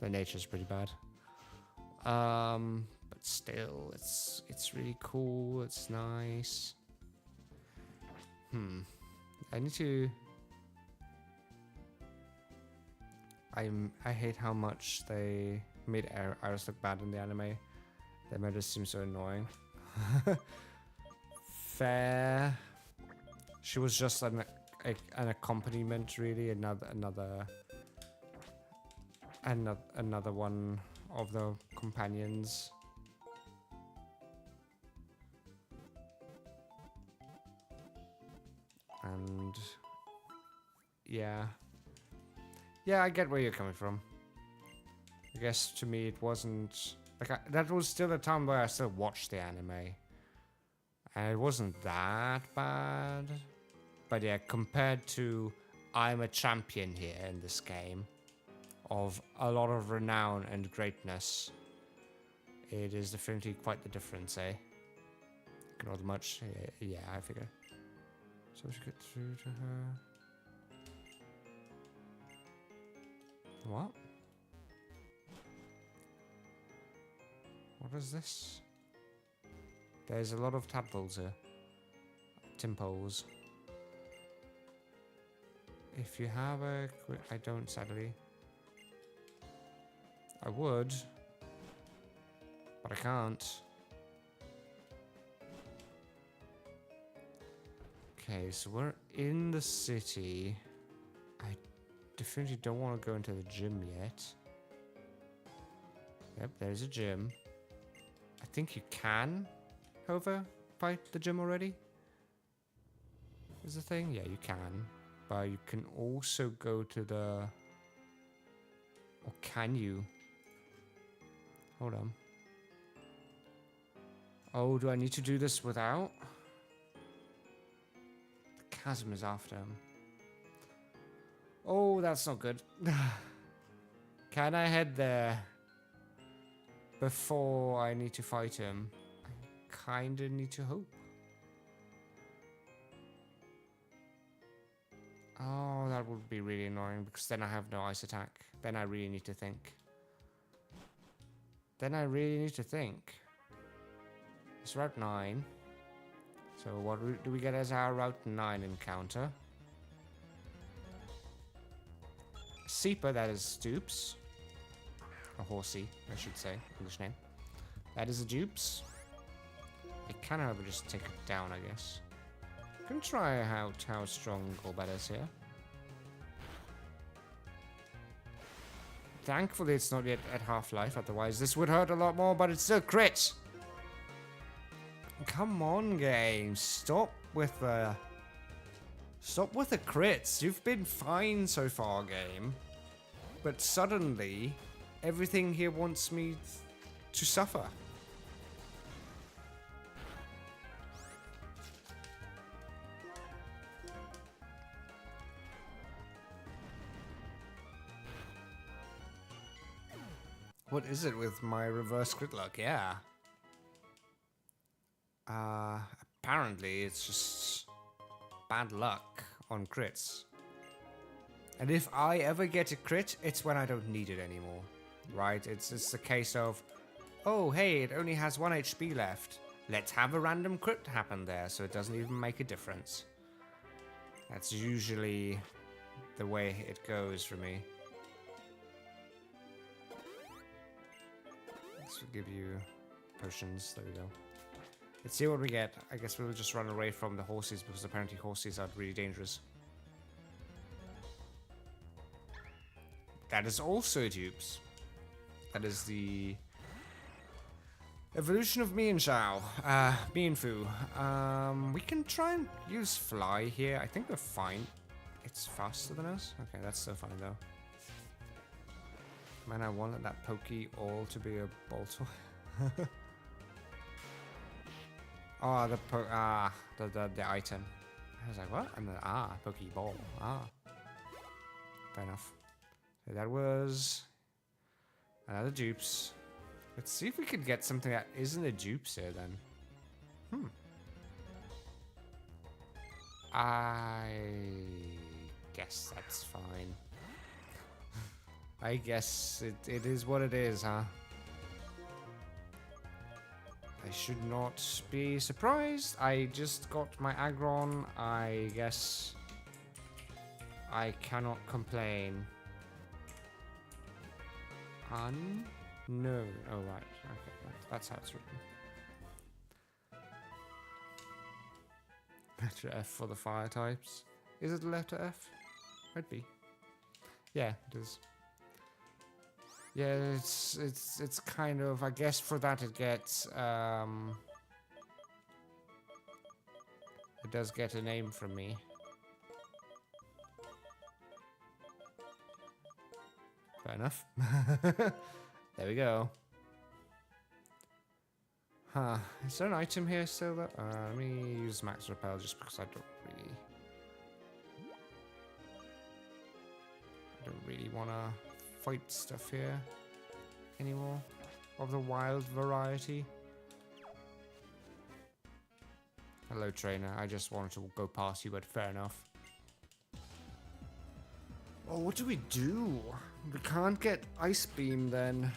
nature's pretty bad. But still, it's really cool. It's nice. I need to. I hate how much they made Iris look bad in the anime. That made us seem so annoying. Fair. She was just an accompaniment, really. Another one of the companions. And yeah, I get where you're coming from. I guess to me it wasn't like that was still a time where I still watched the anime, and it wasn't that bad. But yeah, compared to I'm a champion here in this game of a lot of renown and greatness, it is definitely quite the difference, eh? Not much. Yeah, I figure. So we should get through to her. What? What is this? There's a lot of tadpoles here. Timples. If you have a quick... I don't, sadly. I would. But I can't. Okay, so we're in the city. I definitely don't want to go into the gym yet. Yep, there's a gym. I think you can, however, fight the gym already. Is the thing? Yeah, you can. But you can also go to the... Or can you? Hold on. Oh, do I need to do this without? The chasm is after him. Oh, that's not good. Can I head there before I need to fight him? I kinda need to hope. Oh, that would be really annoying because then I have no ice attack. Then I really need to think. It's Route 9. So what do we get as our Route 9 encounter? Seeper, that is Stoops. A horsey, I should say. English name. That is a Dupes. I can, however, just take it down, I guess. Can try out how strong Golbat is here. Thankfully, it's not yet at half-life, otherwise this would hurt a lot more, but it's still crit! Come on, game. Stop with the crits. You've been fine so far, game. But suddenly, everything here wants me to suffer. What is it with my reverse crit luck? Yeah. Apparently it's just bad luck on crits. And if I ever get a crit, it's when I don't need it anymore. Right? It's a case of, oh, hey, it only has 1 HP left. Let's have a random crit happen there so it doesn't even make a difference. That's usually the way it goes for me. This will give you potions. There we go. Let's see what we get. I guess we'll just run away from the horses because apparently horses are really dangerous. That is also dupes. That is the evolution of Mienshao. Mienfu. We can try and use fly here. I think we're fine. It's faster than us? Okay, that's still fine though. Man, I wanted that Pokey all to be a Boltor. Oh, the item. I was like, what? And then, Pokeball. Fair enough. So that was another dupes. Let's see if we could get something that isn't a dupes here then. I guess that's fine. I guess it is what it is, huh? I should not be surprised. I just got my Aggron. I guess I cannot complain. No. Oh, right. Okay, that's how it's written. Letter F for the fire types. Is it the letter F? Might be. Yeah, it is. Yeah, it's kind of, I guess for that it gets it does get a name from me. Fair enough. There we go. Huh. Is there an item here still? That, let me use max repel just because I don't really want to fight stuff here anymore of the wild variety. Hello, trainer. I just wanted to go past you, but fair enough. Oh, what do? We can't get Ice Beam then.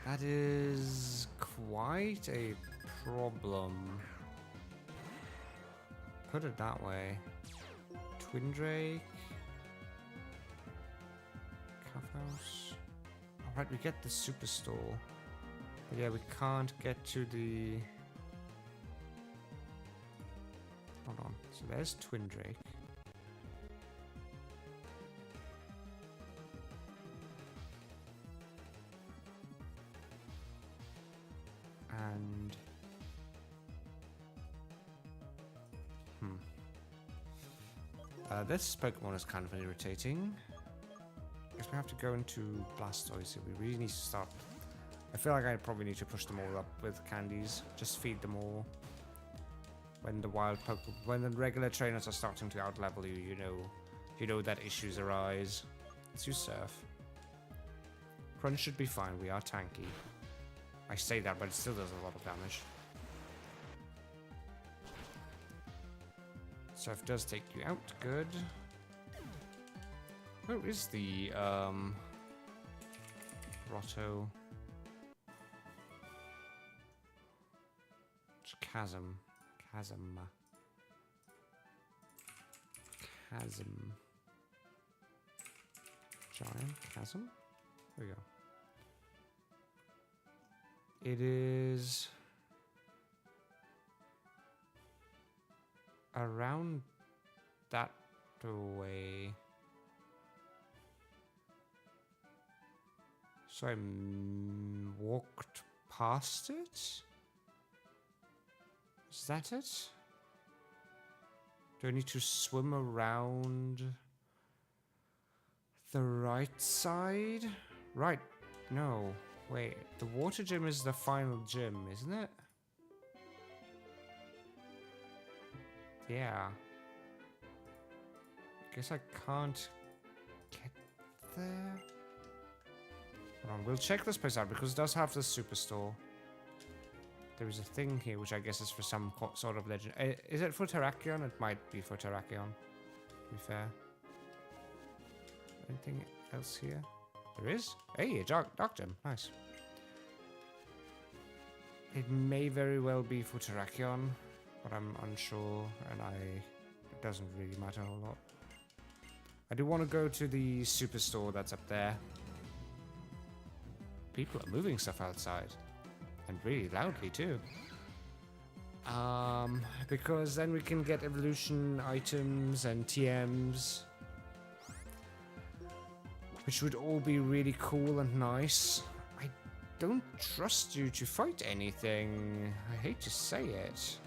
That is quite a problem. Put it that way. Twin Drake. Cuff House. Alright, we get the Superstore. But yeah, we can't get to the... Hold on. So there's Twin Drake. And... this Pokemon is kind of irritating. I guess we have to go into Blastoise, so we really need to start... I feel like I probably need to push them all up with candies. Just feed them all. When the when the regular trainers are starting to outlevel you, you know that issues arise. Let's use Surf. Crunch should be fine. We are tanky. I say that, but it still does a lot of damage. Surf does take you out. Good. Where is the Grotto? Chasm. Giant chasm? There we go. It is around that way. So I walked past it? Is that it? Do I need to swim around the right side? Right. No. Wait. The water gym is the final gym, isn't it? Yeah. I guess I can't get there. Hold on. We'll check this place out because it does have the superstore. There is a thing here, which I guess is for some sort of legend. Is it for Terrakion? It might be for Terrakion, to be fair. Anything else here? There is? Hey, a Dark Gem. Nice. It may very well be for Terrakion, but I'm unsure, and it doesn't really matter a whole lot. I do want to go to the superstore that's up there. People are moving stuff outside. And really loudly too. Because then we can get evolution items and TMs, which would all be really cool and nice. I don't trust you to fight anything. I hate to say it.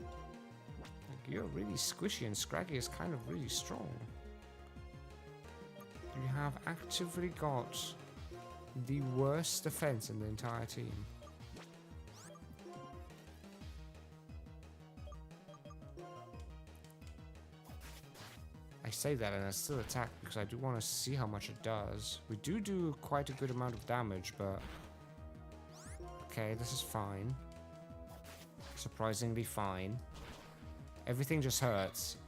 Like, you're really squishy and Scraggy is kind of really strong. You have actively got the worst defense in the entire team. I say that and I still attack because I do want to see how much it does. We do quite a good amount of damage, but... Okay, this is fine. Surprisingly fine. Everything just hurts.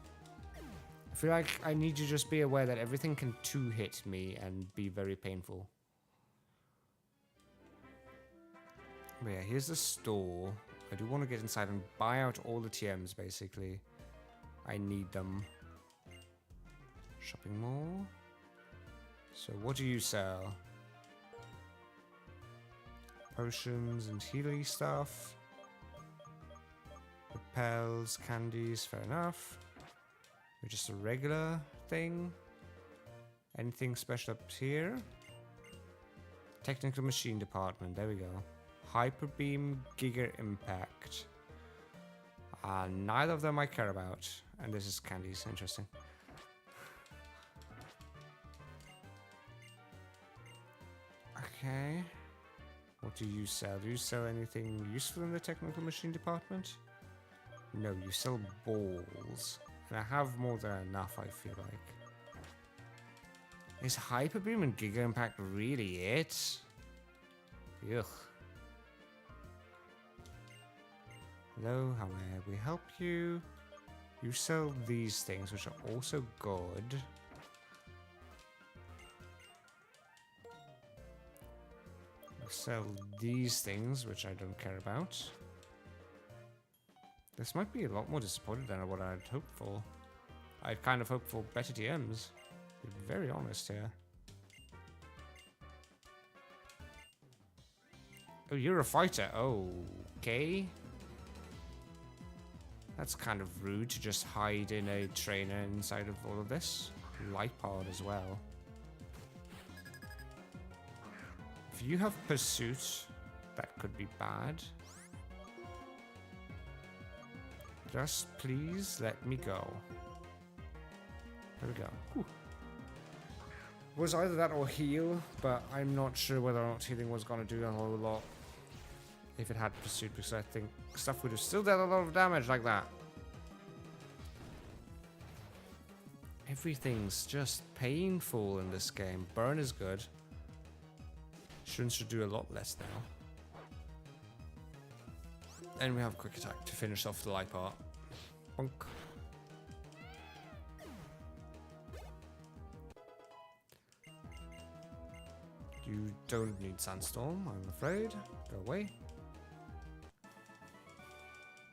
I feel like I need to just be aware that everything can two-hit me and be very painful. But yeah, here's the store. I do want to get inside and buy out all the TMs, basically. I need them. Shopping mall. So what do you sell? Potions and healy stuff. Repels, candies, fair enough. You're just a regular thing. Anything special up here? Technical machine department, there we go. Hyper beam, Giga impact. Neither of them I care about. And this is candies, interesting. Okay. What do you sell? Do you sell anything useful in the technical machine department? No, you sell balls. And I have more than enough, I feel like. Is Hyper Beam and Giga Impact really it? Ugh. Hello, how may we help you? You sell these things, which are also good. You sell these things, which I don't care about. This might be a lot more disappointed than what I'd hoped for. I'd kind of hoped for better TMs. To be very honest here. Oh, you're a fighter. Oh, okay. That's kind of rude to just hide in a trainer inside of all of this. Lipod as well. If you have pursuit, that could be bad. Just please let me go. There we go. Whew. Was either that or heal, but I'm not sure whether or not healing was going to do a whole lot if it had pursuit, because I think stuff would have still done a lot of damage like that. Everything's just painful in this game. Burn is good. Shun should do a lot less now. And we have quick attack to finish off the light part. Bonk. You don't need Sandstorm, I'm afraid. Go away.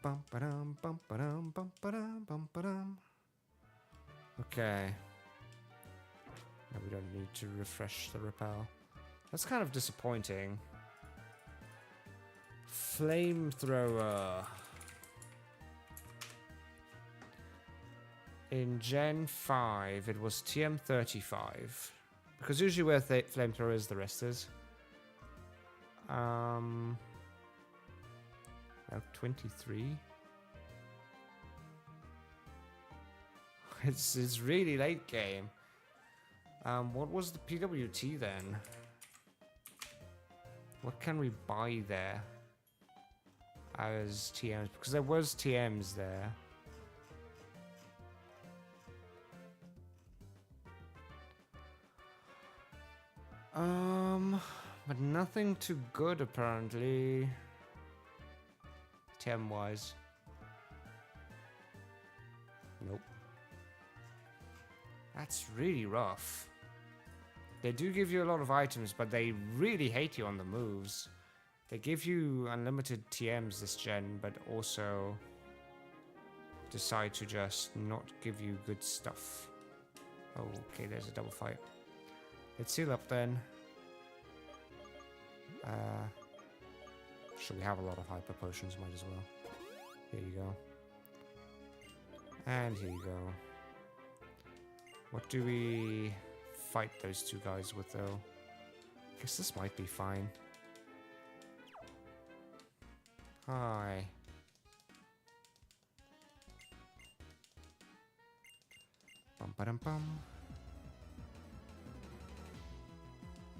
Bum ba-dum, bum ba-dum, bum ba-dum, bum ba-dum. Okay. Now we don't need to refresh the repel. That's kind of disappointing. Flamethrower. In Gen 5, it was TM35. Because usually where Flamethrower is, the rest is. Now 23. It's really late game. What was the PWT then? What can we buy there as TMs? Because there was TMs there. But nothing too good apparently. TM wise. Nope. That's really rough. They do give you a lot of items, but they really hate you on the moves. They give you unlimited TMs this gen, but also decide to just not give you good stuff. Oh, okay, there's a double fight. Let's heal up then. Sure, we have a lot of hyper potions, might as well. Here you go. And here you go. What do we fight those two guys with, though? Guess this might be fine. Hi. Bum ba dum bum.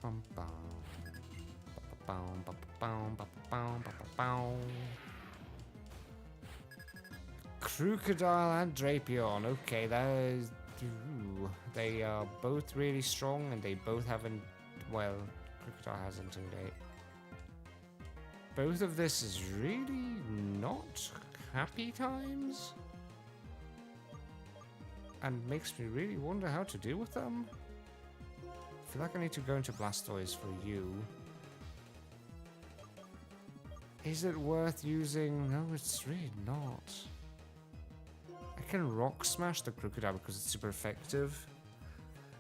Bum bum. Bum bum bum bum bum bum bum. Crocodile and Drapion. Okay, that is. Ooh, they are both really strong, and they both haven't. Well, Crocodile has Intimidate. Both of this is really not happy times, and makes me really wonder how to deal with them. I feel like I need to go into Blastoise for you. Is it worth using? No, it's really not. I can Rock Smash the Crocodile because it's super effective.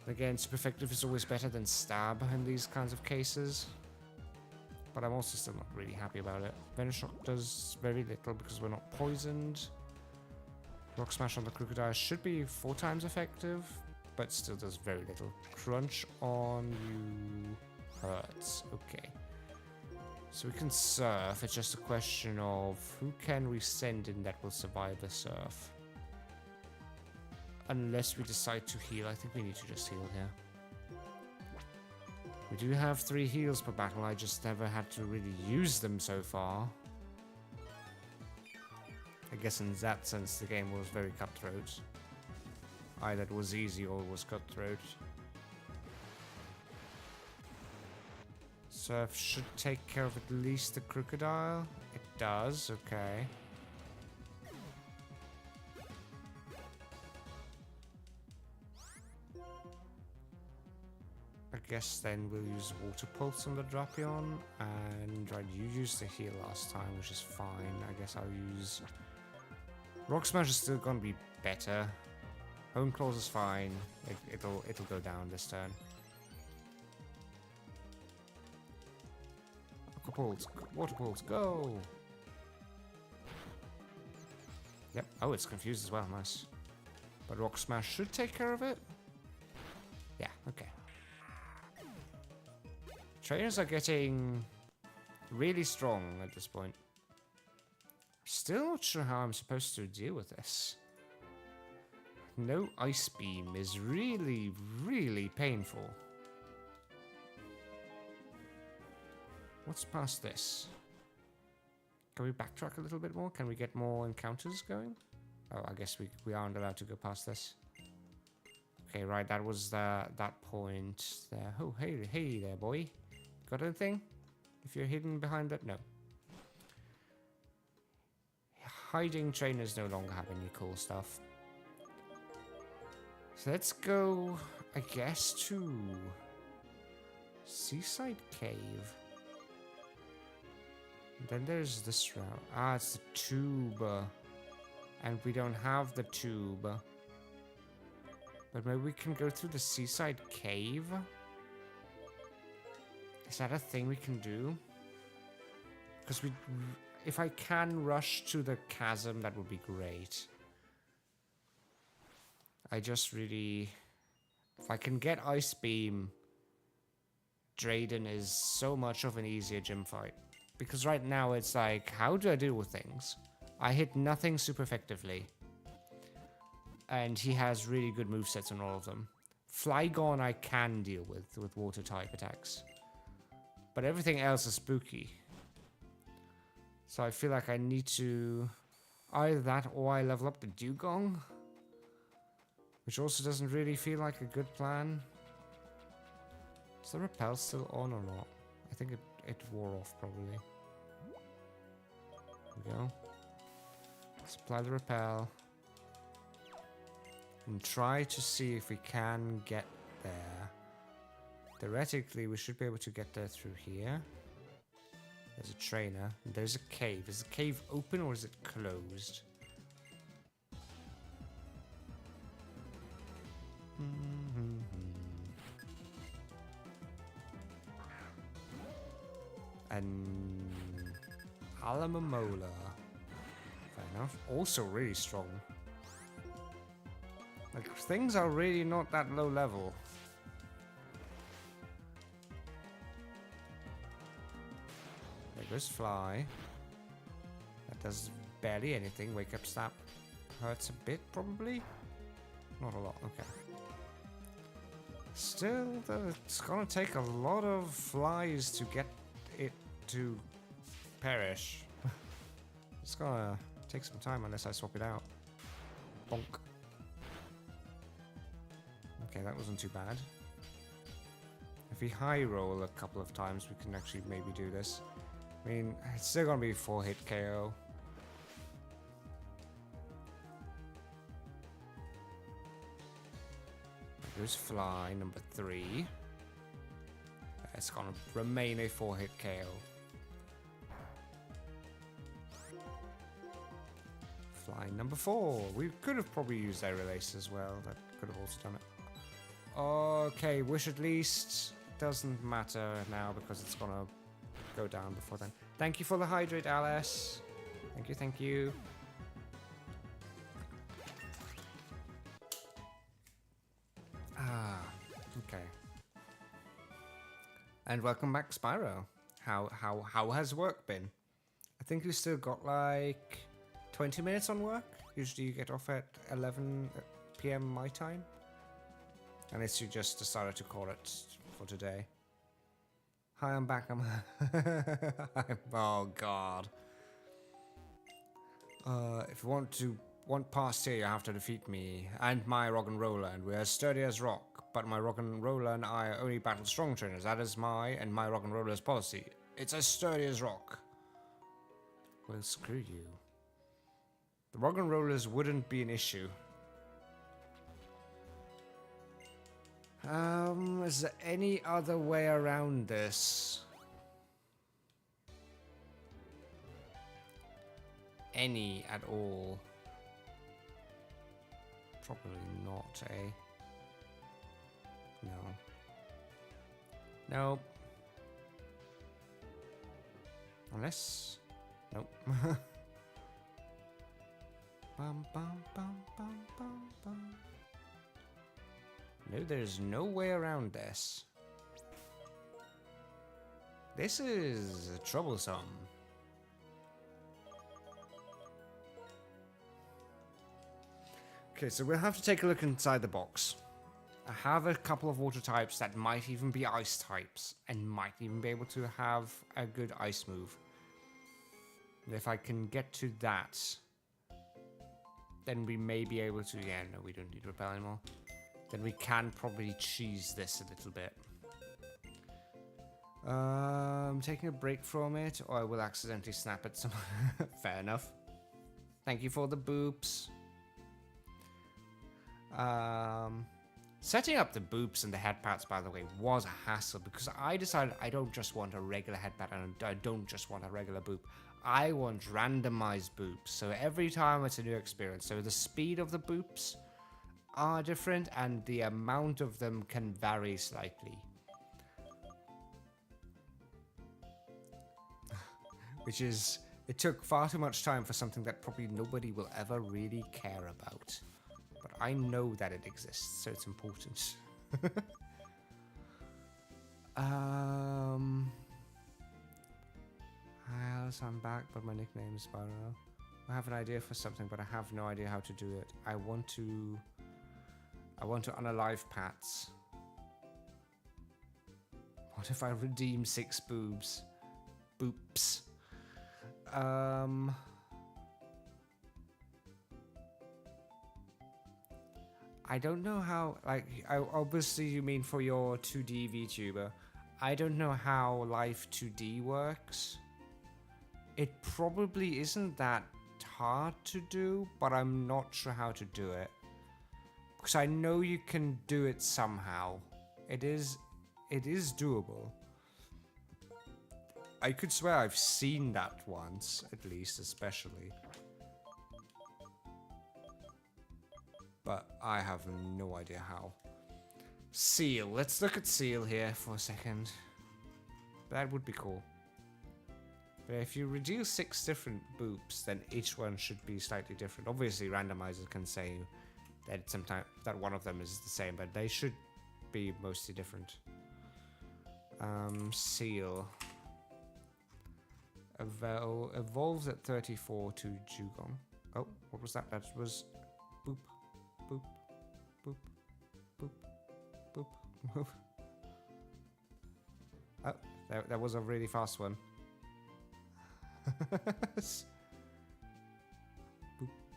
Again, super effective is always better than stab in these kinds of cases. But I'm also still not really happy about it. Venom Shock does very little because we're not poisoned. Rock Smash on the Crocodile should be 4 times effective, but still does very little. Crunch on you hurts. Okay. So we can surf. It's just a question of who can we send in that will survive the surf. Unless we decide to heal. I think we need to just heal here. We do have 3 heals per battle. I just never had to really use them so far. I guess in that sense the game was very cutthroat. Either it was easy or it was cutthroat. Surf should take care of at least the crocodile. It does, okay. I guess then we'll use Water Pulse on the Drapion. And right, you used the heal last time, which is fine. I guess I'll use... Rock Smash is still gonna be better. Hone Claws is fine. It'll go down this turn. Water Pulse, go! Yep. Oh, it's confused as well. Nice. But Rock Smash should take care of it. Yeah, okay. Trainers are getting really strong at this point. Still not sure how I'm supposed to deal with this. No Ice Beam is really, really painful. What's past this? Can we backtrack a little bit more? Can we get more encounters going? Oh, I guess we aren't allowed to go past this. Okay, right, that was that point there. Oh, hey there, boy. Got anything? If you're hidden behind that? No. Hiding trainers no longer have any cool stuff. So let's go, I guess, to Seaside Cave. Then there's this route. Ah, it's the tube. And we don't have the tube. But maybe we can go through the Seaside Cave? Is that a thing we can do? Because if I can rush to the chasm, that would be great. I just really... If I can get Ice Beam, Drayden is so much of an easier gym fight. Because right now it's like, how do I deal with things? I hit nothing super effectively. And he has really good movesets on all of them. Flygon I can deal with water type attacks. But everything else is spooky. So I feel like I need to... Either that or I level up the Dugong. Which also doesn't really feel like a good plan. Is the repel still on or not? I think it wore off probably. There we go. Let's apply the repel. And try to see if we can get there. Theoretically, we should be able to get there through here. There's a trainer. There's a cave. Is the cave open or is it closed? And Alamamola. Fair enough. Also really strong. Like, things are really not that low level. There goes Fly. That does barely anything. Wake Up Snap hurts a bit, probably. Not a lot, okay. Still, though, it's gonna take a lot of flies to get it to perish. It's gonna take some time unless I swap it out. Bonk. Okay, that wasn't too bad. If we high roll a couple of times, we can actually maybe do this. I mean, it's still gonna be 4-hit KO. There's Fly, number 3. It's gonna remain a 4-hit KO. Fly, number 4. We could have probably used Air Release as well. That could have also done it. Okay, wish at least. Doesn't matter now because it's gonna go down before then. Thank you for the hydrate, Alice. Thank you, thank you. Ah, okay. And welcome back, Spyro. How has work been? I think you still got like 20 minutes on work. Usually you get off at 11 p.m. my time. Unless you just decided to call it for today. Hi, I'm back. Oh god. If you want past here, you have to defeat me and my rock and roller, and we're as sturdy as rock. But my rock and roller and I only battle strong trainers. That is my rock and roller's policy. It's as sturdy as rock. Well, screw you. The rock and rollers wouldn't be an issue. Is there any other way around this? Any at all? Probably not, eh? No. Nope. Unless... Nope. Bum, bum, bum, bum, bum, bum. No, there's no way around this. This is troublesome. Okay, so we'll have to take a look inside the box. I have a couple of water types that might even be ice types, and might even be able to have a good ice move. And if I can get to that, then we may be able to... Yeah, no, we don't need repel anymore. Then we can probably cheese this a little bit. Taking a break from it, or I will accidentally snap at someone. Fair enough. Thank you for the boops. Setting up the boops and the head pads, by the way, was a hassle because I decided I don't just want a regular head pad and I don't just want a regular boop. I want randomized boops. So every time it's a new experience. So the speed of the boops are different and the amount of them can vary slightly. Which is, it took far too much time for something that probably nobody will ever really care about. But I know that it exists, so it's important. Alice, I'm back, but my nickname is Spyro. I have an idea for something, but I have no idea how to do it. I want to unalive Pats. What if I redeem 6 boobs? Boops. I don't know how, like, obviously you mean for your 2D VTuber. I don't know how Life 2D works. It probably isn't that hard to do, but I'm not sure how to do it. Because I know you can do it somehow. It is doable. I could swear I've seen that once, at least, especially. But I have no idea how. Seal. Let's look at Seal here for a second. That would be cool. But if you reduce 6 different boops, then each one should be slightly different. Obviously, Randomizer can say that sometimes that one of them is the same, but they should be mostly different. Seal. Evolves at 34 to Jugong. Oh, what was that? That was boop, boop, boop, boop, boop, boop. Oh, that was a really fast one. Boop,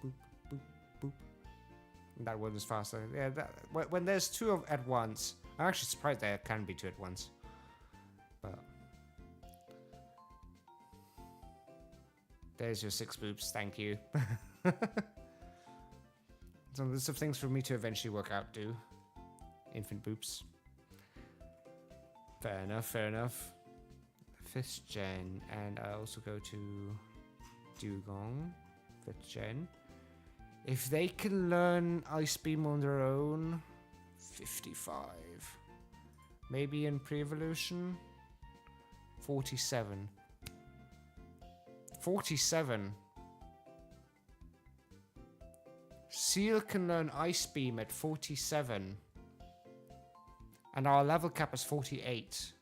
boop, boop, boop. That one is faster. Yeah, when there's 2 at once, I'm actually surprised there can be 2 at once. But there's your 6 boops, thank you. It's a list of things for me to eventually work out, do. Infant boops. Fair enough, fair enough. 5th gen, and I also go to Dugong, 5th gen. If they can learn Ice Beam on their own, 55. Maybe in pre-evolution? 47. 47. Seal can learn Ice Beam at 47. And our level cap is 48.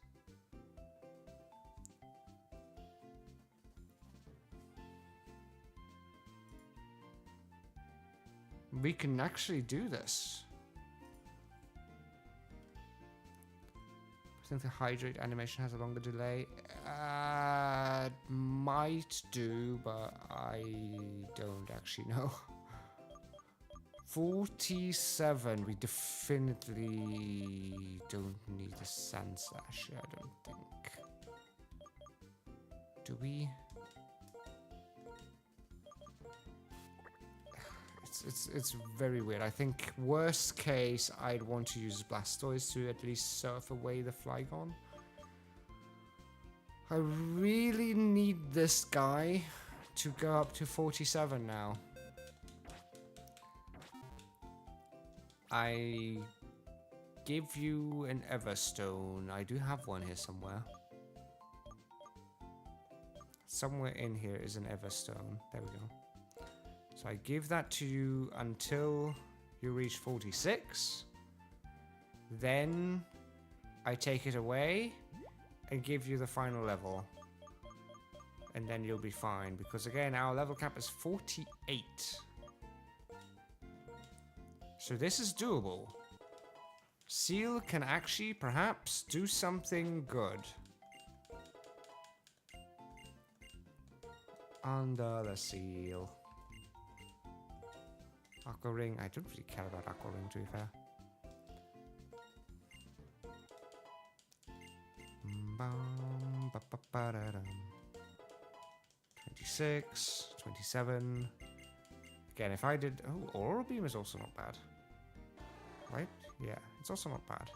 We can actually do this. I think the hydrate animation has a longer delay. Might do, but I don't actually know. 47. We definitely don't need a Sand Slash, I don't think. Do we? It's very weird. I think worst case, I'd want to use Blastoise to at least surf away the Flygon. I really need this guy to go up to 47 now. I give you an Everstone. I do have one here somewhere. Somewhere in here is an Everstone. There we go. So I give that to you until you reach 46. Then I take it away and give you the final level. And then you'll be fine. Because again, our level cap is 48. So this is doable. Seal can actually perhaps do something good. Under the Seal. Aqua Ring. I don't really care about Aqua Ring, to be fair. 26, 27. Again, if I did... Oh, Auroral Beam is also not bad. Right? Yeah, it's also not bad.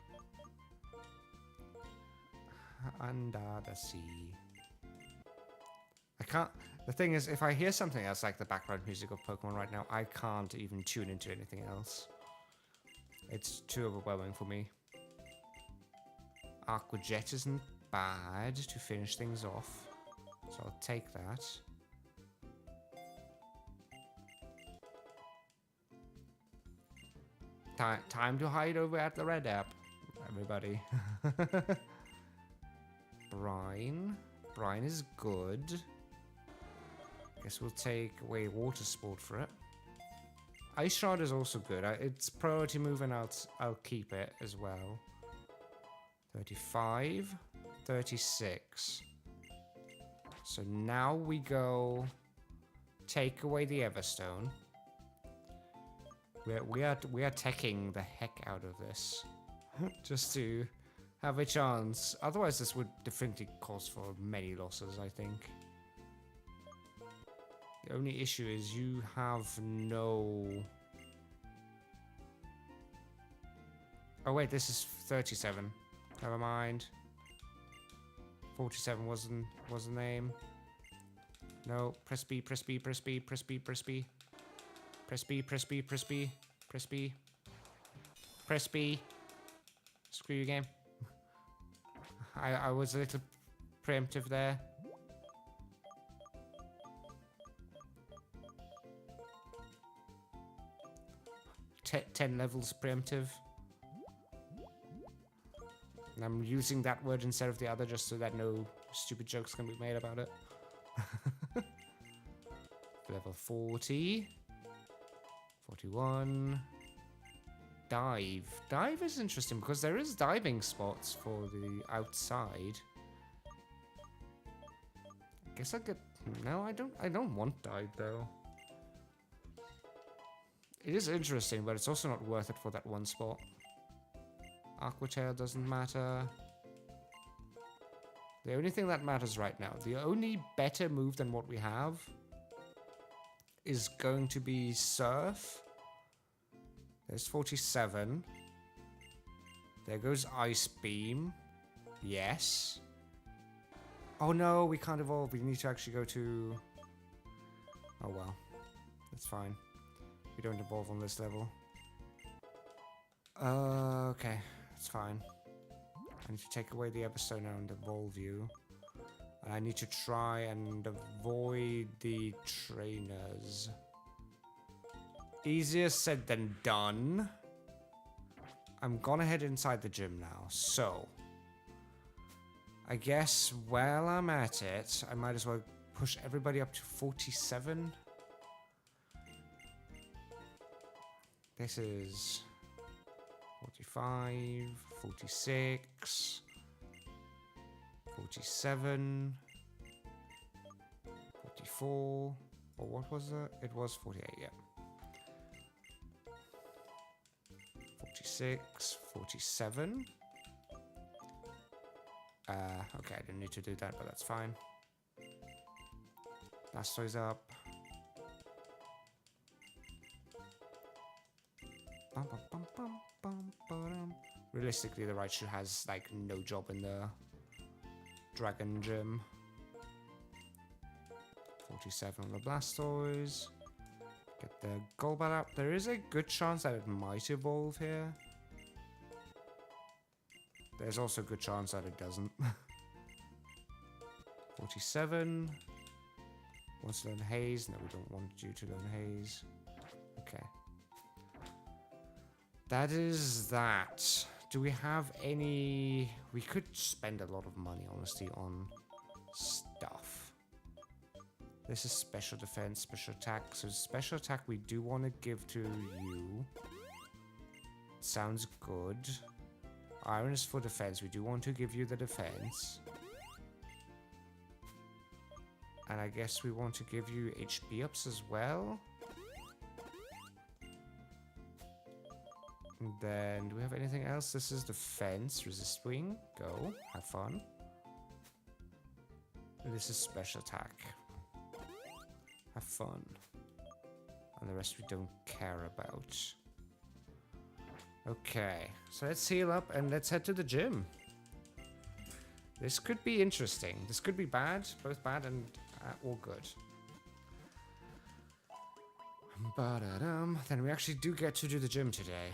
Under the Sea. I can't... The thing is, if I hear something else like the background music of Pokemon right now, I can't even tune into anything else. It's too overwhelming for me. Aqua Jet isn't bad to finish things off, so I'll take that. Time to hide over at the red app, everybody. Brine. Brine is good. Guess we'll take away Water Sport for it. Ice Shard is also good. It's priority move and I'll keep it as well. 35, 36. So now we go take away the Everstone. We are teching the heck out of this just to have a chance. Otherwise, this would definitely cause for many losses, I think. The only issue is you have no... Oh wait, this is 37. Never mind. 47 wasn't the name. No, press B, press B, press B, press B, press B. Press B, press B, press B, press B. Press B. Screw you, game. I was a little preemptive there. Ten levels preemptive. And I'm using that word instead of the other just so that no stupid jokes can be made about it. Level 40. 41. Dive. Dive is interesting because there is diving spots for the outside. I guess I get... No, I don't want dive though. It is interesting, but it's also not worth it for that one spot. Aqua Tail doesn't matter. The only thing that matters right now, the only better move than what we have is going to be Surf. There's 47. There goes Ice Beam. Yes. Oh no, we can't evolve. We need to actually go to... Oh well. That's fine. We don't evolve on this level. Okay, that's fine. I need to take away the Everstone and evolve you. And I need to try and avoid the trainers. Easier said than done. I'm gonna head inside the gym now, so... I guess while I'm at it, I might as well push everybody up to 47. This is 45, 46, 47, 44, or what was it? It was 48, yeah. 46, 47. Okay, I didn't need to do that, but that's fine. Blastoise up. Bum, bum, bum, bum, bum, ba-dum. Realistically, the Raichu has like no job in the Dragon Gym. 47 on the Blastoise. Get the Golbat up. There is a good chance that it might evolve here. There's also a good chance that it doesn't. 47. Wants to learn Haze. No, we don't want you to learn Haze. Okay. That is that. Do we have any... We could spend a lot of money, honestly, on stuff. This is special defense, special attack. So special attack we do want to give to you. Sounds good. Iron is for defense. We do want to give you the defense. And I guess we want to give you HP ups as well. And then, do we have anything else? This is defense. Resist wing. Go. Have fun. And this is special attack. Have fun. And the rest we don't care about. Okay, so let's heal up and let's head to the gym. This could be interesting. This could be bad, both bad and all good. Ba-da-dum. Then we actually do get to do the gym today.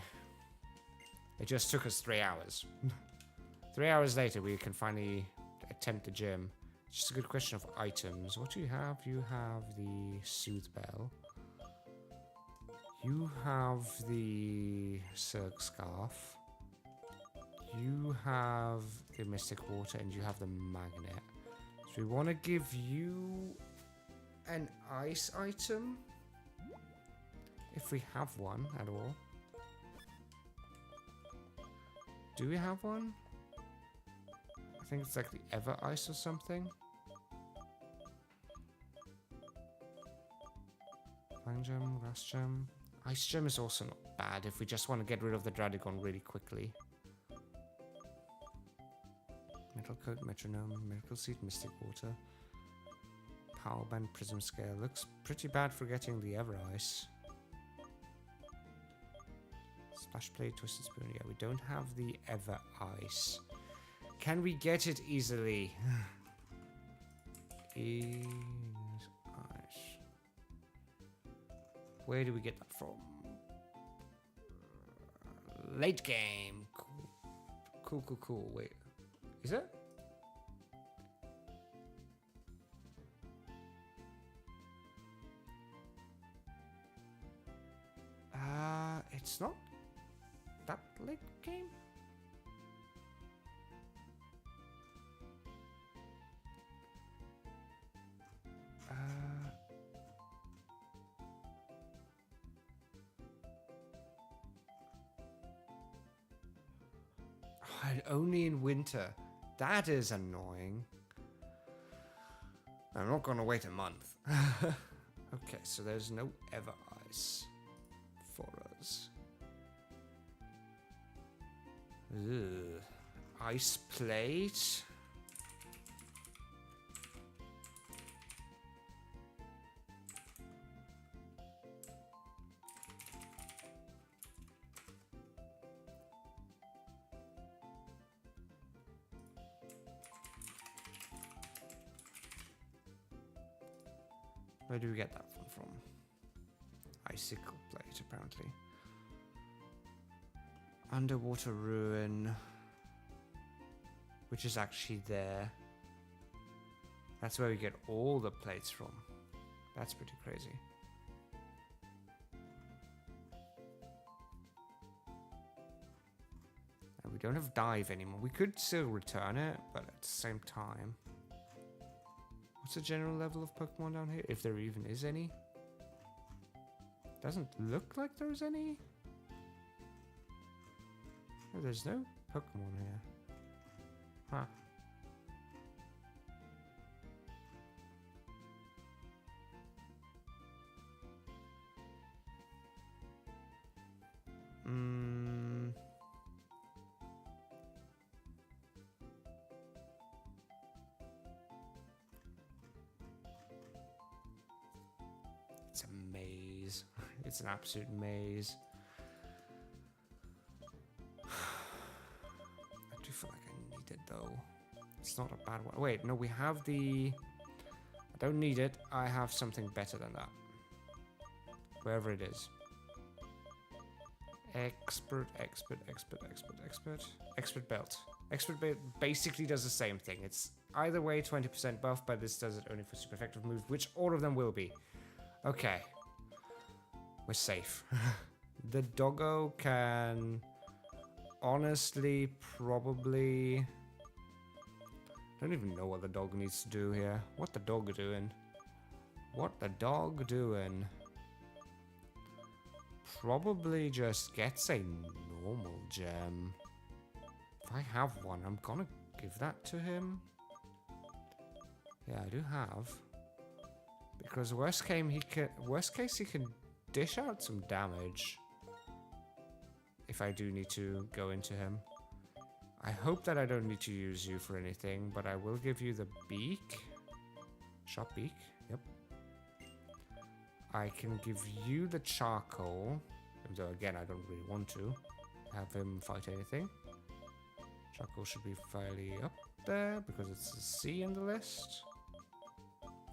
It just took us 3 hours. 3 hours later, we can finally attempt the gym. It's just a good question of items. What do you have? You have the Soothe Bell. You have the Silk Scarf. You have the Mystic Water, and you have the Magnet. So we want to give you an ice item, if we have one at all. Do we have one? I think it's like the Ever Ice or something. Flying Gem, Grass Gem. Ice Gem is also not bad if we just want to get rid of the Dradagon really quickly. Metal Coat, Metronome, Miracle Seed, Mystic Water. Power Band, Prism Scale. Looks pretty bad for getting the Ever Ice. Splash Plate, Twisted Spoon. Yeah, we don't have the Ever Ice. Can we get it easily? Is ice. Where do we get that from? Late game. Cool. Cool. Wait. Is it? It's not that late game. And only in winter. That is annoying. I'm not gonna wait a month. Okay, so there's no Ever Ice for us. Ugh. Ice Plate. Where do we get that one from? Icicle Plate, apparently. Underwater ruin. Which is actually there. That's where we get all the plates from. That's pretty crazy. And we don't have dive anymore. We could still return it, but at the same time. What's the general level of Pokemon down here? If there even is any. Doesn't look like there's any. Oh, there's no Pokemon here. Huh. It's a maze. It's an absolute maze. I do feel like I need it though. It's not a bad one. Wait, no, we have the... I don't need it. I have something better than that. Wherever it is. Expert belt. Expert belt basically does the same thing. It's either way 20% buff, but this does it only for super effective moves, which all of them will be. Okay. We're safe. The doggo can honestly probably... I don't even know what the dog needs to do here. What the dog doing? What the dog doing? Probably just gets a normal gem. If I have one, I'm gonna give that to him. Yeah, I do have. Because worst case he can dish out some damage. If I do need to go into him. I hope that I don't need to use you for anything, but I will give you the beak. Sharp beak, yep. I can give you the charcoal. Though again, I don't really want to have him fight anything. Charcoal should be fairly up there because it's a C in the list.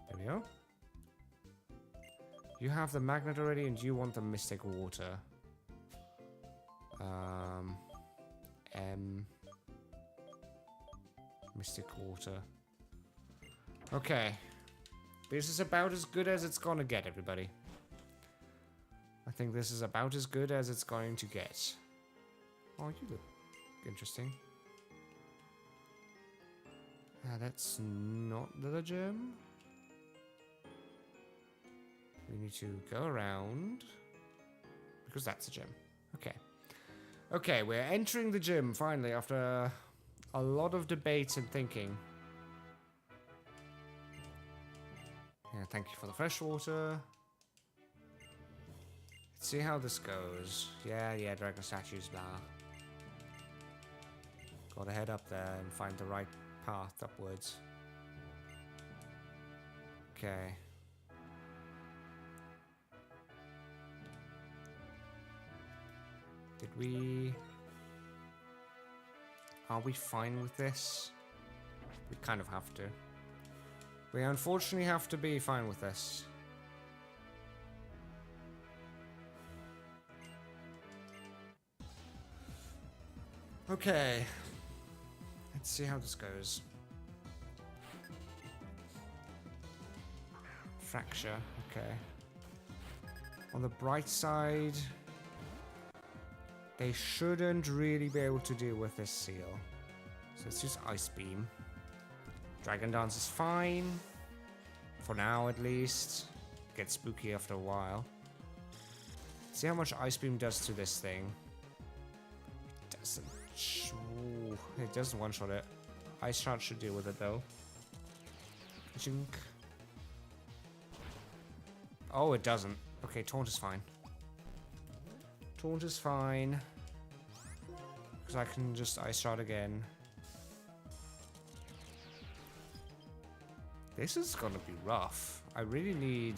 There we go. You have the magnet already and you want the mystic water. Mystic water. Okay. This is about as good as it's gonna get, everybody. I think this is about as good as it's going to get. Oh, you look interesting. That's not the gym. We need to go around. Because that's a gym. Okay. Okay, we're entering the gym finally after a lot of debate and thinking. Yeah, thank you for the fresh water. Let's see how this goes. Yeah, dragon statues, blah. Gotta head up there and find the right path upwards. Okay. Did we... Are we fine with this? We kind of have to. We unfortunately have to be fine with this. Okay. Let's see how this goes. Fracture, okay. On the bright side, they shouldn't really be able to deal with this seal. So let's use Ice Beam. Dragon Dance is fine. For now, at least. Gets spooky after a while. See how much Ice Beam does to this thing. It doesn't... Ooh, it doesn't one-shot it. Ice Shot should deal with it, though. Jink. Oh, it doesn't. Okay, Taunt is fine. Taunt is fine. Because I can just Ice Shot again. This is gonna be rough. I really need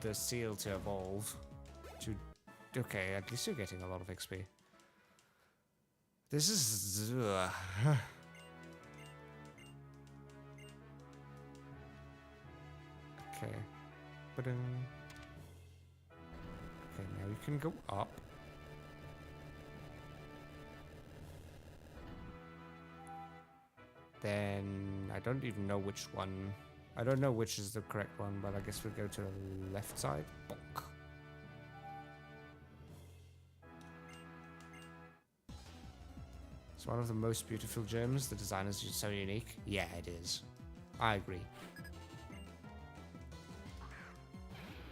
the seal to evolve. Okay, at least you're getting a lot of XP. This is... Okay. Okay, now you can go up. then I don't even know which one. I don't know which is the correct one, but I guess we'll go to the left side. Bonk. It's one of the most beautiful gems. The design is so unique. Yeah, it is. I agree.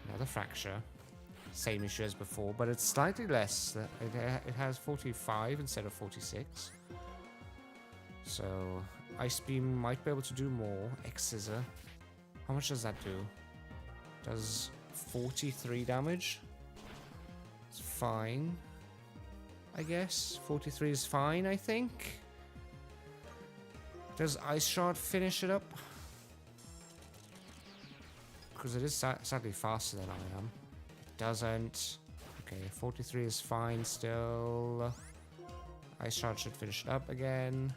Another fracture. Same issue as before, but it's slightly less. It has 45 instead of 46. So, Ice Beam might be able to do more. X-Scissor. How much does that do? Does 43 damage? It's fine. I guess. 43 is fine, I think. Does Ice Shard finish it up? Because it is sadly faster than I am. It doesn't. Okay, 43 is fine still. Ice Shard should finish it up again.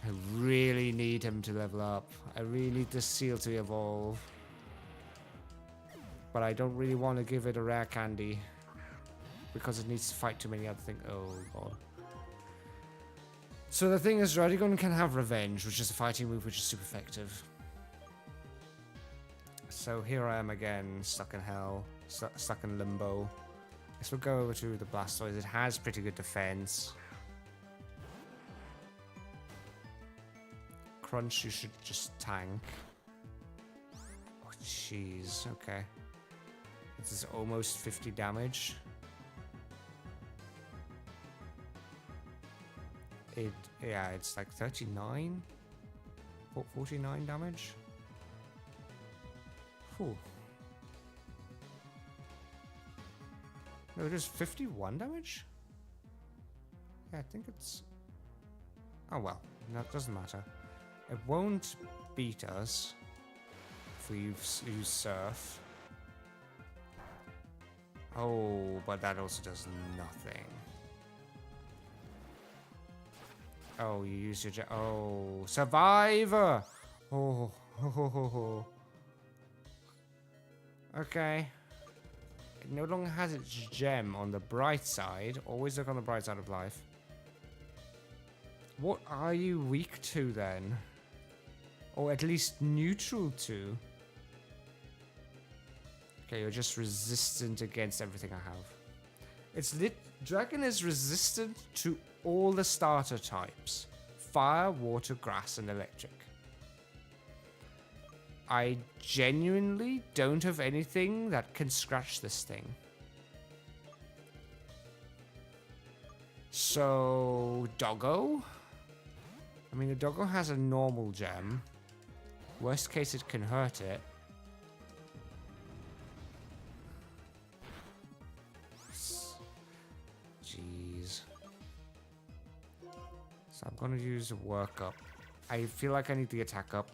I really need him to level up. I really need this seal to evolve. But I don't really want to give it a rare candy. Because it needs to fight too many other things. Oh, God. So the thing is, Radigon can have Revenge, which is a fighting move which is super effective. So here I am again, stuck in hell. Stuck in limbo. Guess we'll go over to the Blastoise. It has pretty good defense. Crunch, you should just tank. Oh, jeez. Okay. This is almost 50 damage. Yeah, it's like 39? 49 damage? Whew. No, it is 51 damage? Yeah, I think it's... Oh well, that doesn't matter. It won't beat us if we use Surf. Oh, but that also does nothing. Oh, you use your oh, Survivor! Oh, ho, ho, ho, ho. Okay. It no longer has its gem on the bright side. Always look on the bright side of life. What are you weak to then? Or at least neutral to? Okay, you're just resistant against everything I have. It's lit. Dragon is resistant to all the starter types. Fire, water, grass, and electric. I genuinely don't have anything that can scratch this thing. So, Doggo? I mean, the Doggo has a normal gem. Worst case, it can hurt it. Jeez. So I'm gonna use a work up. I feel like I need the attack up.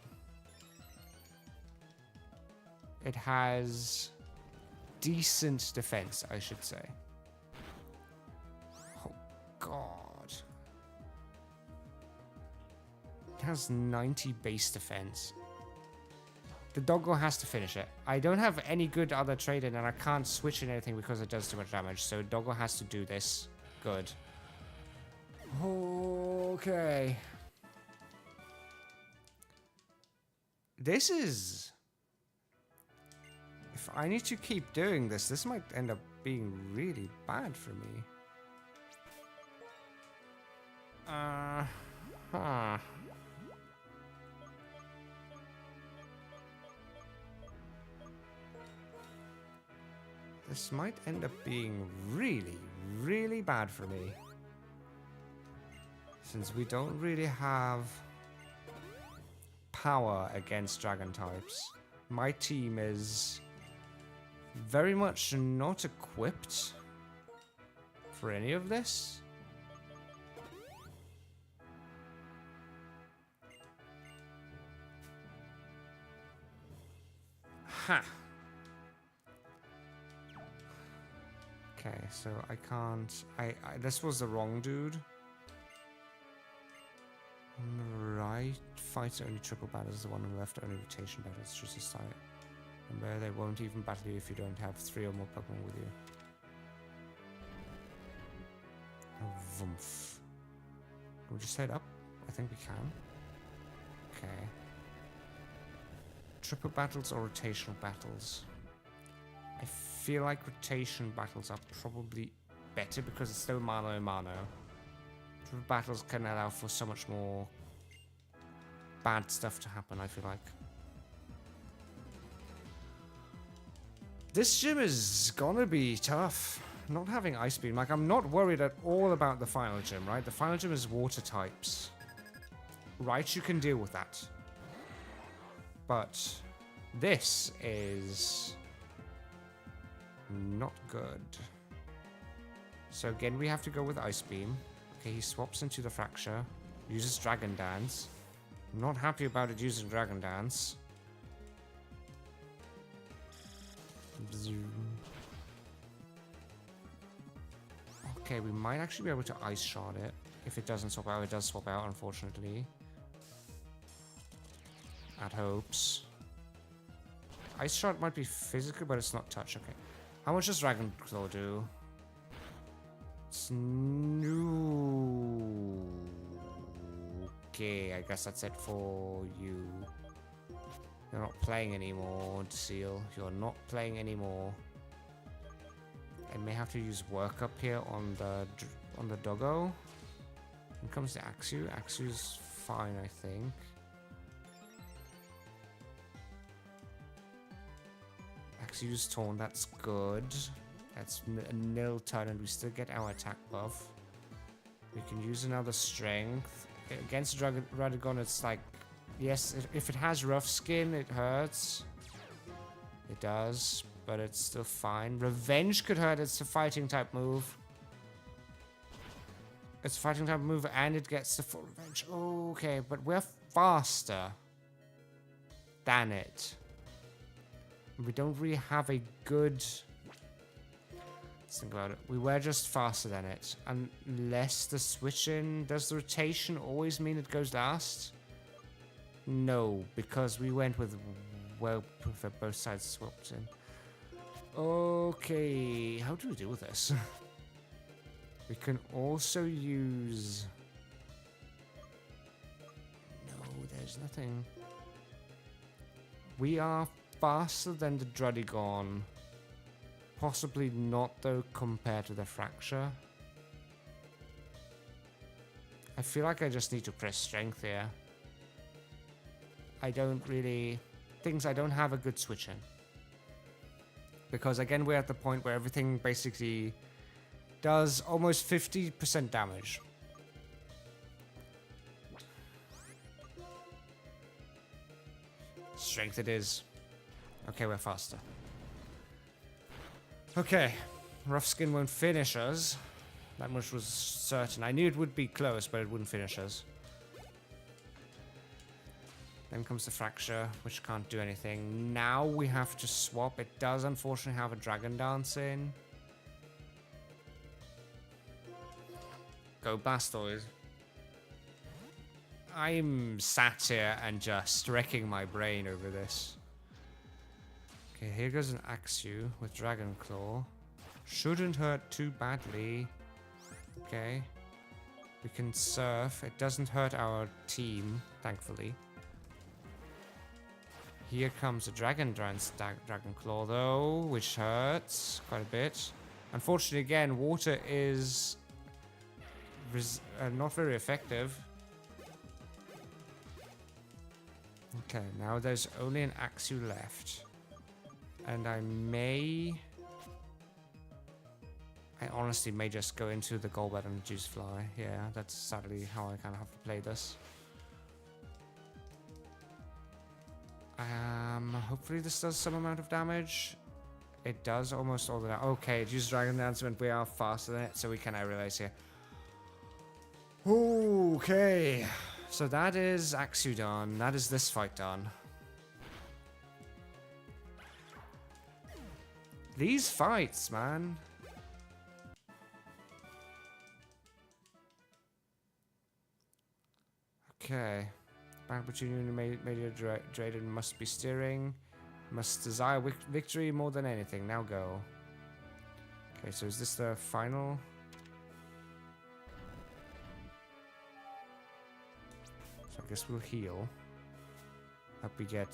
It has decent defense, I should say. Oh, God. It has 90 base defense. The Doggo has to finish it. I don't have any good other trade in, and I can't switch in anything because it does too much damage. So Doggo has to do this. Good. Okay. This is... If I need to keep doing this, this might end up being really bad for me. Huh. This might end up being really, really bad for me. Since we don't really have power against dragon types. My team is very much not equipped for any of this. Ha! Okay, so I can't... this was the wrong dude. On the right, fights only triple battles. The one on the left only rotation battles. Choose a side. Remember, they won't even battle you if you don't have 3 or more Pokemon with you. Oh, Vumph. Can we just head up? I think we can. Okay. Triple battles or rotational battles? I feel like rotation battles are probably better because it's still mano a mano. Triple battles can allow for so much more bad stuff to happen, I feel like. This gym is gonna be tough. Not having Ice Beam, like, I'm not worried at all about the final gym, right? The final gym is water types. Right, you can deal with that. But this is not good. So again, we have to go with Ice Beam. Okay, he swaps into the Fracture. Uses Dragon Dance. I'm not happy about it using Dragon Dance. Okay, we might actually be able to Ice Shard it. If it doesn't swap out, it does swap out, unfortunately. At hopes. Ice Shard might be physical, but it's not touch. Okay. How much does Dragon Claw do? It's new. Okay, I guess that's it for you. You're not playing anymore, Seal. You're not playing anymore. I may have to use work up here on the doggo. When it comes to Axew, Axew's fine, I think. Axew's torn, that's good. That's a nil turn, and we still get our attack buff. We can use another strength. Against Radagon, it's like, yes, if it has rough skin, it hurts. It does, but it's still fine. Revenge could hurt, it's a fighting type move. It's a fighting type move, and it gets the full revenge. Okay, but we're faster than it. We don't really have a good... Let's think about it. We were just faster than it. Unless the switch-in... Does the rotation always mean it goes last? No, because we went with... Well, both sides swapped in. Okay, how do we deal with this? We can also use... No, there's nothing. We are faster than the Drudigon. Possibly not, though, compared to the Fracture. I feel like I just need to press Strength here. I don't really... Things I don't have a good switch in. Because, again, we're at the point where everything basically does almost 50% damage. Strength it is. Okay, we're faster. Okay. Rough Skin won't finish us. That much was certain. I knew it would be close, but it wouldn't finish us. Then comes the Fracture, which can't do anything. Now we have to swap. It does, unfortunately, have a Dragon Dance in. Go Blastoise. I'm sat here and just wrecking my brain over this. Okay, here goes an Axew with Dragon Claw. Shouldn't hurt too badly. Okay. We can Surf. It doesn't hurt our team, thankfully. Here comes a Dragon Claw, though, which hurts quite a bit. Unfortunately, again, water is not very effective. Okay, now there's only an Axew left. And I honestly may just go into the Golbat and Juice Fly. Yeah, that's sadly how I kind of have to play this. Hopefully this does some amount of damage. It does almost all the damage. Okay, it used Dragon Dance, and we are faster than it, so we can realize here. Okay, so that is Axew done. That is this fight done. These fights, man. Okay. Back between you and Media Drayden must be steering. Must desire victory more than anything. Now go. Okay, so is this the final? guess we'll heal. Hope we get...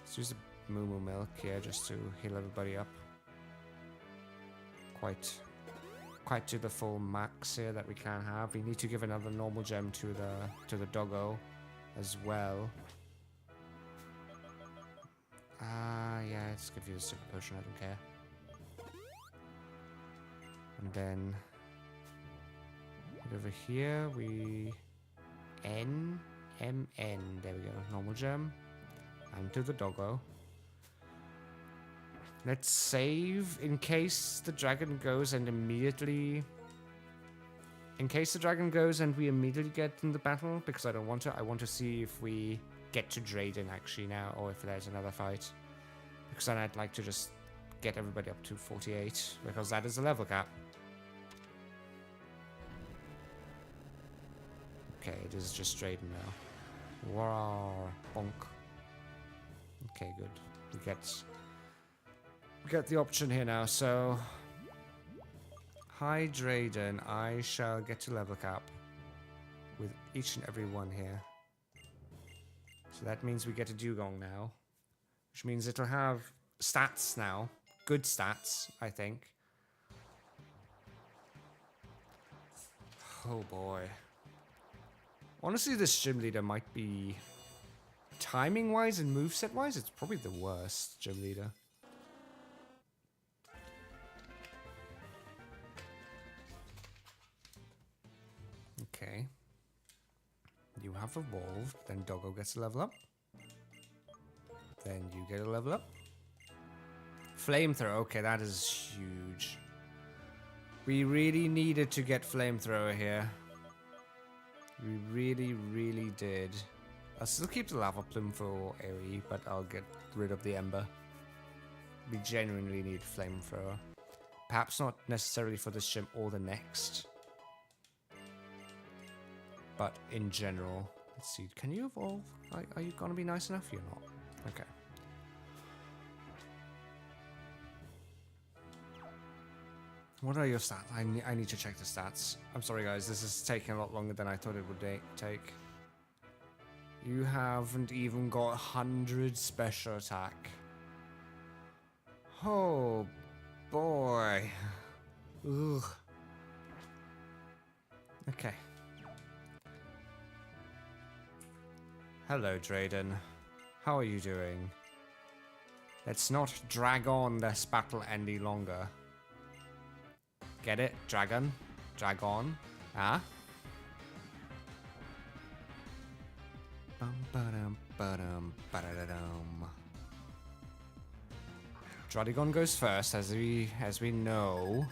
Let's use the Moo Milk here just to heal everybody up. Quite to the full max here that we can have. We need to give another normal gem to the doggo as well. Yeah, let's give you a super potion, I don't care. And then over here we M, there we go, normal gem. And to the doggo. Let's save in case the dragon goes and immediately... In case the dragon goes and we immediately get in the battle, because I don't want to. I want to see if we get to Drayden actually now, or if there's another fight. Because then I'd like to just get everybody up to 48, because that is the level cap. Okay, it is just Drayden now. Wow, bonk. Okay, good. We get the option here now, so... Hi, Drayden. I shall get to level cap with each and every one here. So that means we get a dugong now. Which means it'll have stats now. Good stats, I think. Oh boy. Honestly, this gym leader might be... Timing-wise and moveset-wise, it's probably the worst gym leader. Okay. You have evolved, then Doggo gets a level up. Then you get a level up. Flamethrower, okay, that is huge. We really needed to get Flamethrower here. We really did. I'll still keep the Lava Plume for AoE, but I'll get rid of the Ember. We genuinely need Flamethrower. Perhaps not necessarily for this gym or the next. But in general, let's see. Can you evolve? Are you gonna be nice enough? You're not. Okay. What are your stats? I need to check the stats. I'm sorry, guys. This is taking a lot longer than I thought it would take. You haven't even got 100 special attack. Oh boy. Ugh. Okay. Hello, Drayden. How are you doing? Let's not drag on this battle any longer. Get it? Dragon? Drag on? Ah? Dradigon goes first, as we know.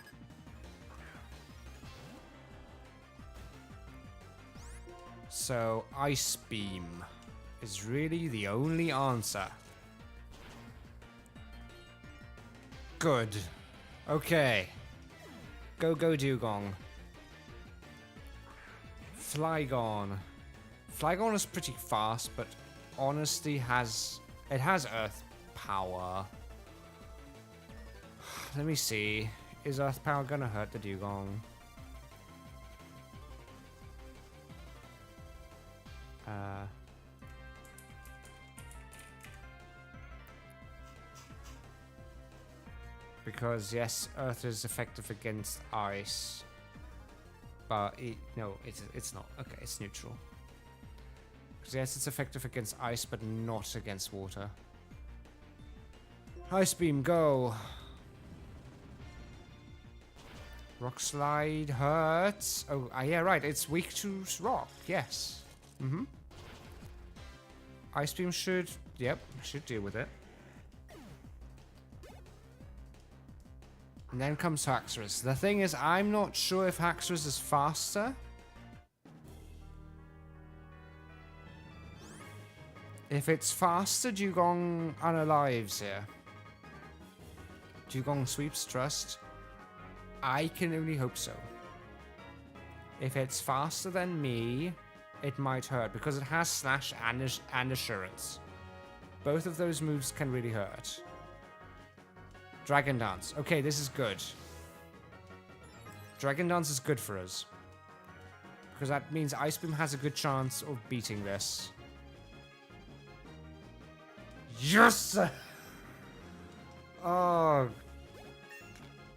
So, Ice Beam is really the only answer. Good. Okay. Go Dugong. Flygon. Flygon is pretty fast, but honestly it has Earth Power. Let me see. Is Earth Power gonna hurt the Dugong? Because yes, Earth is effective against ice, but no, it's not. Okay, it's neutral. Because yes, it's effective against ice, but not against water. Ice Beam, go! Rock Slide hurts. Oh, yeah, right. It's weak to rock. Yes. Ice Beam should deal with it. And then comes Haxorus. The thing is, I'm not sure if Haxorus is faster. If it's faster, Dugong unalives here. Dugong sweeps Trust. I can only hope so. If it's faster than me, it might hurt, because it has Slash and Assurance. Both of those moves can really hurt. Dragon Dance. Okay, this is good. Dragon Dance is good for us. Because that means Ice Beam has a good chance of beating this. Yes! Oh.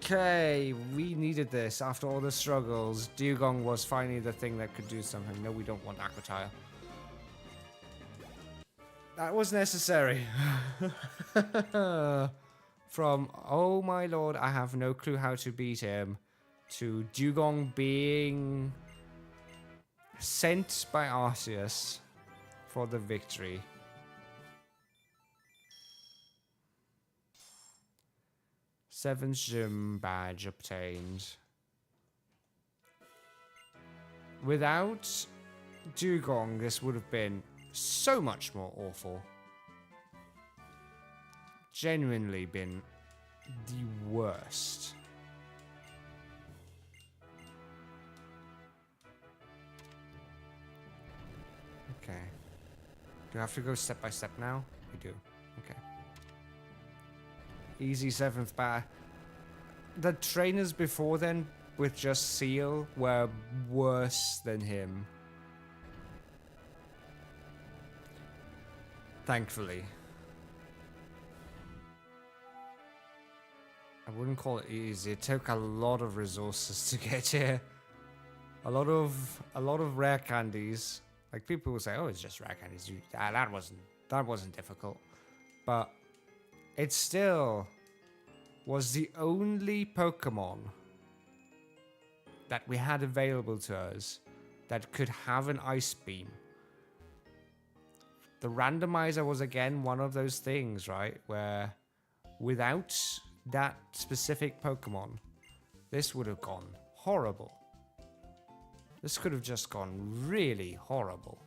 Okay, we needed this after all the struggles. Dugong was finally the thing that could do something. No, we don't want Aquatile. That was necessary. From, oh my lord, I have no clue how to beat him, to Dugong being sent by Arceus for the victory. Seventh gym badge obtained. Without Dugong, this would have been so much more awful. Genuinely been the worst. Okay. Do I have to go step by step now? We do. Okay. Easy 7th bar. The trainers before then with just Seal were worse than him. Thankfully. I wouldn't call it easy. It took a lot of resources to get here. A lot of rare candies. Like people will say, "Oh, it's just rare candies." That wasn't difficult. But it still was the only Pokemon that we had available to us that could have an Ice Beam. The Randomizer was again one of those things, right? Where without that specific Pokemon, this would have gone horrible. This could have just gone really horrible.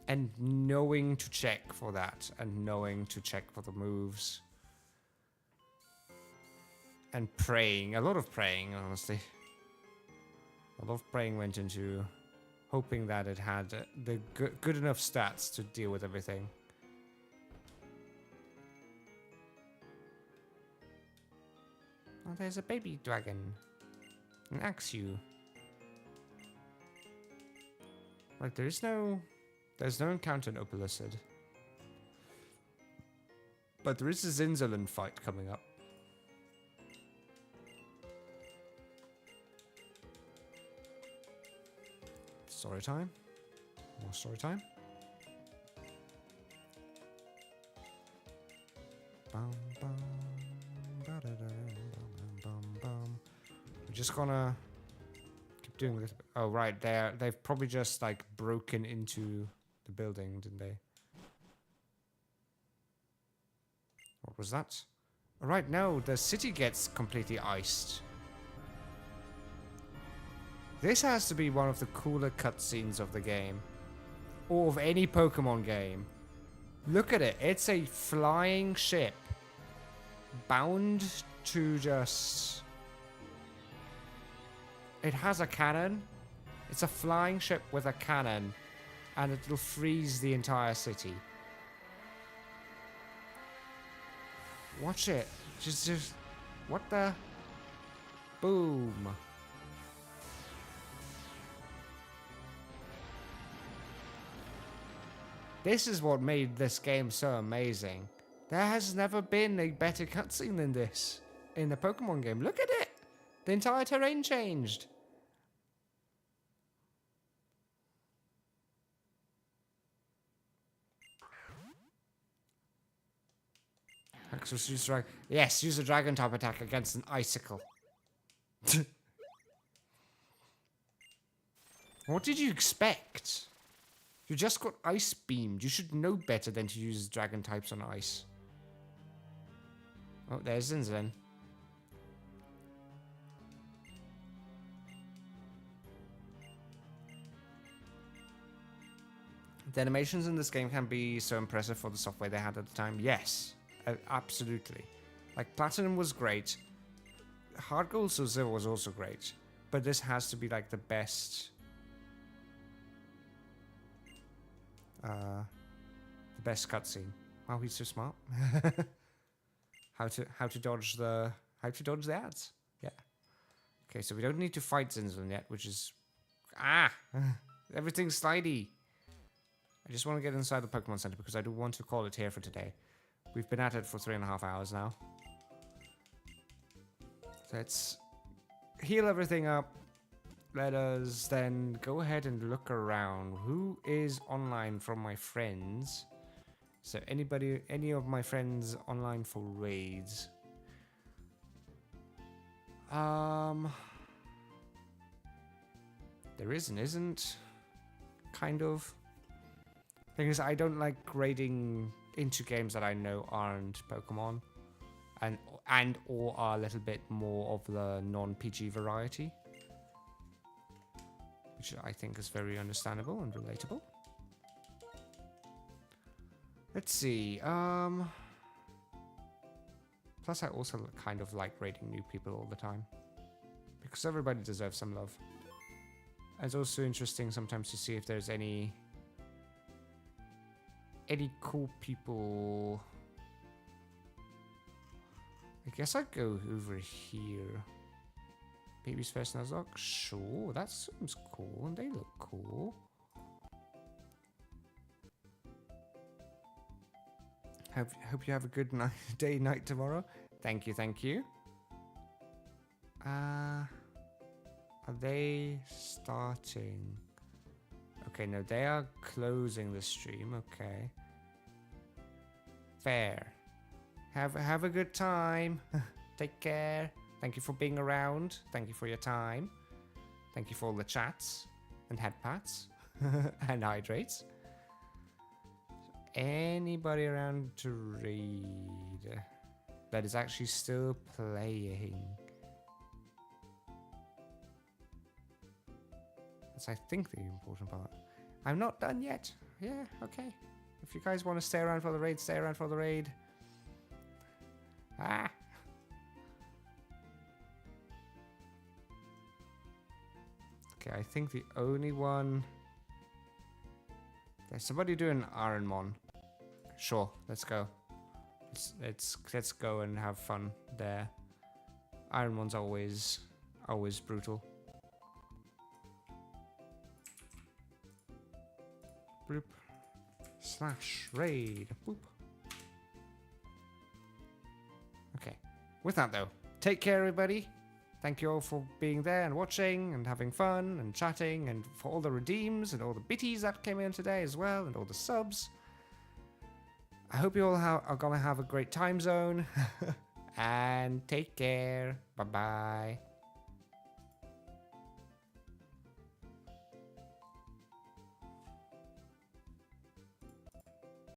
And knowing to check for that, and knowing to check for the moves. And praying, a lot of praying, honestly. A lot of praying went into hoping that it had the good enough stats to deal with everything. Oh, there's a baby dragon. An Axew. Like, there's no encounter in Opalissad. But there is a Zinzolin fight coming up. Story time. More story time. Bum, bum, bum. We're just gonna keep doing this. Oh right, they've probably just like broken into the building, didn't they? What was that? All right, no, the city gets completely iced. This has to be one of the cooler cutscenes of the game. Or of any Pokemon game. Look at it. It's a flying ship. Bound to just... It has a cannon. It's a flying ship with a cannon. And it'll freeze the entire city. Watch it. Just... What the... Boom. This is what made this game so amazing. There has never been a better cutscene than this in the Pokemon game. Look at it! The entire terrain changed. Axos use dragon. Yes, use a dragon type attack against an icicle. What did you expect? You just got ice beamed. You should know better than to use dragon types on ice. Oh, there's Zinzolin. The animations in this game can be so impressive for the software they had at the time. Yes, absolutely. Like, Platinum was great. Hard Gold Soul Silver was also great. But this has to be like the best... the best cutscene. Wow, he's so smart. how to dodge the ads. Yeah. Okay, so we don't need to fight Zinzlin yet, which is everything's slidey. I just want to get inside the Pokemon Center because I do want to call it here for today. We've been at it for 3.5 hours now. Let's heal everything up. Let us then go ahead and look around. Who is online from my friends? So any of my friends online for raids? There is and isn't. Kind of. Thing is, I don't like grading into games that I know aren't Pokemon. And or are a little bit more of the non-PG variety. Which I think is very understandable and relatable. Let's see. Plus, I also kind of like rating new people all the time. Because everybody deserves some love. It's also interesting sometimes to see if there's any cool people. I guess I'd go over here. Baby's first Nuzlocke? Sure, that seems cool, and they look cool. Hope you have a good night tomorrow. Thank you, thank you. Are they starting? Okay, no, they are closing the stream. Okay. Fair. Have a good time. Take care. Thank you for being around. Thank you for your time. Thank you for all the chats and head pats and hydrates. Anybody around to read that is actually still playing? That's, I think, the important part. I'm not done yet. Yeah, okay. If you guys want to stay around for the raid, stay around for the raid. Okay, I think the only one... There's somebody doing Ironmon. Sure, let's go. Let's go and have fun there. Ironmon's always brutal. Bloop. Slash raid. Boop. Okay. With that though, take care everybody. Thank you all for being there and watching and having fun and chatting, and for all the redeems and all the bitties that came in today as well, and all the subs. I hope you all are gonna have a great time zone. And take care. Bye bye.